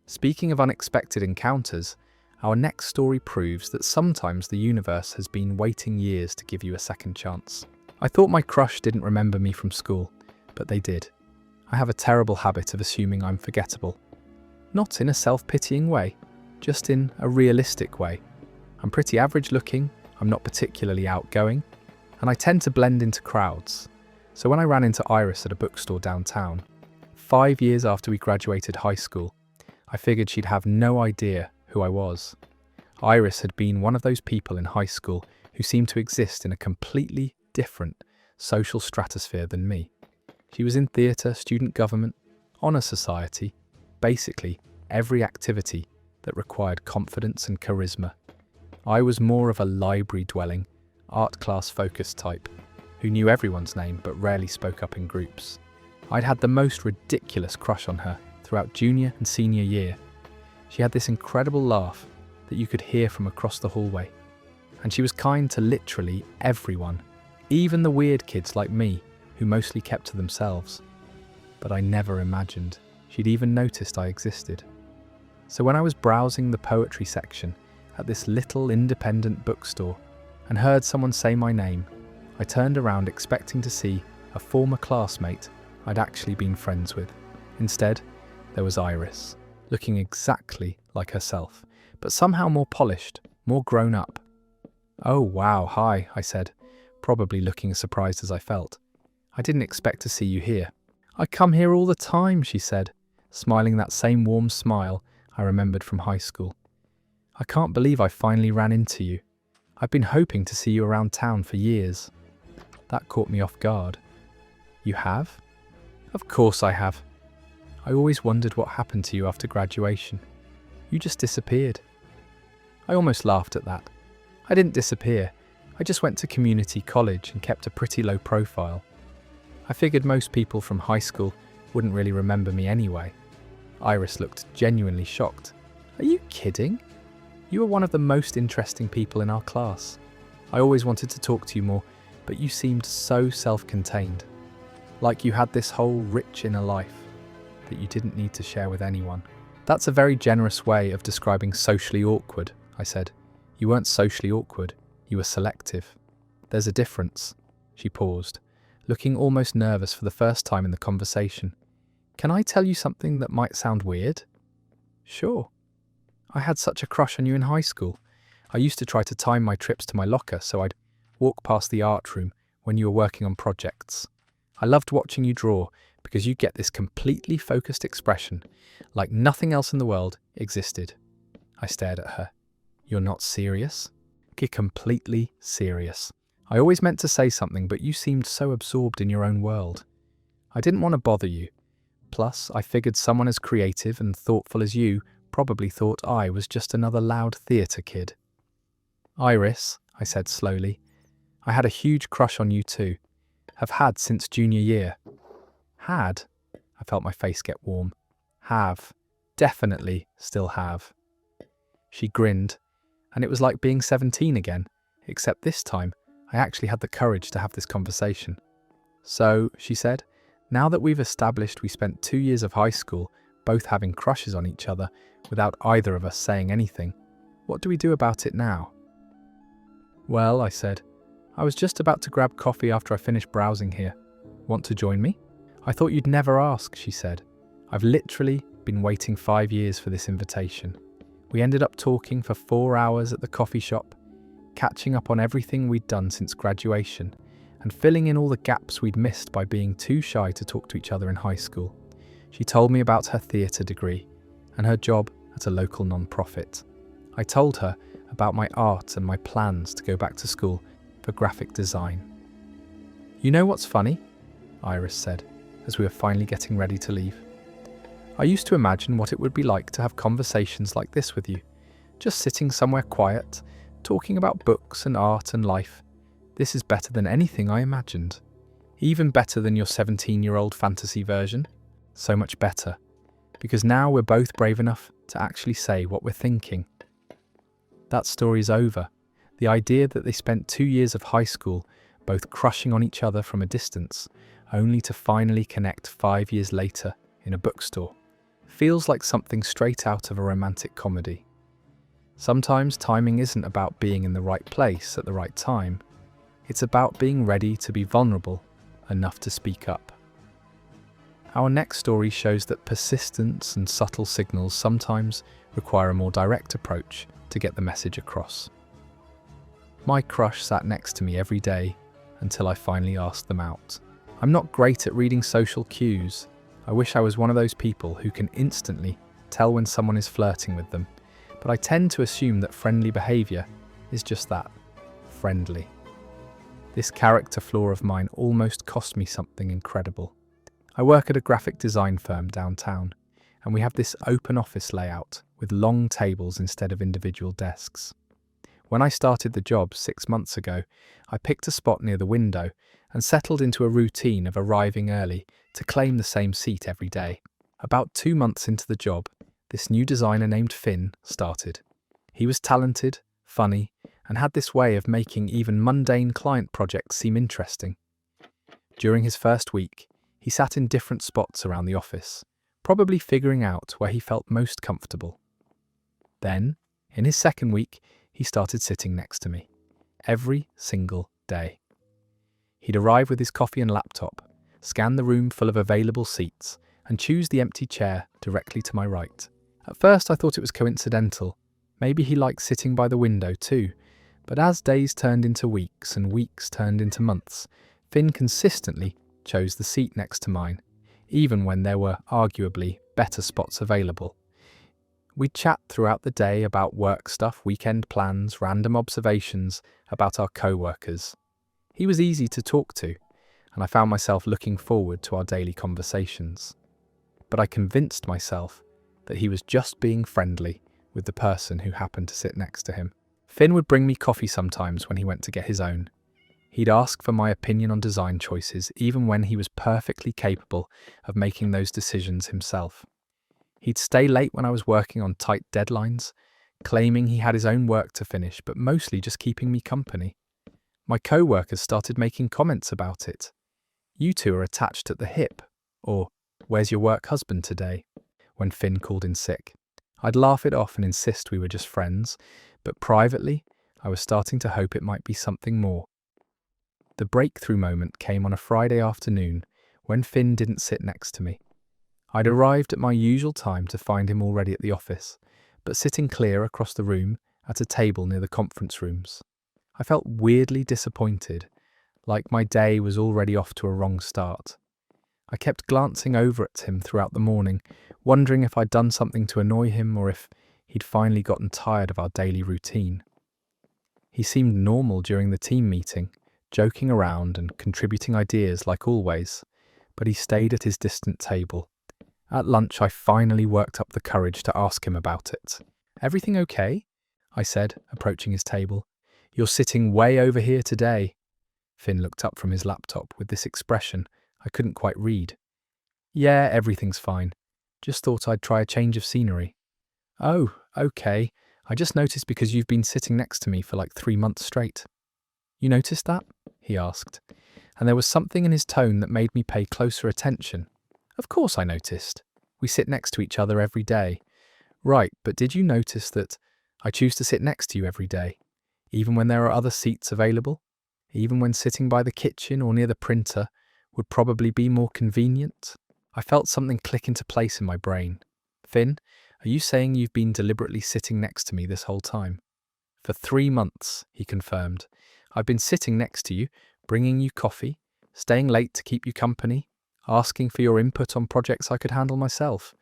Speaking of unexpected encounters, our next story proves that sometimes the universe has been waiting years to give you a second chance. I thought my crush didn't remember me from school, but they did. I have a terrible habit of assuming I'm forgettable. Not in a self-pitying way, just in a realistic way. I'm pretty average looking, I'm not particularly outgoing, and I tend to blend into crowds. So when I ran into Iris at a bookstore downtown, 5 years after we graduated high school, I figured she'd have no idea who I was. Iris had been one of those people in high school who seemed to exist in a completely different social stratosphere than me. She was in theatre, student government, honour society, basically every activity that required confidence and charisma. I was more of a library-dwelling, art class-focused type, who knew everyone's name but rarely spoke up in groups. I'd had the most ridiculous crush on her throughout junior and senior year. She had this incredible laugh that you could hear from across the hallway, and she was kind to literally everyone, even the weird kids like me who mostly kept to themselves. But I never imagined she'd even noticed I existed. So when I was browsing the poetry section at this little independent bookstore and heard someone say my name, I turned around expecting to see a former classmate I'd actually been friends with. Instead, there was Iris, looking exactly like herself, but somehow more polished, more grown up. "Oh wow, hi," I said, probably looking as surprised as I felt. "I didn't expect to see you here." "I come here all the time," she said, smiling that same warm smile I remembered from high school. "I can't believe I finally ran into you. I've been hoping to see you around town for years." That caught me off guard. "You have?" "Of course I have." I always wondered what happened to you after graduation. You just disappeared." I almost laughed at that. I didn't disappear. I just went to community college and kept a pretty low profile. I figured most people from high school wouldn't really remember me anyway. Iris looked genuinely shocked. "Are you kidding? You were one of the most interesting people in our class. I always wanted to talk to you more, but you seemed so self-contained. Like you had this whole rich inner life that you didn't need to share with anyone." "That's a very generous way of describing socially awkward," I said. "You weren't socially awkward, you were selective. There's a difference." She paused, looking almost nervous for the first time in the conversation. "Can I tell you something that might sound weird?" "Sure." "I had such a crush on you in high school. I used to try to time my trips to my locker so I'd walk past the art room when you were working on projects. I loved watching you draw because you get this completely focused expression, like nothing else in the world existed." I stared at her. "You're not serious?" "Completely serious. I always meant to say something, but you seemed so absorbed in your own world. I didn't want to bother you. Plus, I figured someone as creative and thoughtful as you probably thought I was just another loud theatre kid." "Iris," I said slowly, "I had a huge crush on you too. Have had since junior year." "Had?" I felt my face get warm. "Have. Definitely still have." She grinned, and it was like being 17 again, except this time I actually had the courage to have this conversation. "So," she said, "now that we've established we spent 2 years of high school both having crushes on each other without either of us saying anything, what do we do about it now?" "Well," I said, "I was just about to grab coffee after I finished browsing here. Want to join me?" "I thought you'd never ask," she said. "I've literally been waiting 5 years for this invitation." We ended up talking for 4 hours at the coffee shop, catching up on everything we'd done since graduation and filling in all the gaps we'd missed by being too shy to talk to each other in high school. She told me about her theatre degree and her job at a local non-profit. I told her about my art and my plans to go back to school for graphic design. "You know what's funny?" Iris said, as we were finally getting ready to leave. "I used to imagine what it would be like to have conversations like this with you, just sitting somewhere quiet, talking about books and art and life. This is better than anything I imagined. Even better than your 17-year-old fantasy version. So much better, because now we're both brave enough to actually say what we're thinking." That story's over. The idea that they spent 2 years of high school both crushing on each other from a distance, only to finally connect 5 years later in a bookstore, feels like something straight out of a romantic comedy. Sometimes timing isn't about being in the right place at the right time. It's about being ready to be vulnerable enough to speak up. Our next story shows that persistence and subtle signals sometimes require a more direct approach to get the message across. My crush sat next to me every day until I finally asked them out. I'm not great at reading social cues. I wish I was one of those people who can instantly tell when someone is flirting with them, but I tend to assume that friendly behaviour is just that, friendly. This character flaw of mine almost cost me something incredible. I work at a graphic design firm downtown, and we have this open office layout with long tables instead of individual desks. When I started the job 6 months ago, I picked a spot near the window and settled into a routine of arriving early to claim the same seat every day. About 2 months into the job, this new designer named Finn started. He was talented, funny, and had this way of making even mundane client projects seem interesting. During his first week, he sat in different spots around the office, probably figuring out where he felt most comfortable. Then, in his second week, he started sitting next to me, every single day. He'd arrive with his coffee and laptop, scan the room full of available seats, and choose the empty chair directly to my right. At first I thought it was coincidental. Maybe he liked sitting by the window too. But as days turned into weeks and weeks turned into months, Finn consistently chose the seat next to mine, even when there were arguably better spots available. We'd chat throughout the day about work stuff, weekend plans, random observations about our co-workers. He was easy to talk to, and I found myself looking forward to our daily conversations. but I convinced myself that he was just being friendly with the person who happened to sit next to him. Finn would bring me coffee sometimes when he went to get his own. He'd ask for my opinion on design choices, even when he was perfectly capable of making those decisions himself. He'd stay late when I was working on tight deadlines, claiming he had his own work to finish, but mostly just keeping me company. My co-workers started making comments about it. "You two are attached at the hip," or "Where's your work husband today?" when Finn called in sick. I'd laugh it off and insist we were just friends, but privately, I was starting to hope it might be something more. The breakthrough moment came on a Friday afternoon when Finn didn't sit next to me. I'd arrived at my usual time to find him already at the office, but sitting clear across the room at a table near the conference rooms. I felt weirdly disappointed, like my day was already off to a wrong start. I kept glancing over at him throughout the morning, wondering if I'd done something to annoy him or if he'd finally gotten tired of our daily routine. He seemed normal during the team meeting, joking around and contributing ideas like always, but he stayed at his distant table. At lunch, I finally worked up the courage to ask him about it. "Everything okay?" I said, approaching his table. "You're sitting way over here today." Finn looked up from his laptop with this expression I couldn't quite read. "Yeah, everything's fine. Just thought I'd try a change of scenery." "Oh, okay. I just noticed because you've been sitting next to me for like 3 months straight." "You noticed that?" he asked, and there was something in his tone that made me pay closer attention. "Of course I noticed. We sit next to each other every day." "Right, but did you notice that I choose to sit next to you every day, even when there are other seats available? Even when sitting by the kitchen or near the printer would probably be more convenient?" I felt something click into place in my brain. "Finn, are you saying you've been deliberately sitting next to me this whole time?" "For 3 months, he confirmed. "I've been sitting next to you, bringing you coffee, staying late to keep you company, asking for your input on projects I could handle myself.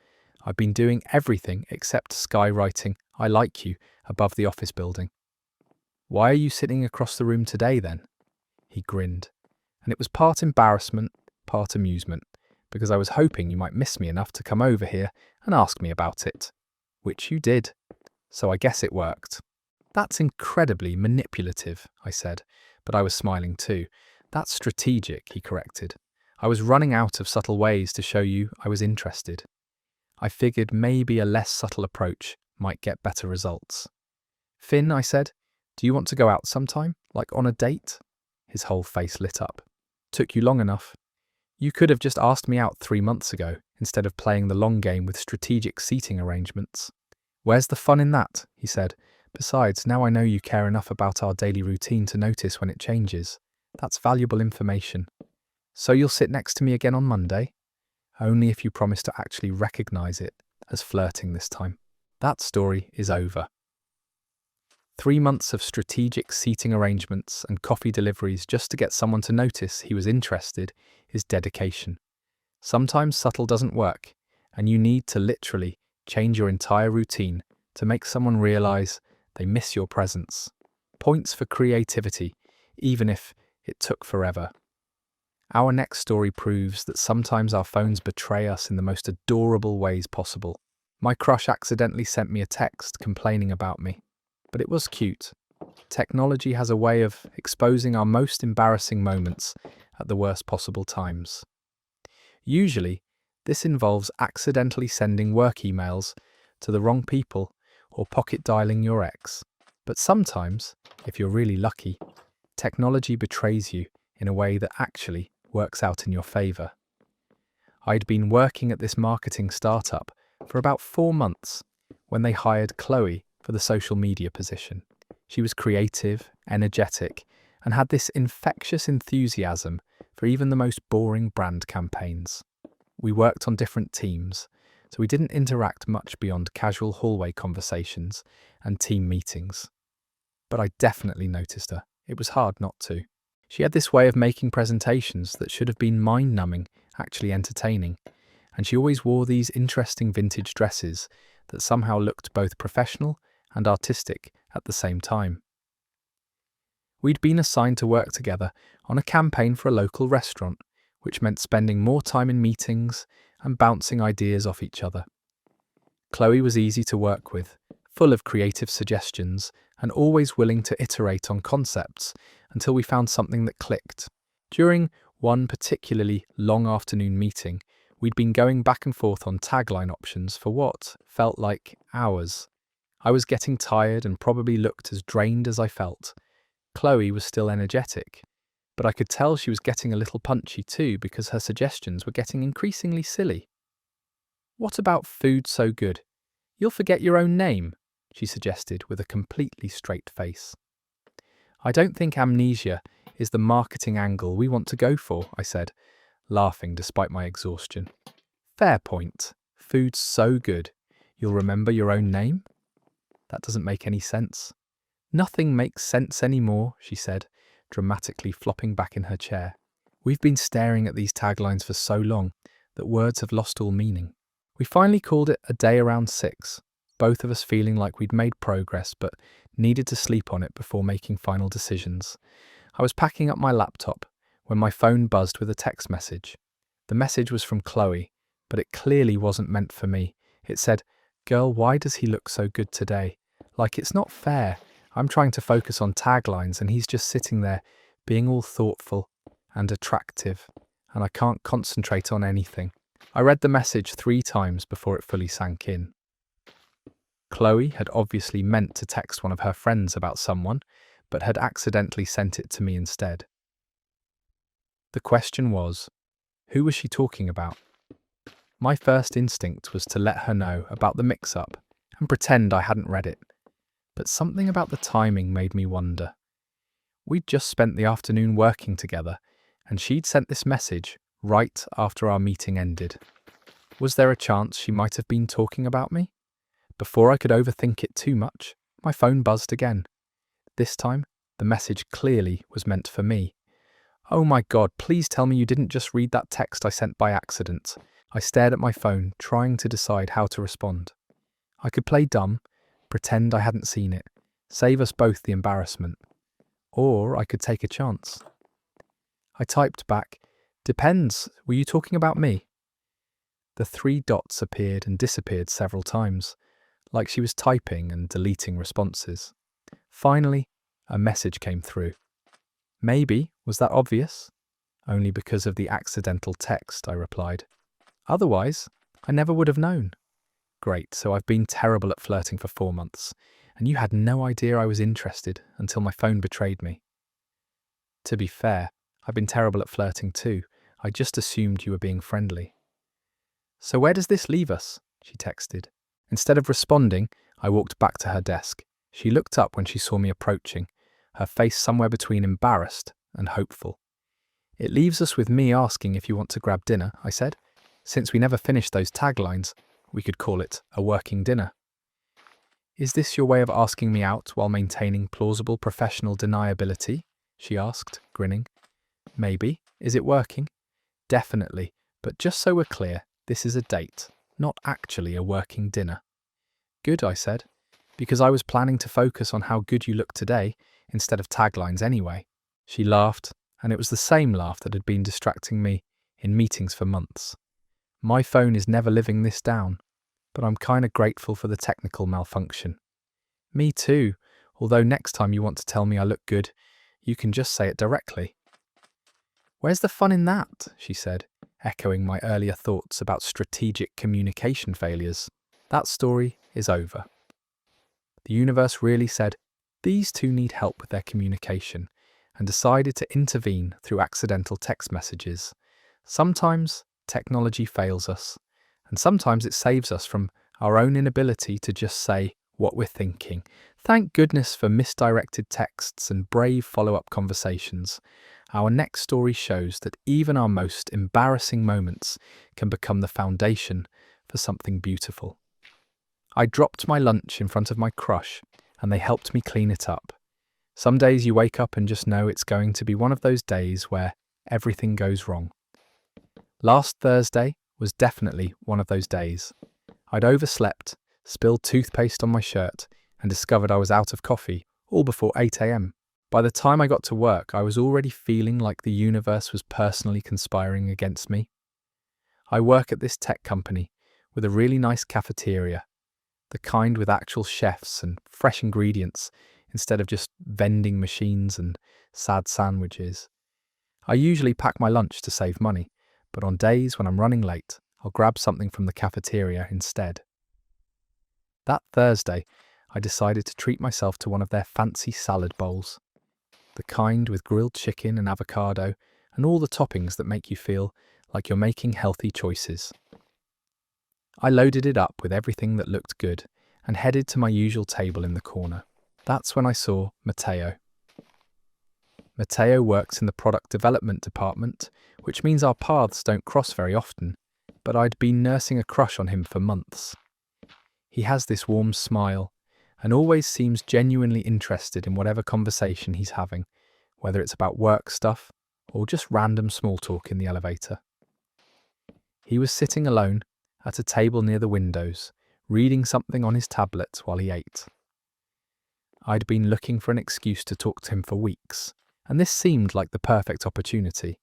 I've been doing everything except skywriting 'I like you' above the office building." "Why are you sitting across the room today then?" He grinned, and it was part embarrassment, part amusement, because I was hoping you might miss me enough to come over here and ask me about it. Which you did, so I guess it worked. "That's incredibly manipulative," I said, but I was smiling too. "That's strategic," he corrected. "I was running out of subtle ways to show you I was interested. I figured maybe a less subtle approach might get better results." "Finn," I said, "do you want to go out sometime, like on a date?" His whole face lit up. "Took you long enough. You could have just asked me out 3 months ago, instead of playing the long game with strategic seating arrangements." "Where's the fun in that?" he said. "Besides, now I know you care enough about our daily routine to notice when it changes. That's valuable information. So you'll sit next to me again on Monday? Only if you promise to actually recognize it as flirting this time." That story is over. 3 months of strategic seating arrangements and coffee deliveries just to get someone to notice he was interested is dedication. Sometimes subtle doesn't work, and you need to literally change your entire routine to make someone realize they miss your presence. Points for creativity, even if it took forever. Our next story proves that sometimes our phones betray us in the most adorable ways possible. My crush accidentally sent me a text complaining about me, but it was cute. Technology has a way of exposing our most embarrassing moments at the worst possible times. Usually, this involves accidentally sending work emails to the wrong people or pocket dialing your ex. But sometimes, if you're really lucky, technology betrays you in a way that actually works out in your favor. I'd been working at this marketing startup for about 4 months when they hired Chloe for the social media position. She was creative, energetic, and had this infectious enthusiasm for even the most boring brand campaigns. We worked on different teams, so we didn't interact much beyond casual hallway conversations and team meetings. But I definitely noticed her. It was hard not to. She had this way of making presentations that should have been mind-numbing, actually entertaining, and she always wore these interesting vintage dresses that somehow looked both professional and artistic at the same time. We'd been assigned to work together on a campaign for a local restaurant, which meant spending more time in meetings and bouncing ideas off each other. Chloe was easy to work with, full of creative suggestions, and always willing to iterate on concepts until we found something that clicked. During one particularly long afternoon meeting, we'd been going back and forth on tagline options for what felt like hours. I was getting tired and probably looked as drained as I felt. Chloe was still energetic, but I could tell she was getting a little punchy too because her suggestions were getting increasingly silly. "What about food so good? You'll forget your own name," she suggested with a completely straight face. "I don't think amnesia is the marketing angle we want to go for," I said, laughing despite my exhaustion. "Fair point. Food's so good. You'll remember your own name? That doesn't make any sense." "Nothing makes sense anymore," she said, dramatically flopping back in her chair. "We've been staring at these taglines for so long that words have lost all meaning." We finally called it a day around 6, both of us feeling like we'd made progress but needed to sleep on it before making final decisions. I was packing up my laptop when my phone buzzed with a text message. The message was from Chloe, but it clearly wasn't meant for me. It said, "Girl, why does he look so good today? Like, it's not fair. I'm trying to focus on taglines and he's just sitting there being all thoughtful and attractive, and I can't concentrate on anything." I read the message 3 times before it fully sank in. Chloe had obviously meant to text one of her friends about someone, but had accidentally sent it to me instead. The question was, who was she talking about? My first instinct was to let her know about the mix-up and pretend I hadn't read it, but something about the timing made me wonder. We'd just spent the afternoon working together, and she'd sent this message right after our meeting ended. Was there a chance she might have been talking about me? Before I could overthink it too much, my phone buzzed again. This time, the message clearly was meant for me. "Oh my God, please tell me you didn't just read that text I sent by accident." I stared at my phone, trying to decide how to respond. I could play dumb, pretend I hadn't seen it, save us both the embarrassment. Or I could take a chance. I typed back, "Depends, were you talking about me?" The 3 dots appeared and disappeared several times, like she was typing and deleting responses. Finally, a message came through. "Maybe, was that obvious?" "Only because of the accidental text," I replied. "Otherwise, I never would have known." "Great, so I've been terrible at flirting for 4 months, and you had no idea I was interested until my phone betrayed me." "To be fair, I've been terrible at flirting too. I just assumed you were being friendly." "So where does this leave us?" she texted. Instead of responding, I walked back to her desk. She looked up when she saw me approaching, her face somewhere between embarrassed and hopeful. "It leaves us with me asking if you want to grab dinner," I said. "Since we never finished those taglines, we could call it a working dinner." "Is this your way of asking me out while maintaining plausible professional deniability?" she asked, grinning. "Maybe. Is it working?" "Definitely, but just so we're clear, this is a date, not actually a working dinner." "Good," I said, because I was planning to focus on how good you look today instead of taglines anyway. She laughed, and it was the same laugh that had been distracting me in meetings for months. My phone is never living this down, but I'm kinda grateful for the technical malfunction. "Me too, although next time you want to tell me I look good, you can just say it directly." "Where's the fun in that?" she said, echoing my earlier thoughts about strategic communication failures. "That story is over." The universe really said, these two need help with their communication, and decided to intervene through accidental text messages. Sometimes technology fails us, and sometimes it saves us from our own inability to just say what we're thinking. Thank goodness for misdirected texts and brave follow-up conversations. Our next story shows that even our most embarrassing moments can become the foundation for something beautiful. I dropped my lunch in front of my crush, and they helped me clean it up. Some days you wake up and just know it's going to be one of those days where everything goes wrong. Last Thursday was definitely one of those days. I'd overslept, spilled toothpaste on my shirt, and discovered I was out of coffee, all before 8 a.m. By the time I got to work, I was already feeling like the universe was personally conspiring against me. I work at this tech company with a really nice cafeteria, the kind with actual chefs and fresh ingredients instead of just vending machines and sad sandwiches. I usually pack my lunch to save money, but on days when I'm running late, I'll grab something from the cafeteria instead. That Thursday, I decided to treat myself to one of their fancy salad bowls, the kind with grilled chicken and avocado and all the toppings that make you feel like you're making healthy choices. I loaded it up with everything that looked good and headed to my usual table in the corner. That's when I saw Matteo. Matteo works in the product development department, which means our paths don't cross very often, but I'd been nursing a crush on him for months. He has this warm smile and always seems genuinely interested in whatever conversation he's having, whether it's about work stuff or just random small talk in the elevator. He was sitting alone at a table near the windows, reading something on his tablet while he ate. I'd been looking for an excuse to talk to him for weeks, and this seemed like the perfect opportunity.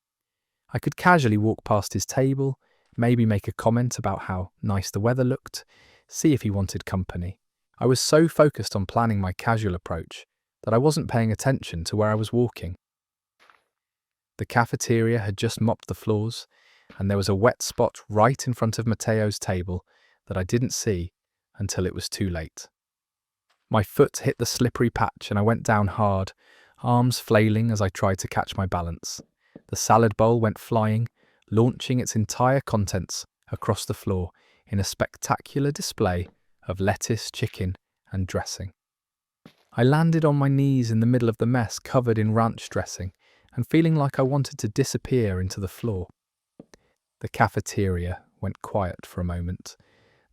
I could casually walk past his table, maybe make a comment about how nice the weather looked, see if he wanted company. I was so focused on planning my casual approach that I wasn't paying attention to where I was walking. The cafeteria had just mopped the floors, and there was a wet spot right in front of Matteo's table that I didn't see until it was too late. My foot hit the slippery patch and I went down hard, arms flailing as I tried to catch my balance. The salad bowl went flying, launching its entire contents across the floor in a spectacular display of lettuce, chicken, and dressing. I landed on my knees in the middle of the mess, covered in ranch dressing, and feeling like I wanted to disappear into the floor. The cafeteria went quiet for a moment,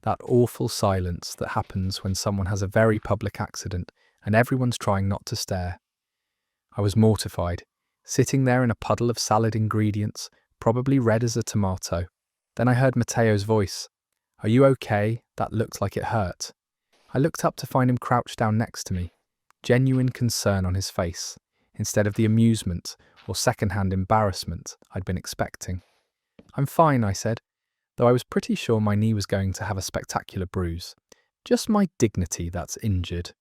that awful silence that happens when someone has a very public accident and everyone's trying not to stare. I was mortified, sitting there in a puddle of salad ingredients, probably red as a tomato. Then I heard Matteo's voice. "Are you okay? That looked like it hurt." I looked up to find him crouched down next to me, genuine concern on his face, instead of the amusement or second-hand embarrassment I'd been expecting. "I'm fine," I said, though I was pretty sure my knee was going to have a spectacular bruise. "Just my dignity that's injured."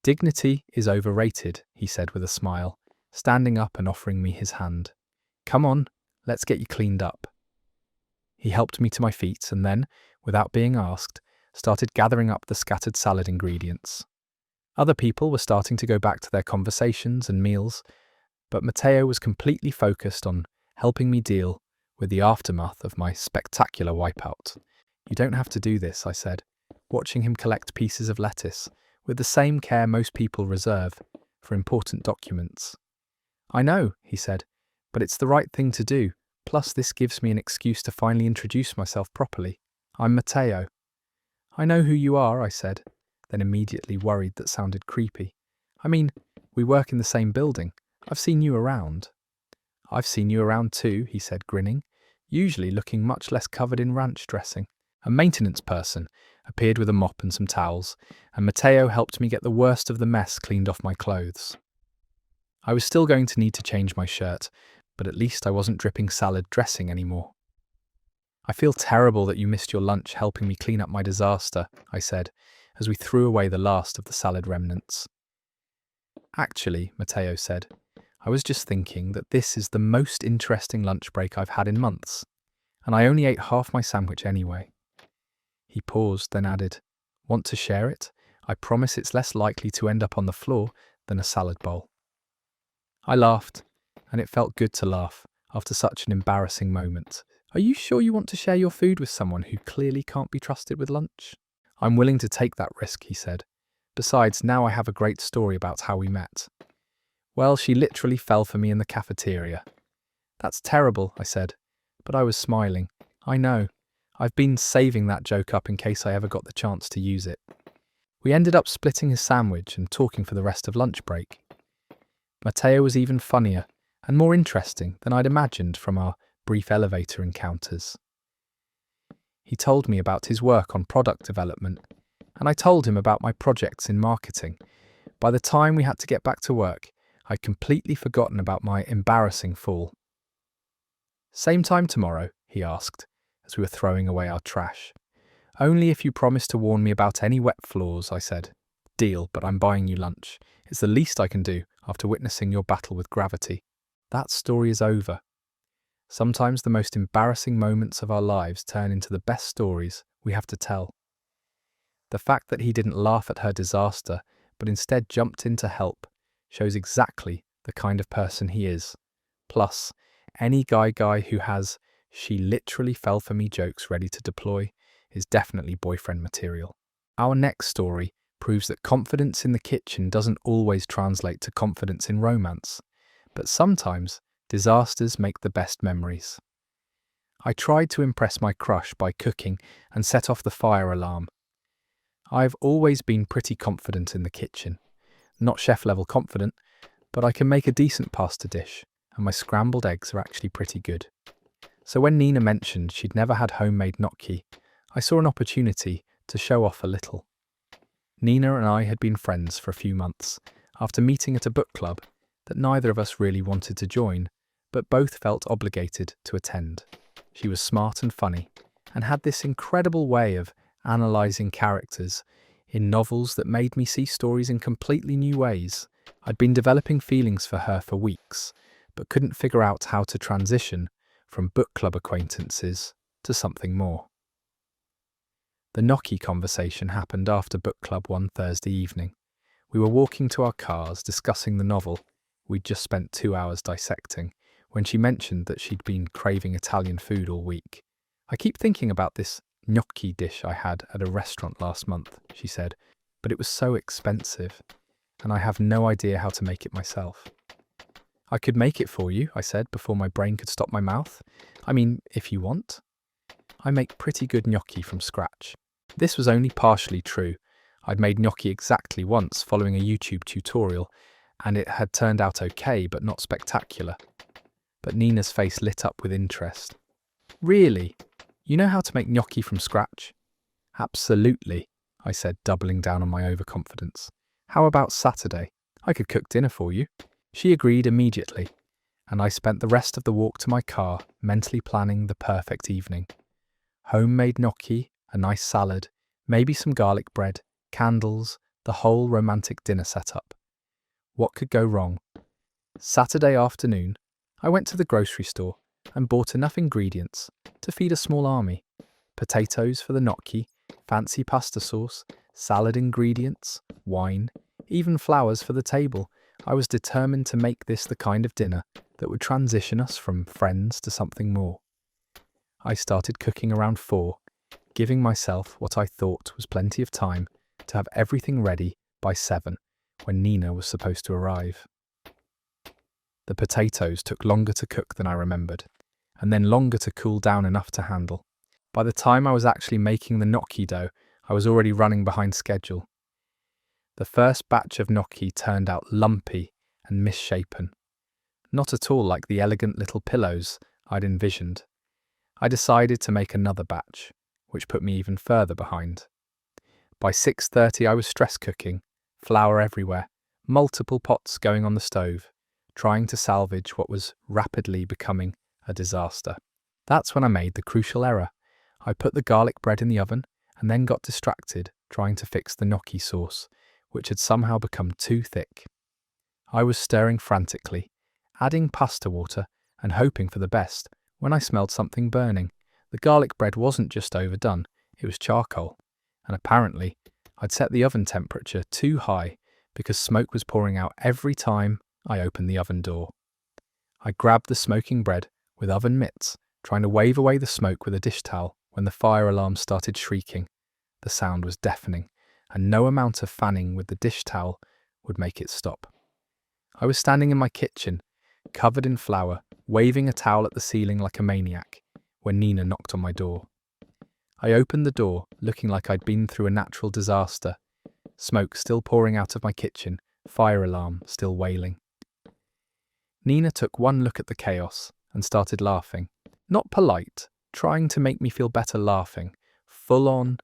"Dignity is overrated," he said with a smile, standing up and offering me his hand. "Come on, let's get you cleaned up." He helped me to my feet and then, without being asked, started gathering up the scattered salad ingredients. Other people were starting to go back to their conversations and meals, but Matteo was completely focused on helping me deal with the aftermath of my spectacular wipeout. "You don't have to do this," I said, watching him collect pieces of lettuce with the same care most people reserve for important documents. "I know," he said, "but it's the right thing to do. Plus, this gives me an excuse to finally introduce myself properly. I'm Matteo." "I know who you are," I said, then immediately worried that sounded creepy. "I mean, we work in the same building. I've seen you around." "I've seen you around too," he said, grinning, usually looking much less covered in ranch dressing. A maintenance person appeared with a mop and some towels, and Matteo helped me get the worst of the mess cleaned off my clothes. I was still going to need to change my shirt, but at least I wasn't dripping salad dressing anymore. "I feel terrible that you missed your lunch helping me clean up my disaster," I said, as we threw away the last of the salad remnants. "Actually," Matteo said, "I was just thinking that this is the most interesting lunch break I've had in months, and I only ate half my sandwich anyway." He paused, then added, "Want to share it? I promise it's less likely to end up on the floor than a salad bowl." I laughed, and it felt good to laugh after such an embarrassing moment. "Are you sure you want to share your food with someone who clearly can't be trusted with lunch?" "I'm willing to take that risk," he said. "Besides, now I have a great story about how we met." "Well, she literally fell for me in the cafeteria." "That's terrible," I said, but I was smiling. "I know. I've been saving that joke up in case I ever got the chance to use it." We ended up splitting his sandwich and talking for the rest of lunch break. Matteo was even funnier and more interesting than I'd imagined from our brief elevator encounters. He told me about his work on product development, and I told him about my projects in marketing. By the time we had to get back to work, I'd completely forgotten about my embarrassing fall. "Same time tomorrow?" he asked, as we were throwing away our trash. "Only if you promise to warn me about any wet floors," I said. "Deal, but I'm buying you lunch. It's the least I can do after witnessing your battle with gravity." That story is over. Sometimes the most embarrassing moments of our lives turn into the best stories we have to tell. The fact that he didn't laugh at her disaster, but instead jumped in to help, shows exactly the kind of person he is. Plus, any guy who has "she literally fell for me" jokes ready to deploy is definitely boyfriend material. Our next story proves that confidence in the kitchen doesn't always translate to confidence in romance, but sometimes disasters make the best memories. I tried to impress my crush by cooking and set off the fire alarm. I've always been pretty confident in the kitchen. Not chef-level confident, but I can make a decent pasta dish, and my scrambled eggs are actually pretty good. So when Nina mentioned she'd never had homemade gnocchi, I saw an opportunity to show off a little. Nina and I had been friends for a few months, after meeting at a book club that neither of us really wanted to join, but both felt obligated to attend. She was smart and funny, and had this incredible way of analysing characters in novels that made me see stories in completely new ways. I'd been developing feelings for her for weeks, but couldn't figure out how to transition from book club acquaintances to something more. The gnocchi conversation happened after book club one Thursday evening. We were walking to our cars discussing the novel we'd just spent 2 hours dissecting, when she mentioned that she'd been craving Italian food all week. "I keep thinking about this gnocchi dish I had at a restaurant last month," she said, "but it was so expensive, and I have no idea how to make it myself." "I could make it for you," I said before my brain could stop my mouth. "I mean, if you want." I make pretty good gnocchi from scratch. This was only partially true. I'd made gnocchi exactly once following a YouTube tutorial, and it had turned out okay, but not spectacular. But Nina's face lit up with interest. "Really? You know how to make gnocchi from scratch?" "Absolutely," I said, doubling down on my overconfidence. "How about Saturday? I could cook dinner for you." She agreed immediately, and I spent the rest of the walk to my car mentally planning the perfect evening. Homemade gnocchi, a nice salad, maybe some garlic bread, candles, the whole romantic dinner setup. What could go wrong? Saturday afternoon, I went to the grocery store and bought enough ingredients to feed a small army. Potatoes for the gnocchi, fancy pasta sauce, salad ingredients, wine, even flowers for the table. I was determined to make this the kind of dinner that would transition us from friends to something more. I started cooking around 4, giving myself what I thought was plenty of time to have everything ready by 7, when Nina was supposed to arrive. The potatoes took longer to cook than I remembered, and then longer to cool down enough to handle. By the time I was actually making the gnocchi dough, I was already running behind schedule. The first batch of gnocchi turned out lumpy and misshapen, not at all like the elegant little pillows I'd envisioned. I decided to make another batch, which put me even further behind. By 6:30 I was stress cooking, flour everywhere, multiple pots going on the stove, trying to salvage what was rapidly becoming a disaster. That's when I made the crucial error. I put the garlic bread in the oven and then got distracted trying to fix the gnocchi sauce, which had somehow become too thick. I was stirring frantically, adding pasta water and hoping for the best, when I smelled something burning. The garlic bread wasn't just overdone, it was charcoal, and apparently I'd set the oven temperature too high because smoke was pouring out every time I opened the oven door. I grabbed the smoking bread with oven mitts, trying to wave away the smoke with a dish towel when the fire alarm started shrieking. The sound was deafening, and no amount of fanning with the dish towel would make it stop. I was standing in my kitchen, covered in flour, waving a towel at the ceiling like a maniac, when Nina knocked on my door. I opened the door, looking like I'd been through a natural disaster. Smoke still pouring out of my kitchen, fire alarm still wailing. Nina took one look at the chaos and started laughing. Not polite, trying to make me feel better laughing. Full on,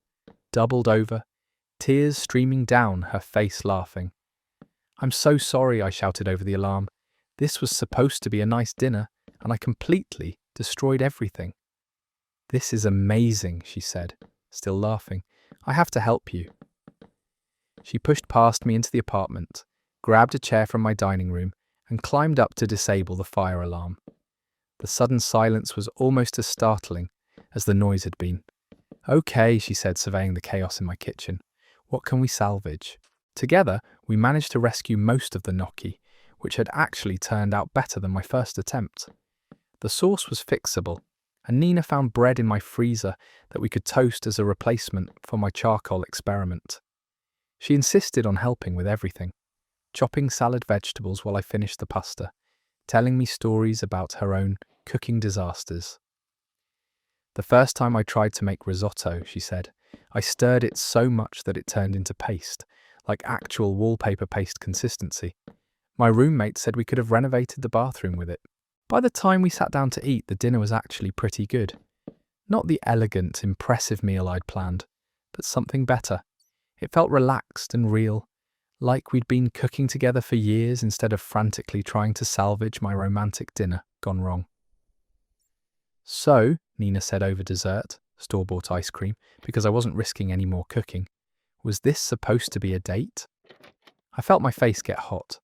doubled over, tears streaming down her face laughing. "I'm so sorry," I shouted over the alarm. "This was supposed to be a nice dinner, and I completely destroyed everything." "This is amazing," she said, still laughing. "I have to help you." She pushed past me into the apartment, grabbed a chair from my dining room, and climbed up to disable the fire alarm. The sudden silence was almost as startling as the noise had been. "Okay," she said, surveying the chaos in my kitchen. "What can we salvage?" Together, we managed to rescue most of the gnocchi, which had actually turned out better than my first attempt. The sauce was fixable, and Nina found bread in my freezer that we could toast as a replacement for my charcoal experiment. She insisted on helping with everything, chopping salad vegetables while I finished the pasta, telling me stories about her own cooking disasters. "The first time I tried to make risotto," she said, "I stirred it so much that it turned into paste, like actual wallpaper paste consistency. My roommate said we could have renovated the bathroom with it. By the time we sat down to eat, the dinner was actually pretty good. Not the elegant, impressive meal I'd planned, but something better. It felt relaxed and real, like we'd been cooking together for years instead of frantically trying to salvage my romantic dinner gone wrong." "So," Nina said over dessert, store-bought ice cream, because I wasn't risking any more cooking, "was this supposed to be a date?" I felt my face get hot.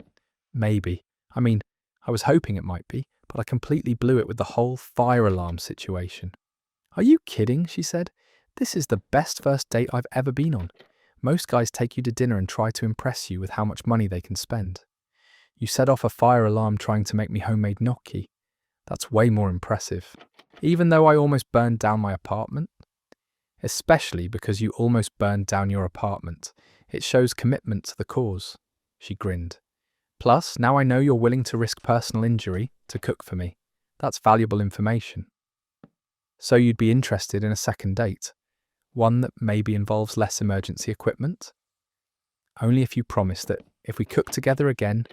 Maybe. I was hoping it might be, but I completely blew it with the whole fire alarm situation. "Are you kidding?" she said. "This is the best first date I've ever been on. Most guys take you to dinner and try to impress you with how much money they can spend. You set off a fire alarm trying to make me homemade gnocchi. That's way more impressive. Even though I almost burned down my apartment." "Especially because you almost burned down your apartment. It shows commitment to the cause," she grinned. "Plus, now I know you're willing to risk personal injury to cook for me. That's valuable information." "So you'd be interested in a second date? One that maybe involves less emergency equipment?" "Only if you promise that if we cook together again,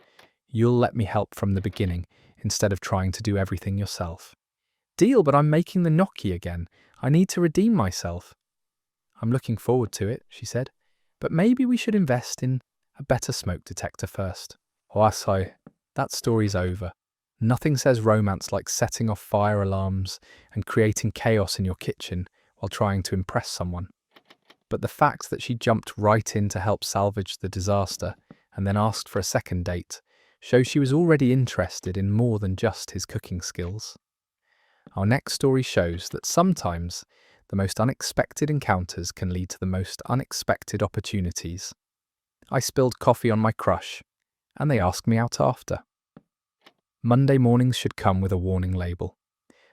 you'll let me help from the beginning instead of trying to do everything yourself." "Deal, but I'm making the gnocchi again. I need to redeem myself." "I'm looking forward to it," she said, "but maybe we should invest in a better smoke detector first." So that story's over. Nothing says romance like setting off fire alarms and creating chaos in your kitchen while trying to impress someone. But the fact that she jumped right in to help salvage the disaster and then asked for a second date shows she was already interested in more than just his cooking skills. Our next story shows that sometimes the most unexpected encounters can lead to the most unexpected opportunities. I spilled coffee on my crush, and they asked me out after. Monday mornings should come with a warning label.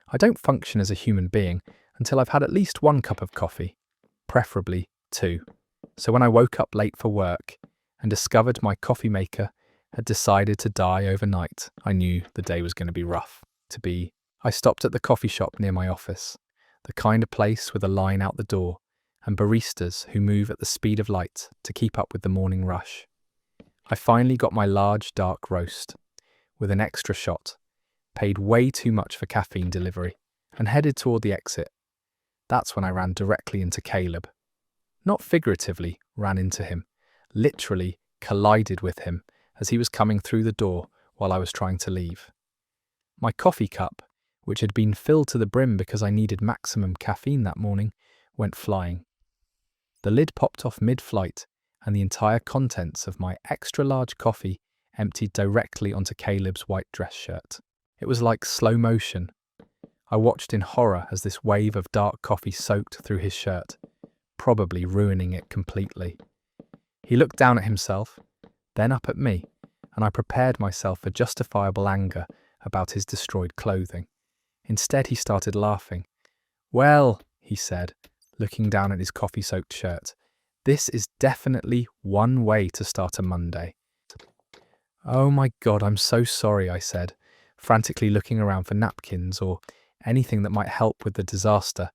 I don't function as a human being until I've had at least 1 cup of coffee, preferably 2. So when I woke up late for work and discovered my coffee maker had decided to die overnight, I knew the day was going to be rough. I stopped at the coffee shop near my office, the kind of place with a line out the door and baristas who move at the speed of light to keep up with the morning rush. I finally got my large dark roast, with an extra shot, paid way too much for caffeine delivery, and headed toward the exit. That's when I ran directly into Caleb. Not figuratively ran into him, literally collided with him as he was coming through the door while I was trying to leave. My coffee cup, which had been filled to the brim because I needed maximum caffeine that morning, went flying. The lid popped off mid-flight, and the entire contents of my extra-large coffee emptied directly onto Caleb's white dress shirt. It was like slow motion. I watched in horror as this wave of dark coffee soaked through his shirt, probably ruining it completely. He looked down at himself, then up at me, and I prepared myself for justifiable anger about his destroyed clothing. Instead, he started laughing. "Well," he said, looking down at his coffee-soaked shirt, "this is definitely one way to start a Monday." "Oh my God, I'm so sorry," I said, frantically looking around for napkins or anything that might help with the disaster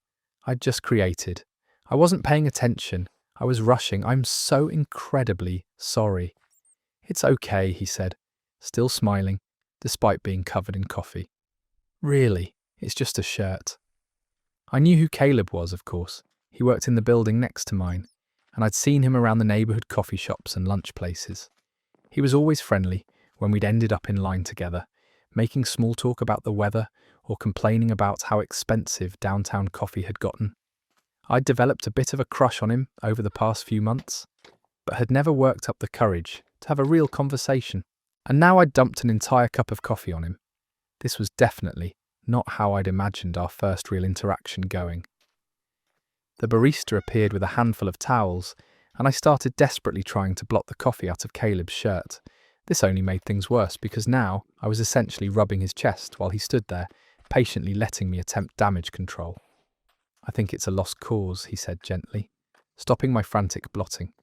I'd just created. I wasn't paying attention. I was rushing. "I'm so incredibly sorry." "It's okay," he said, still smiling, despite being covered in coffee. "Really, it's just a shirt." I knew who Caleb was, of course. He worked in the building next to mine, and I'd seen him around the neighbourhood coffee shops and lunch places. He was always friendly when we'd ended up in line together, making small talk about the weather or complaining about how expensive downtown coffee had gotten. I'd developed a bit of a crush on him over the past few months, but had never worked up the courage to have a real conversation. And now I'd dumped an entire cup of coffee on him. This was definitely not how I'd imagined our first real interaction going. The barista appeared with a handful of towels, and I started desperately trying to blot the coffee out of Caleb's shirt. This only made things worse because now I was essentially rubbing his chest while he stood there, patiently letting me attempt damage control. "I think it's a lost cause," he said gently, stopping my frantic blotting.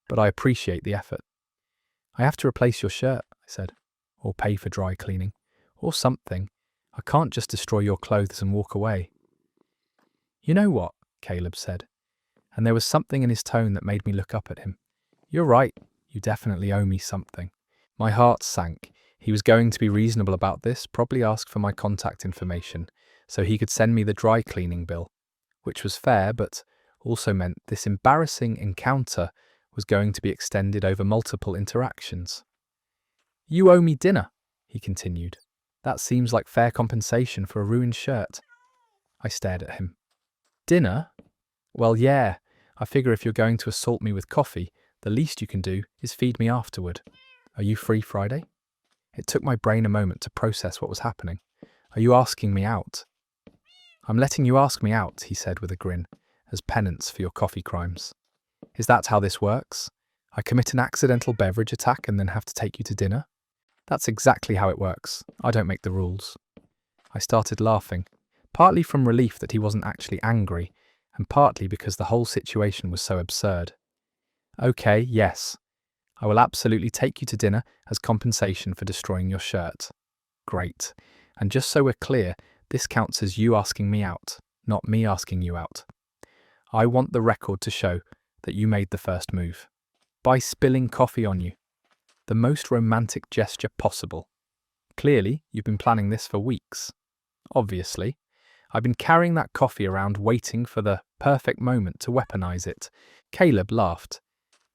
"But I appreciate the effort." "I have to replace your shirt," I said, "or pay for dry cleaning, or something. I can't just destroy your clothes and walk away." "You know what?" Caleb said, and there was something in his tone that made me look up at him. "You're right, you definitely owe me something." My heart sank. He was going to be reasonable about this, probably ask for my contact information, so he could send me the dry cleaning bill, which was fair, but also meant this embarrassing encounter was going to be extended over multiple interactions. "You owe me dinner," he continued. "That seems like fair compensation for a ruined shirt." I stared at him. "Dinner? Well, yeah. I figure if you're going to assault me with coffee, the least you can do is feed me afterward. Are you free Friday?" It took my brain a moment to process what was happening. "Are you asking me out?" "I'm letting you ask me out," he said with a grin, "as penance for your coffee crimes." "Is that how this works? I commit an accidental beverage attack and then have to take you to dinner?" "That's exactly how it works. I don't make the rules." I started laughing, partly from relief that he wasn't actually angry, and partly because the whole situation was so absurd. "Okay, yes. I will absolutely take you to dinner as compensation for destroying your shirt." "Great. And just so we're clear, this counts as you asking me out, not me asking you out. I want the record to show that you made the first move. By spilling coffee on you. The most romantic gesture possible. Clearly, you've been planning this for weeks. Obviously. I've been carrying that coffee around waiting for the perfect moment to weaponize it." Caleb laughed,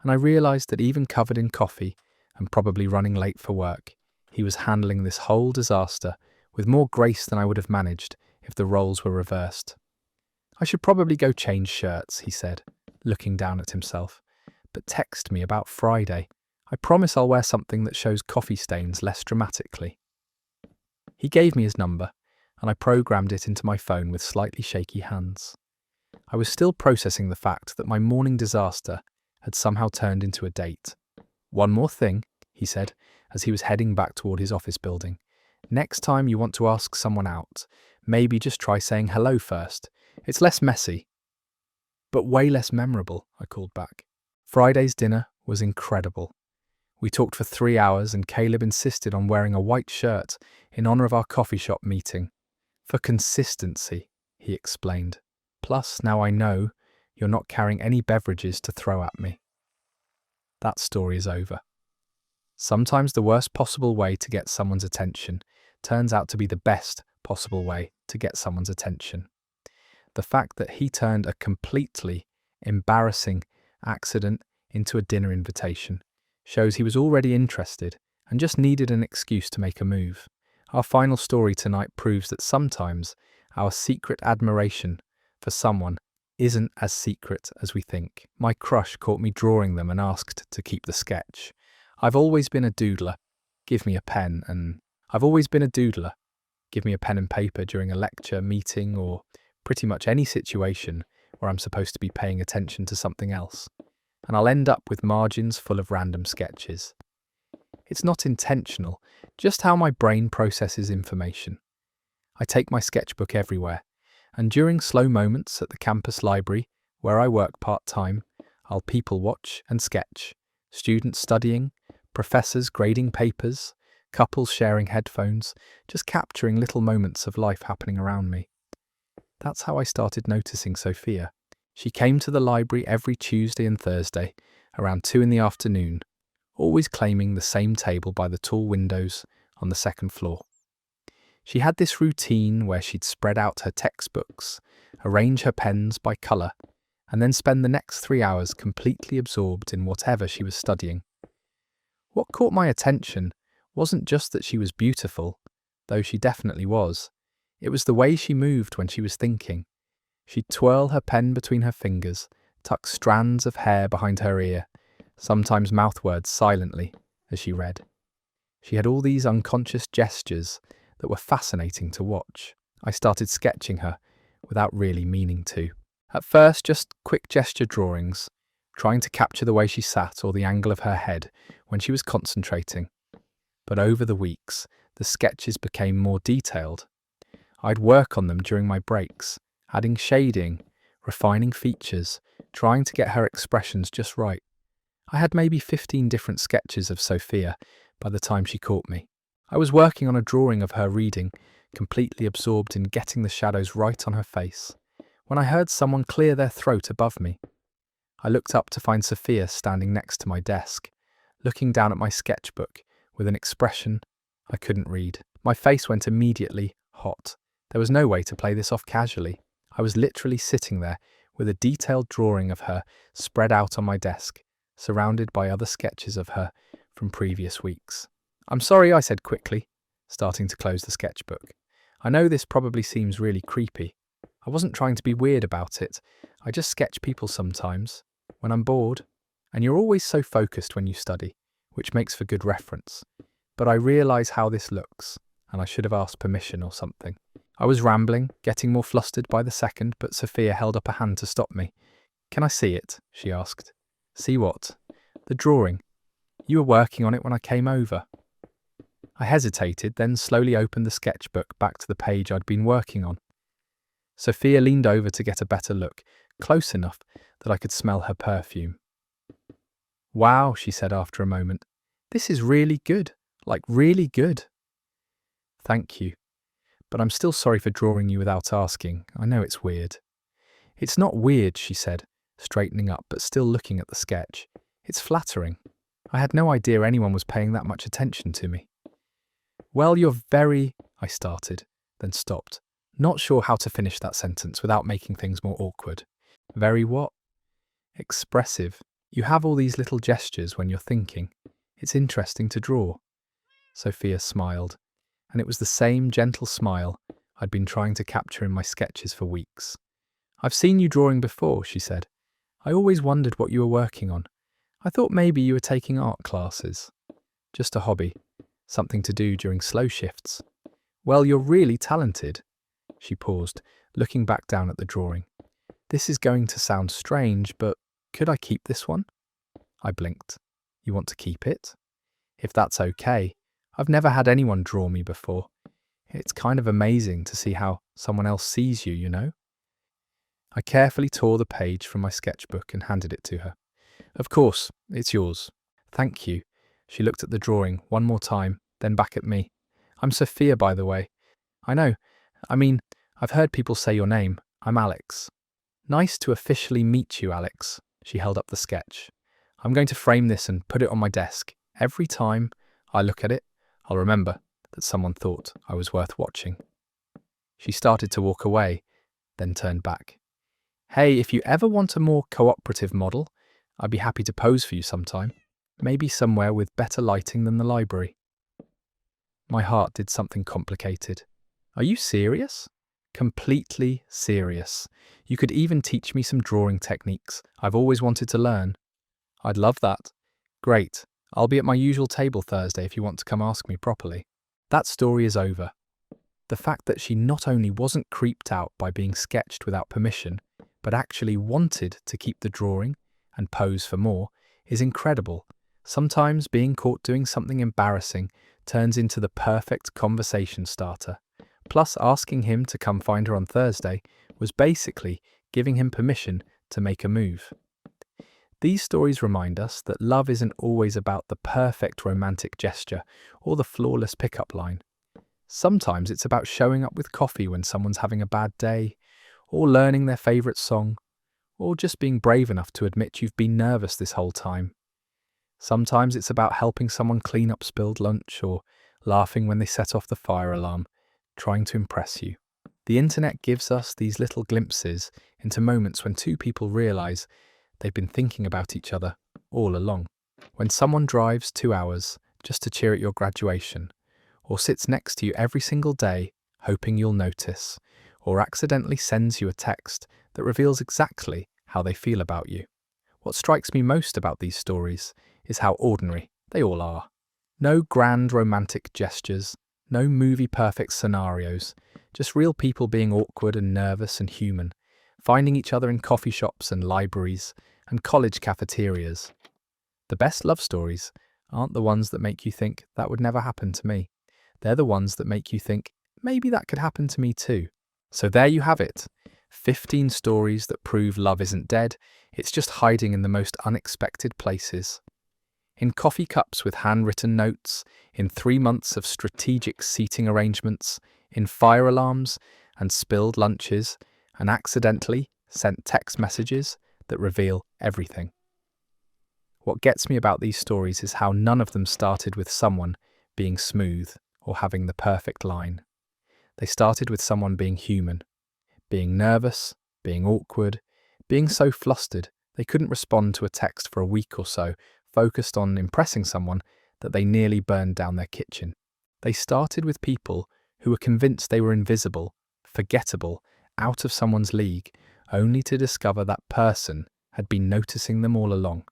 and I realized that even covered in coffee and probably running late for work, he was handling this whole disaster with more grace than I would have managed if the roles were reversed. "I should probably go change shirts," he said, looking down at himself. "But text me about Friday. I promise I'll wear something that shows coffee stains less dramatically." He gave me his number, and I programmed it into my phone with slightly shaky hands. I was still processing the fact that my morning disaster had somehow turned into a date. "One more thing," he said, as he was heading back toward his office building. "Next time you want to ask someone out, maybe just try saying hello first. It's less messy." "But way less memorable," I called back. Friday's dinner was incredible. We talked for 3 hours and Caleb insisted on wearing a white shirt in honor of our coffee shop meeting. "For consistency," he explained. "Plus, now I know you're not carrying any beverages to throw at me." That story is over. Sometimes the worst possible way to get someone's attention turns out to be the best possible way to get someone's attention. The fact that he turned a completely embarrassing accident into a dinner invitation shows he was already interested and just needed an excuse to make a move. Our final story tonight proves that sometimes our secret admiration for someone isn't as secret as we think. My crush caught me drawing them and asked to keep the sketch. I've always been a doodler. Give me a pen and paper during a lecture, meeting, or pretty much any situation where I'm supposed to be paying attention to something else. And I'll end up with margins full of random sketches. It's not intentional, just how my brain processes information. I take my sketchbook everywhere, and during slow moments at the campus library, where I work part-time, I'll people watch and sketch. Students studying, professors grading papers, couples sharing headphones, just capturing little moments of life happening around me. That's how I started noticing Sophia. She came to the library every Tuesday and Thursday, around 2 in the afternoon, always claiming the same table by the tall windows on the second floor. She had this routine where she'd spread out her textbooks, arrange her pens by colour, and then spend the next 3 hours completely absorbed in whatever she was studying. What caught my attention wasn't just that she was beautiful, though she definitely was. It was the way she moved when she was thinking. She'd twirl her pen between her fingers, tuck strands of hair behind her ear, sometimes mouth words silently as she read. She had all these unconscious gestures that were fascinating to watch. I started sketching her without really meaning to. At first, just quick gesture drawings, trying to capture the way she sat or the angle of her head when she was concentrating. But over the weeks, the sketches became more detailed. I'd work on them during my breaks, adding shading, refining features, trying to get her expressions just right. I had maybe 15 different sketches of Sophia by the time she caught me. I was working on a drawing of her reading, completely absorbed in getting the shadows right on her face, when I heard someone clear their throat above me. I looked up to find Sophia standing next to my desk, looking down at my sketchbook with an expression I couldn't read. My face went immediately hot. There was no way to play this off casually. I was literally sitting there with a detailed drawing of her spread out on my desk, surrounded by other sketches of her from previous weeks. "I'm sorry," I said quickly, starting to close the sketchbook. "I know this probably seems really creepy. I wasn't trying to be weird about it. I just sketch people sometimes, when I'm bored, and you're always so focused when you study, which makes for good reference. But I realise how this looks, and I should have asked permission or something." I was rambling, getting more flustered by the second, but Sophia held up a hand to stop me. "Can I see it?" she asked. "See what?" "The drawing. You were working on it when I came over." I hesitated, then slowly opened the sketchbook back to the page I'd been working on. Sophia leaned over to get a better look, close enough that I could smell her perfume. "Wow," she said after a moment. "This is really good. Like really good." "Thank you. But I'm still sorry for drawing you without asking. I know it's weird." "It's not weird," she said, straightening up but still looking at the sketch. "It's flattering. I had no idea anyone was paying that much attention to me." "Well, you're very—" I started, then stopped, not sure how to finish that sentence without making things more awkward. "Very what?" "Expressive. You have all these little gestures when you're thinking. It's interesting to draw." Sophia smiled, and it was the same gentle smile I'd been trying to capture in my sketches for weeks. "I've seen you drawing before," she said. "I always wondered what you were working on. I thought maybe you were taking art classes." "Just a hobby. Something to do during slow shifts." "Well, you're really talented." She paused, looking back down at the drawing. "This is going to sound strange, but could I keep this one?" I blinked. "You want to keep it?" "If that's okay. I've never had anyone draw me before. It's kind of amazing to see how someone else sees you, you know?" I carefully tore the page from my sketchbook and handed it to her. "Of course, it's yours." "Thank you." She looked at the drawing one more time, then back at me. "I'm Sophia, by the way." "I know. I've heard people say your name. I'm Alex." "Nice to officially meet you, Alex." She held up the sketch. "I'm going to frame this and put it on my desk. Every time I look at it, I'll remember that someone thought I was worth watching." She started to walk away, then turned back. "Hey, if you ever want a more cooperative model, I'd be happy to pose for you sometime. Maybe somewhere with better lighting than the library." My heart did something complicated. "Are you serious?" "Completely serious. You could even teach me some drawing techniques I've always wanted to learn." "I'd love that." "Great. I'll be at my usual table Thursday if you want to come ask me properly." That story is over. The fact that she not only wasn't creeped out by being sketched without permission, but actually wanted to keep the drawing and pose for more is incredible. Sometimes being caught doing something embarrassing turns into the perfect conversation starter. Plus, asking him to come find her on Thursday was basically giving him permission to make a move. These stories remind us that love isn't always about the perfect romantic gesture or the flawless pickup line. Sometimes it's about showing up with coffee when someone's having a bad day, or learning their favourite song, or just being brave enough to admit you've been nervous this whole time. Sometimes it's about helping someone clean up spilled lunch or laughing when they set off the fire alarm, trying to impress you. The internet gives us these little glimpses into moments when two people realise they've been thinking about each other all along. When someone drives 2 hours just to cheer at your graduation, or sits next to you every single day hoping you'll notice, or accidentally sends you a text that reveals exactly how they feel about you. What strikes me most about these stories is how ordinary they all are. No grand romantic gestures, no movie-perfect scenarios, just real people being awkward and nervous and human, finding each other in coffee shops and libraries and college cafeterias. The best love stories aren't the ones that make you think that would never happen to me. They're the ones that make you think maybe that could happen to me too. So there you have it. 15 stories that prove love isn't dead, it's just hiding in the most unexpected places. In coffee cups with handwritten notes, in 3 months of strategic seating arrangements, in fire alarms and spilled lunches, and accidentally sent text messages that reveal everything. What gets me about these stories is how none of them started with someone being smooth or having the perfect line. They started with someone being human, being nervous, being awkward, being so flustered they couldn't respond to a text for a week or so, focused on impressing someone that they nearly burned down their kitchen. They started with people who were convinced they were invisible, forgettable, out of someone's league, only to discover that person had been noticing them all along.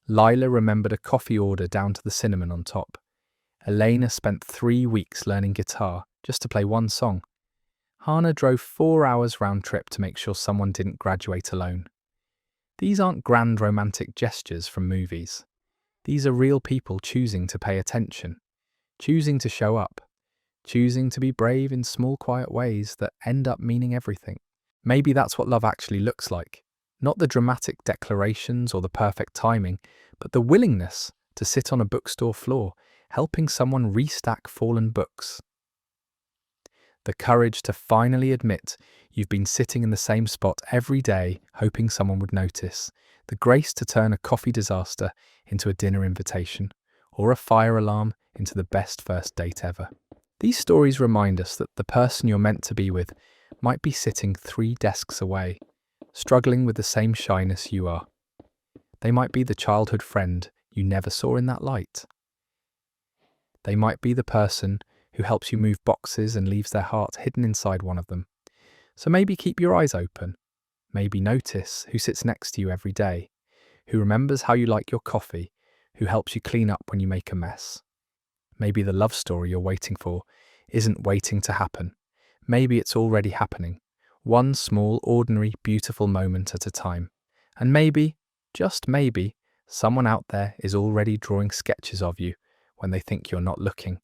Lila remembered a coffee order down to the cinnamon on top. Elena spent 3 weeks learning guitar just to play one song. Hannah drove 4 hours round trip to make sure someone didn't graduate alone. These aren't grand romantic gestures from movies. These are real people choosing to pay attention, choosing to show up, choosing to be brave in small quiet ways that end up meaning everything. Maybe that's what love actually looks like. Not the dramatic declarations or the perfect timing, but the willingness to sit on a bookstore floor, helping someone restack fallen books. The courage to finally admit you've been sitting in the same spot every day, hoping someone would notice. The grace to turn a coffee disaster into a dinner invitation, or a fire alarm into the best first date ever. These stories remind us that the person you're meant to be with might be sitting 3 desks away, struggling with the same shyness you are. They might be the childhood friend you never saw in that light. They might be the person who helps you move boxes and leaves their heart hidden inside one of them. So maybe keep your eyes open. Maybe notice who sits next to you every day, who remembers how you like your coffee, who helps you clean up when you make a mess. Maybe the love story you're waiting for isn't waiting to happen. Maybe it's already happening, one small, ordinary, beautiful moment at a time. And maybe, just maybe, someone out there is already drawing sketches of you when they think you're not looking.